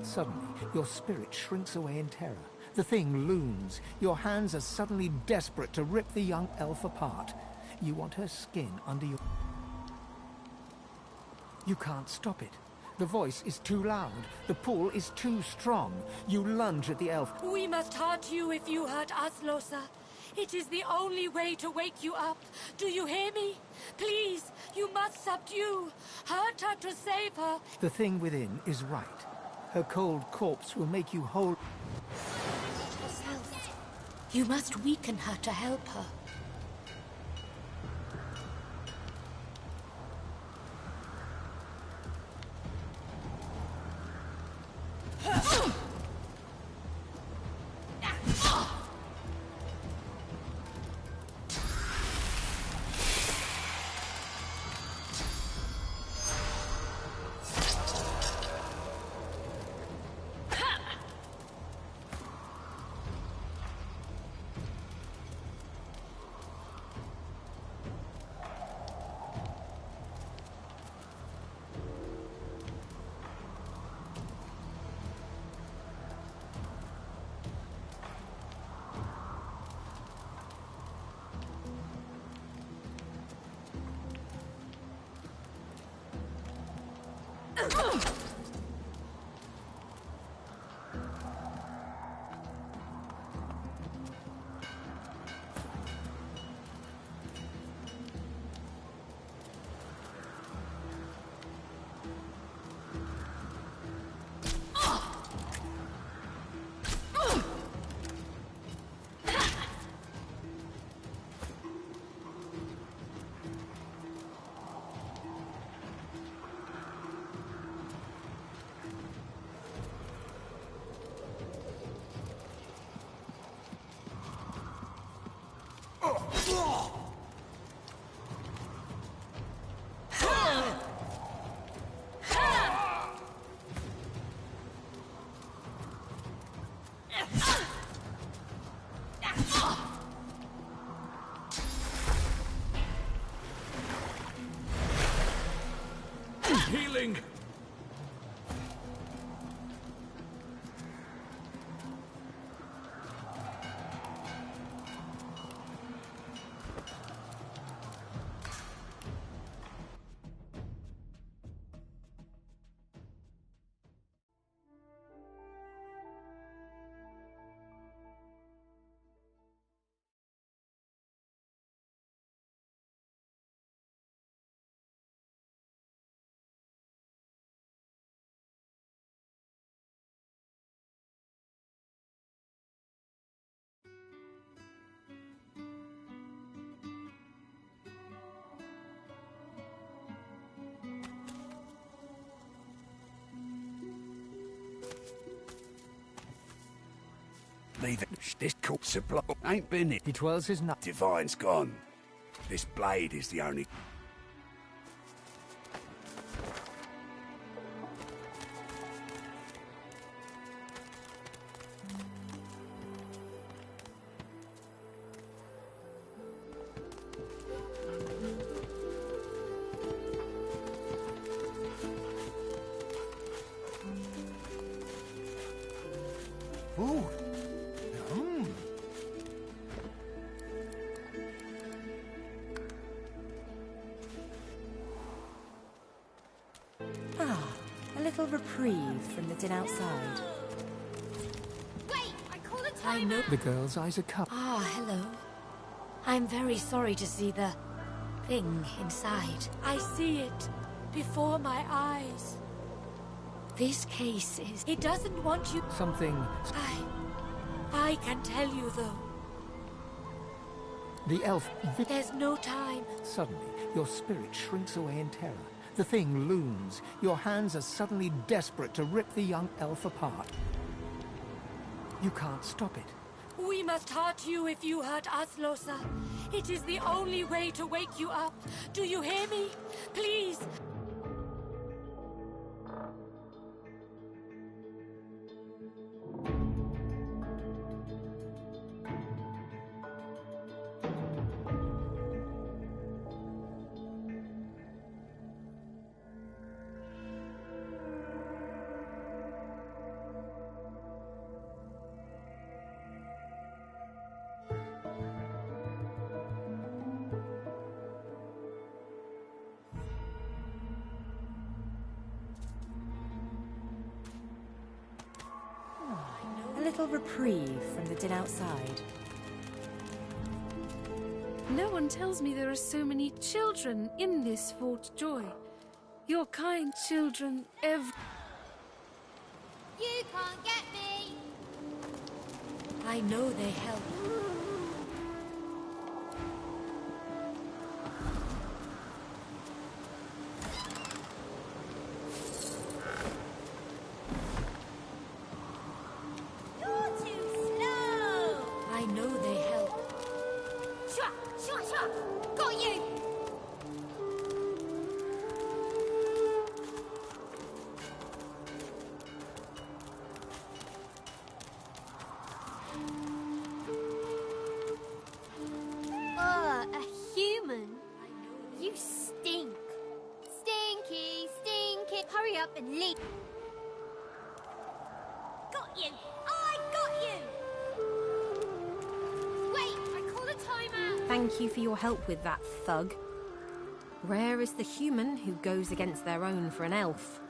Suddenly, your spirit shrinks away in terror. The thing looms. Your hands are suddenly desperate to rip the young elf apart. You want her skin under your... You can't stop it. The voice is too loud. The pull is too strong. You lunge at the elf. We must hurt you if you hurt us, Losa. It is the only way to wake you up. Do you hear me? Please, you must subdue. Hurt her to save her. The thing within is right. Her cold corpse will make you whole. You must weaken her to help her. Healing! Leave it. This cool supply ain't been it. He twirls his nut. Divine's gone. This blade is the only... Ooh. Ah, a little reprieve from the din outside. Wait, I call a I timeout. know. The girl's eyes are cupped. Ah, hello. I'm very sorry to see the thing inside. I see it before my eyes. This case is... He doesn't want you... Something... I can tell you, though. The elf... There's no time. Suddenly, your spirit shrinks away in terror. The thing looms. Your hands are suddenly desperate to rip the young elf apart. You can't stop it. We must hurt you if you hurt us, Losa. It is the only way to wake you up. Do you hear me? Please. A little reprieve from the din outside. No one tells me there are so many children in this Fort Joy. Your kind children You can't get me! I know they help. You're too slow! I know they help. Shua! Shua! Shua! Got you! A human? You stink. Stinky, stinky. Hurry up and leave. Got you! I got you! Wait, I call a timeout. Thank you for your help with that, thug. Rare is the human who goes against their own for an elf.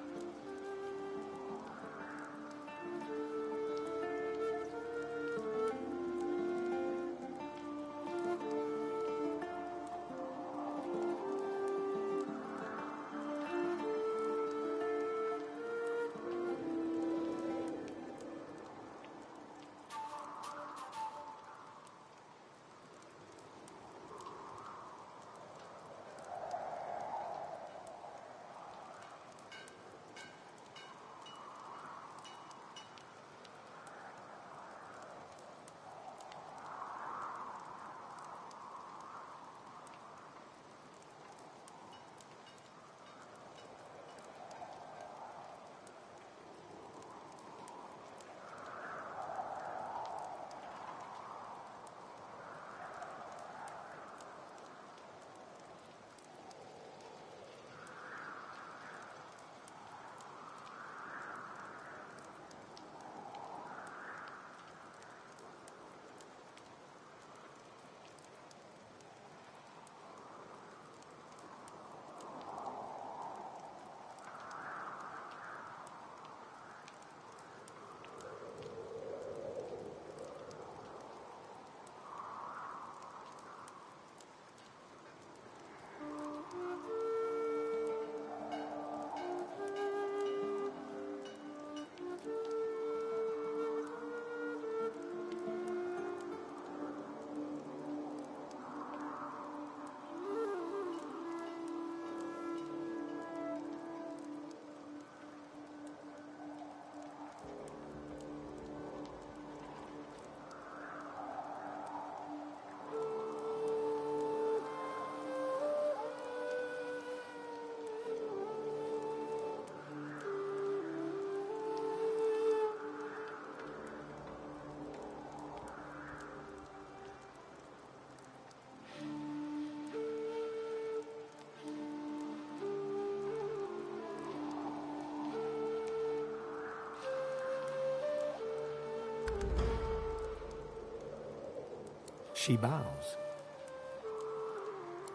She bows.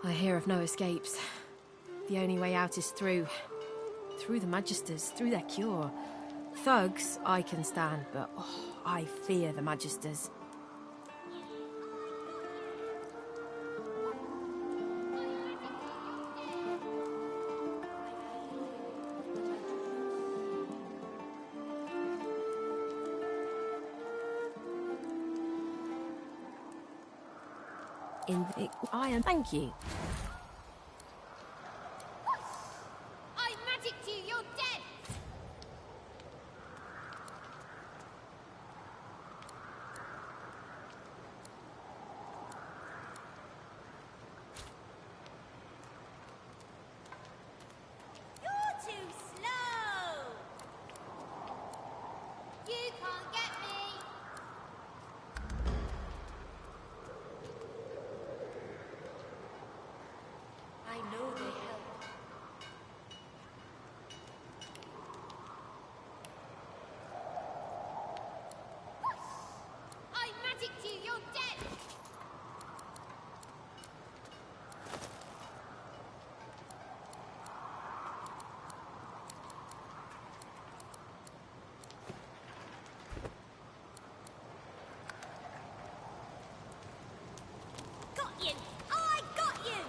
I hear of no escapes. The only way out is through. Through the Magisters, through their cure. Thugs, I can stand, but I fear the Magisters. In the iron, thank you. I magicked you, you're dead! magic to you, you're dead! Got you! I got you!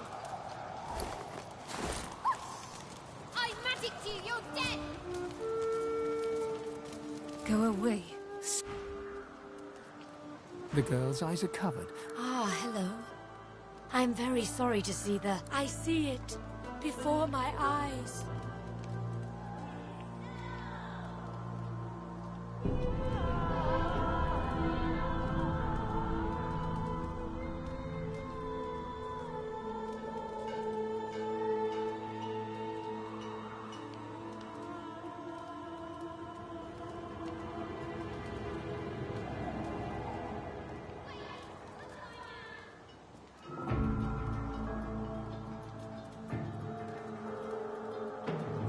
I magic to you, you're dead! Go away. The girl's eyes are covered. Ah, hello. I'm very sorry to see the... I see it before my eyes.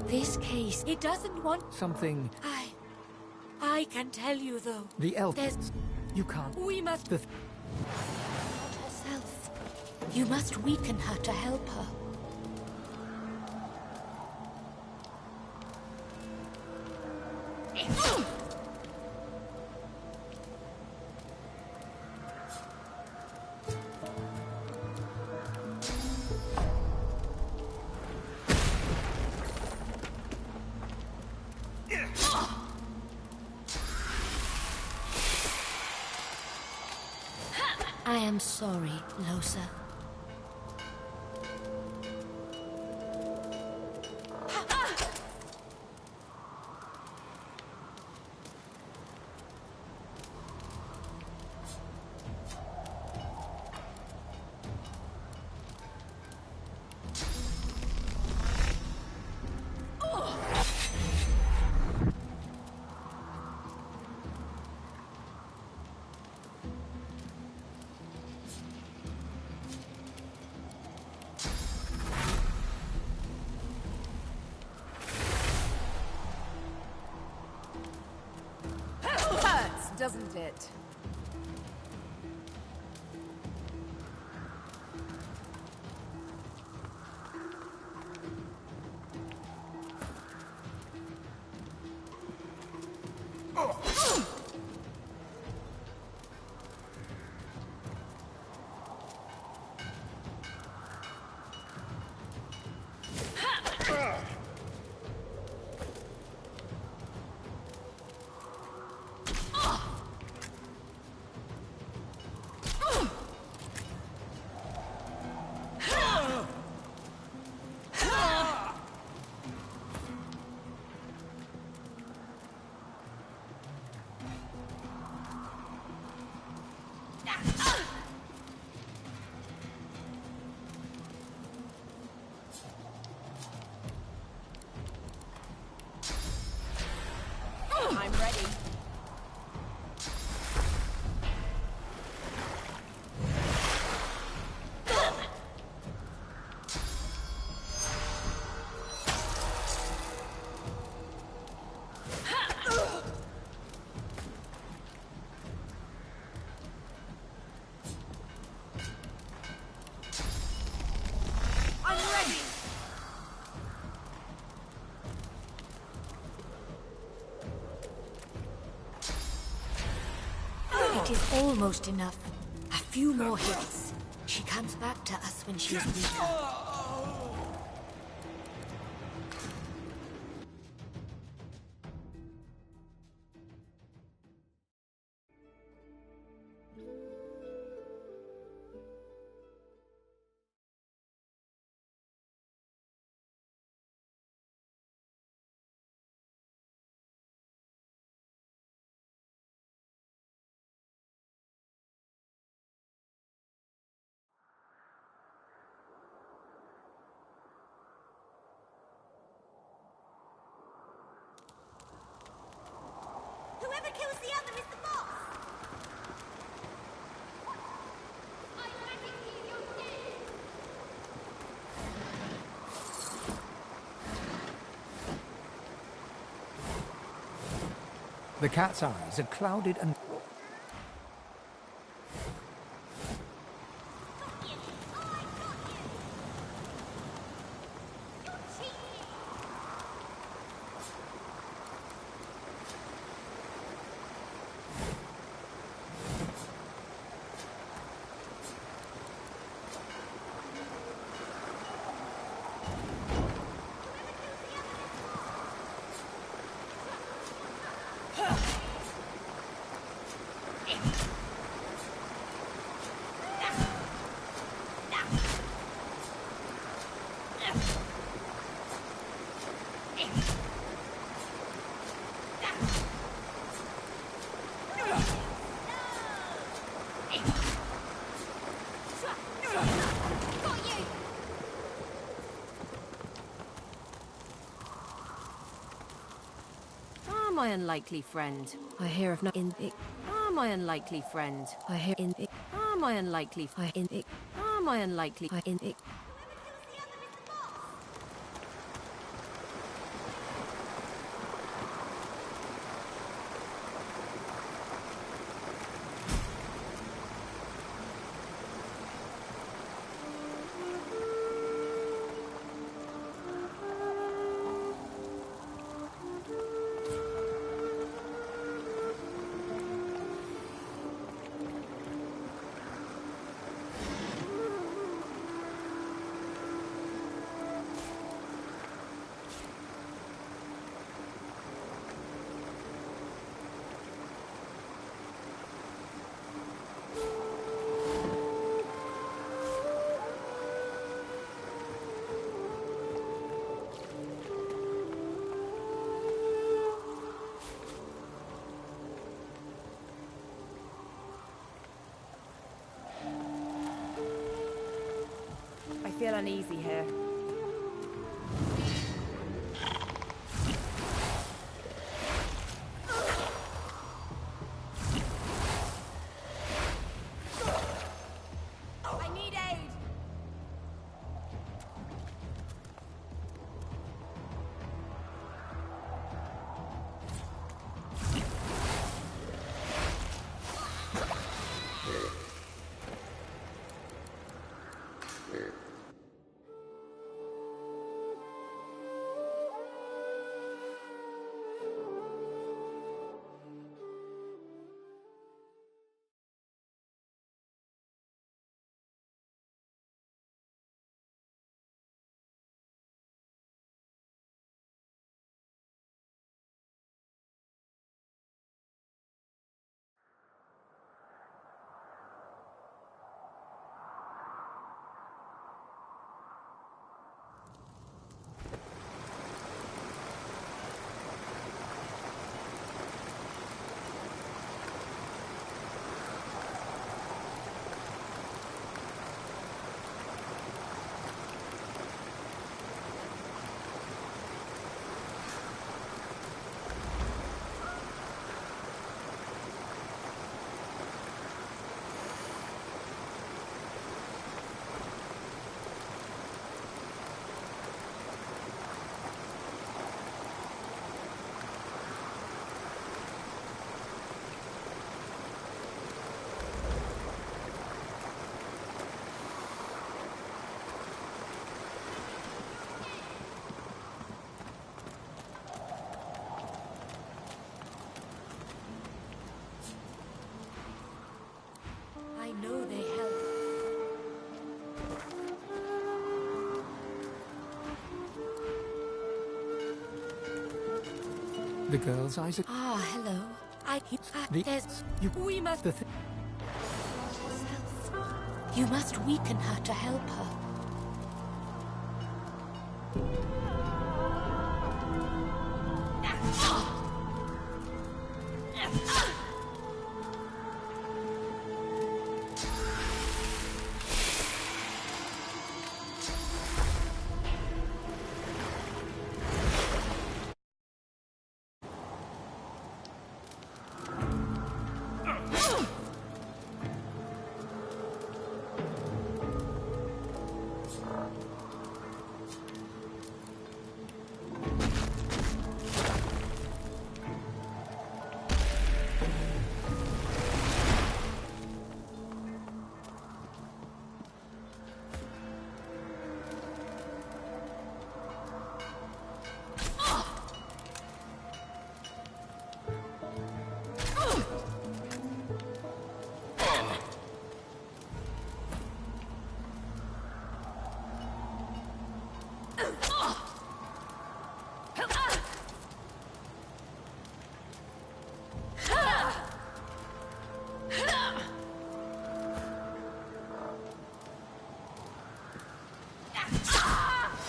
This case, it doesn't want... Something... I can tell you, though. The elf... There's... You can't... We must... The... Not herself. You must weaken her to help her. I am sorry, Losa. Doesn't it? I'm ready. I'm ready. It is almost enough. A few more hits. She comes back to us when she is weaker. Whoever kills the other is the boss! I magic to you, you're dead! The cat's eyes are clouded and... My unlikely friend. I hear of no in it. Ah, my unlikely friend. I hear in it. Ah, my unlikely. I in it. Ah, my unlikely. I in it. I feel uneasy here. I need aid. I know they help. The girl's eyes are... Ah, hello. We must... You must weaken her to help her.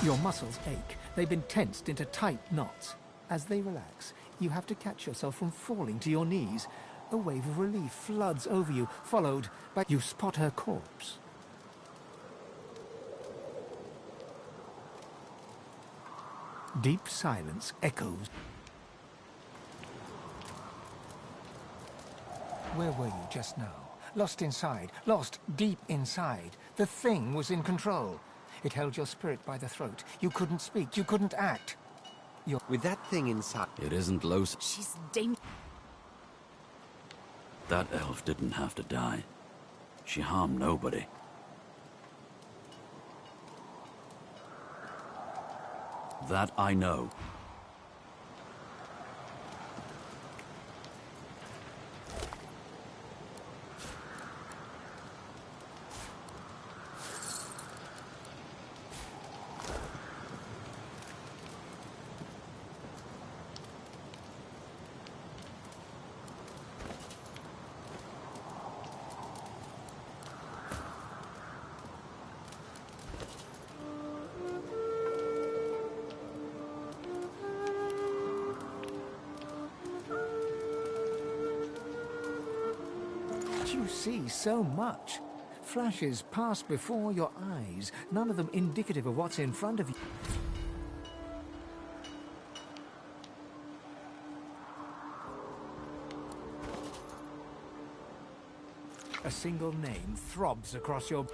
Your muscles ache. They've been tensed into tight knots. As they relax, you have to catch yourself from falling to your knees. A wave of relief floods over you, followed by... You spot her corpse. Deep silence echoes. Where were you just now? Lost inside, lost deep inside. The thing was in control. It held your spirit by the throat. You couldn't speak, you couldn't act. With that thing inside... It isn't Los. She's dangerous. That elf didn't have to die. She harmed nobody. That I know. You see so much. Flashes pass before your eyes, none of them indicative of what's in front of you. A single name throbs across your...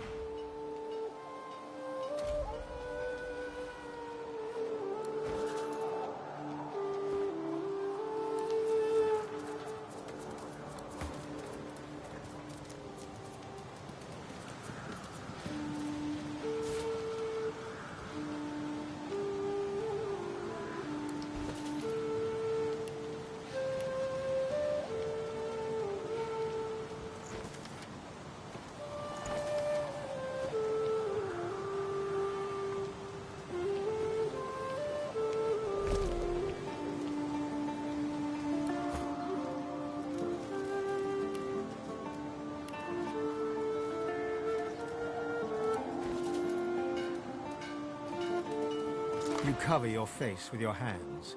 You cover your face with your hands.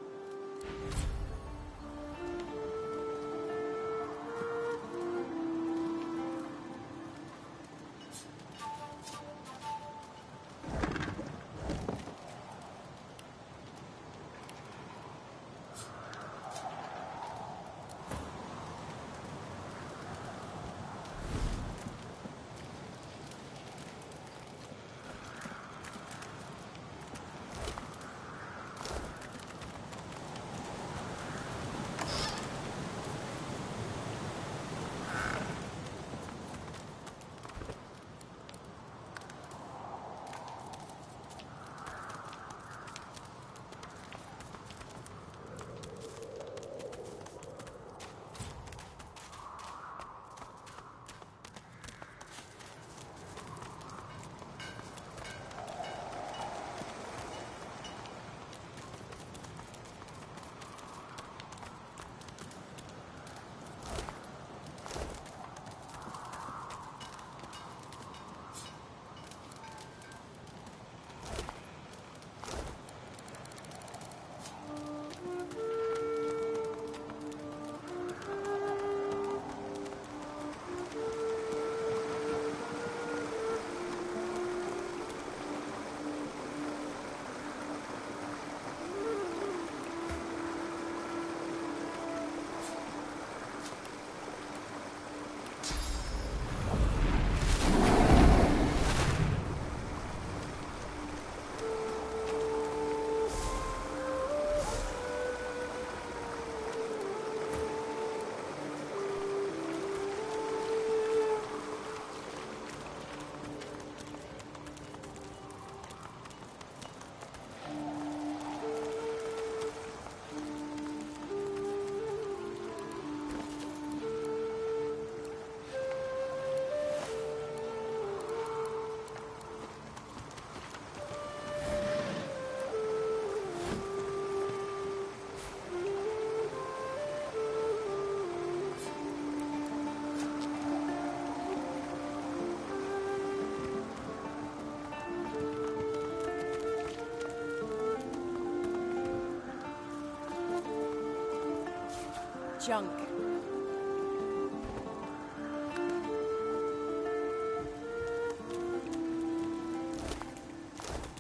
junk.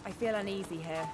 I feel uneasy here.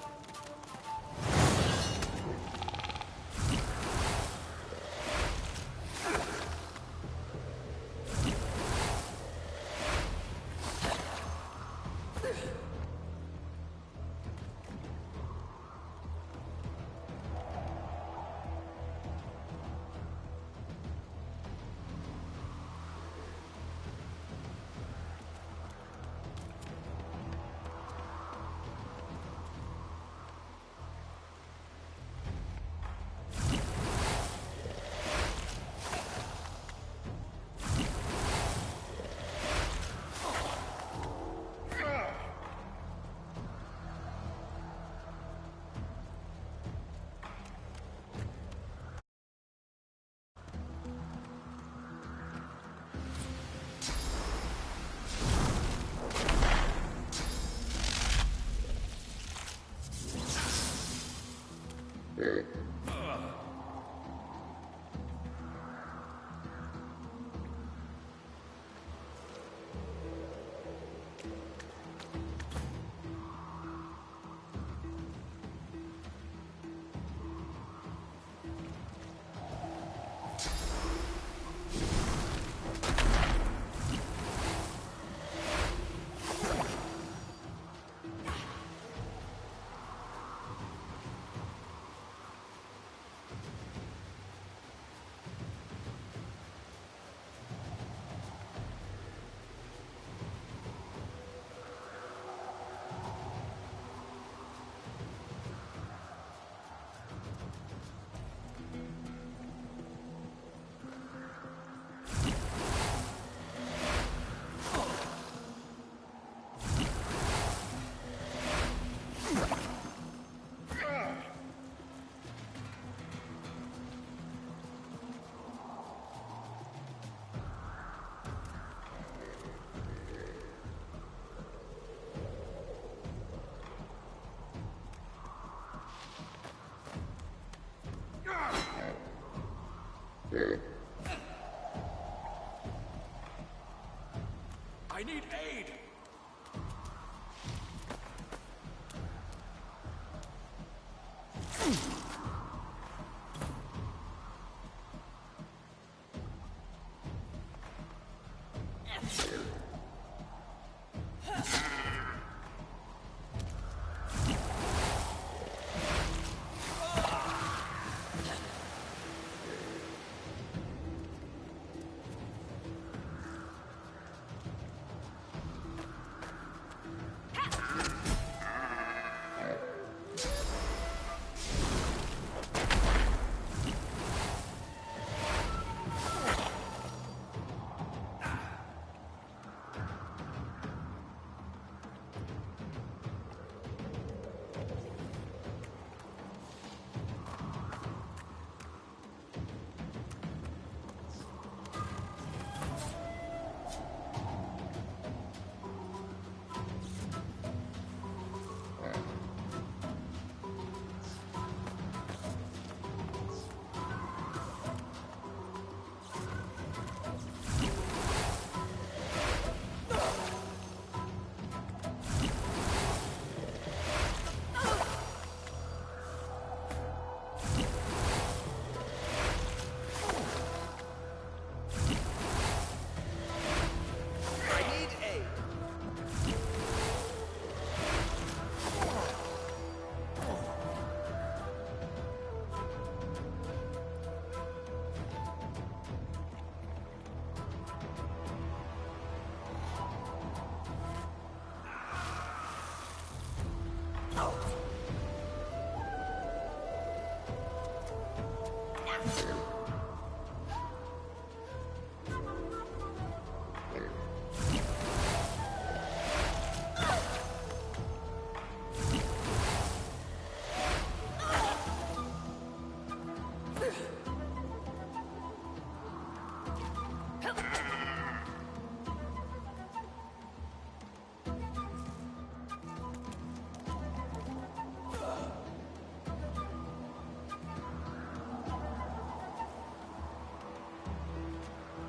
I need aid!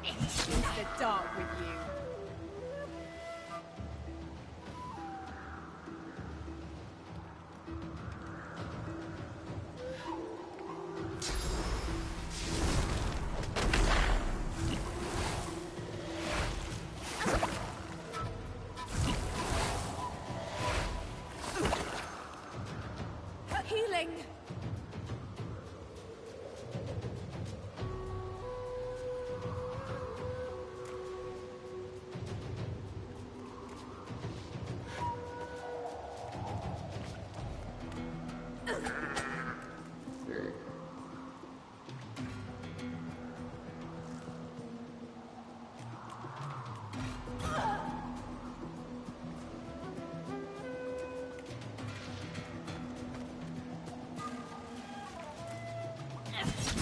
It's the dark with you. Healing!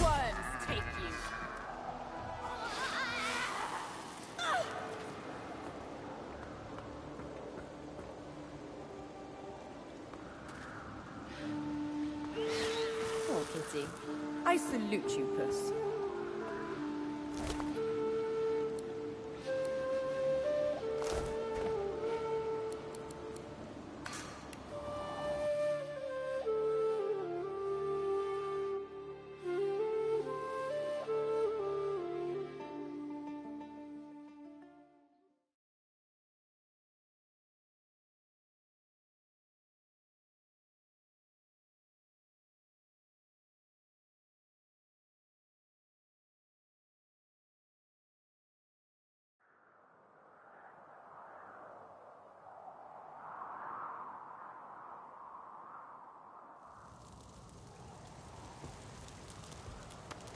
Worms take you. Poor kitty. I salute you, puss.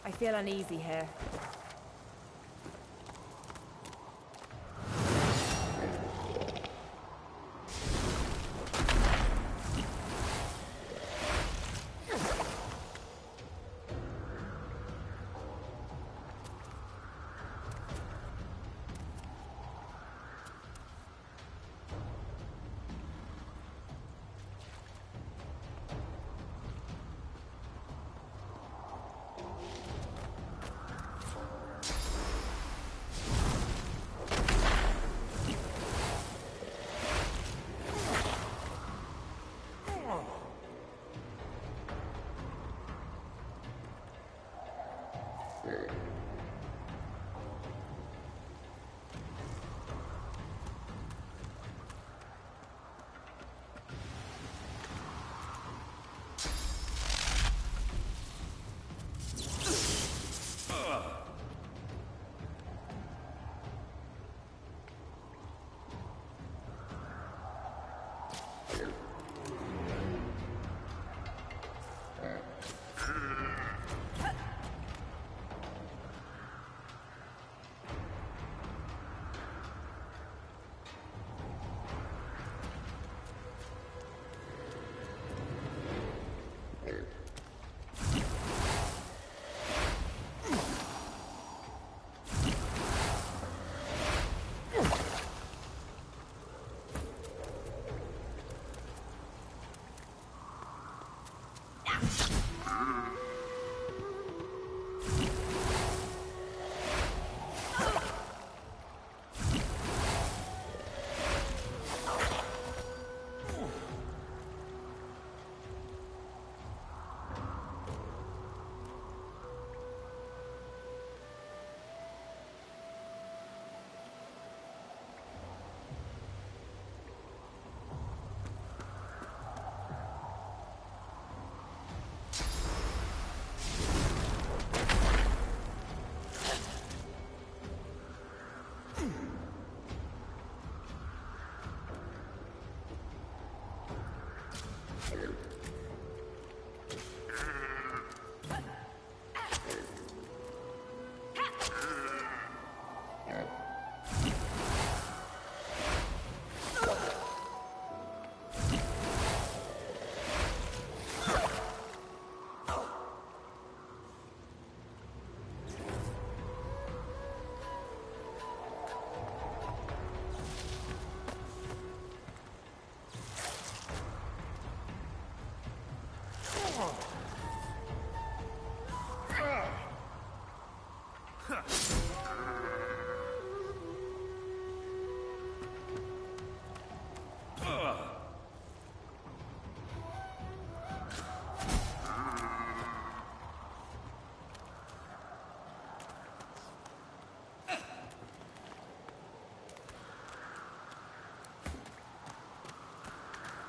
I feel uneasy here.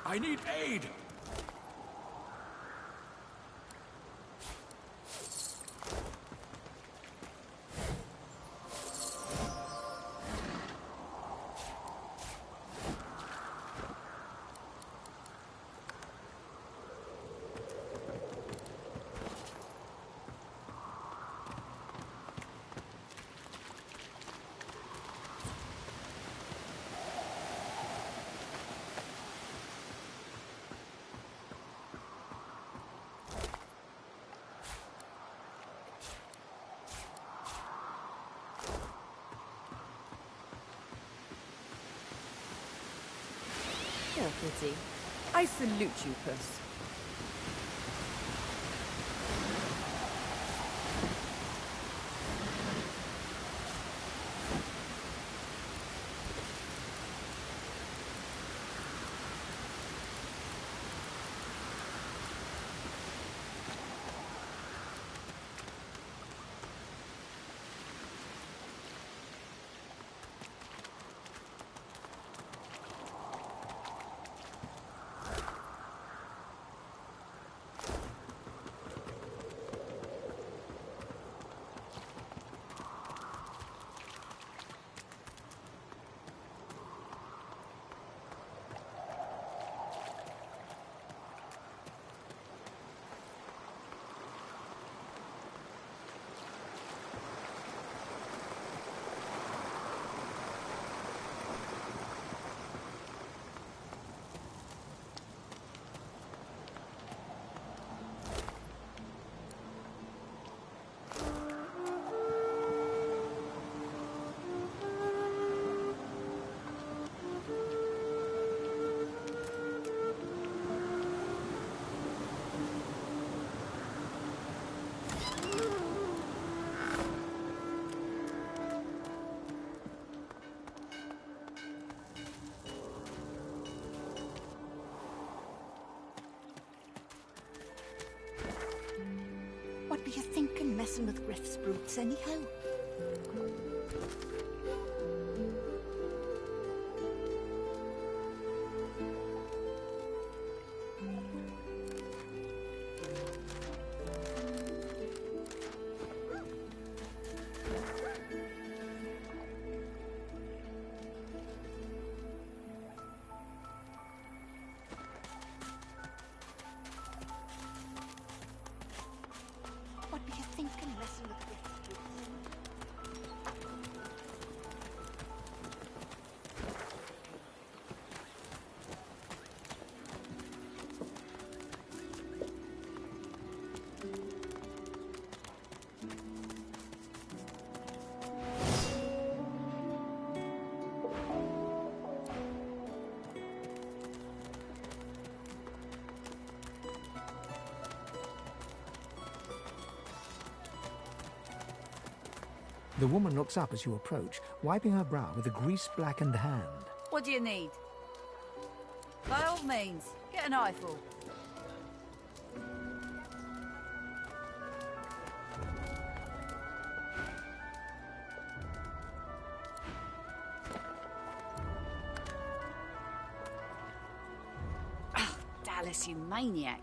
I need aid! Poor kitty. I salute you, puss. What were you thinking, messing with Griff's brutes, anyhow? What were you thinking, messing with Griff's brutes? The woman looks up as you approach, wiping her brow with a grease-blackened hand. What do you need? By all means, get an eyeful. Oh, Dallas, you maniac.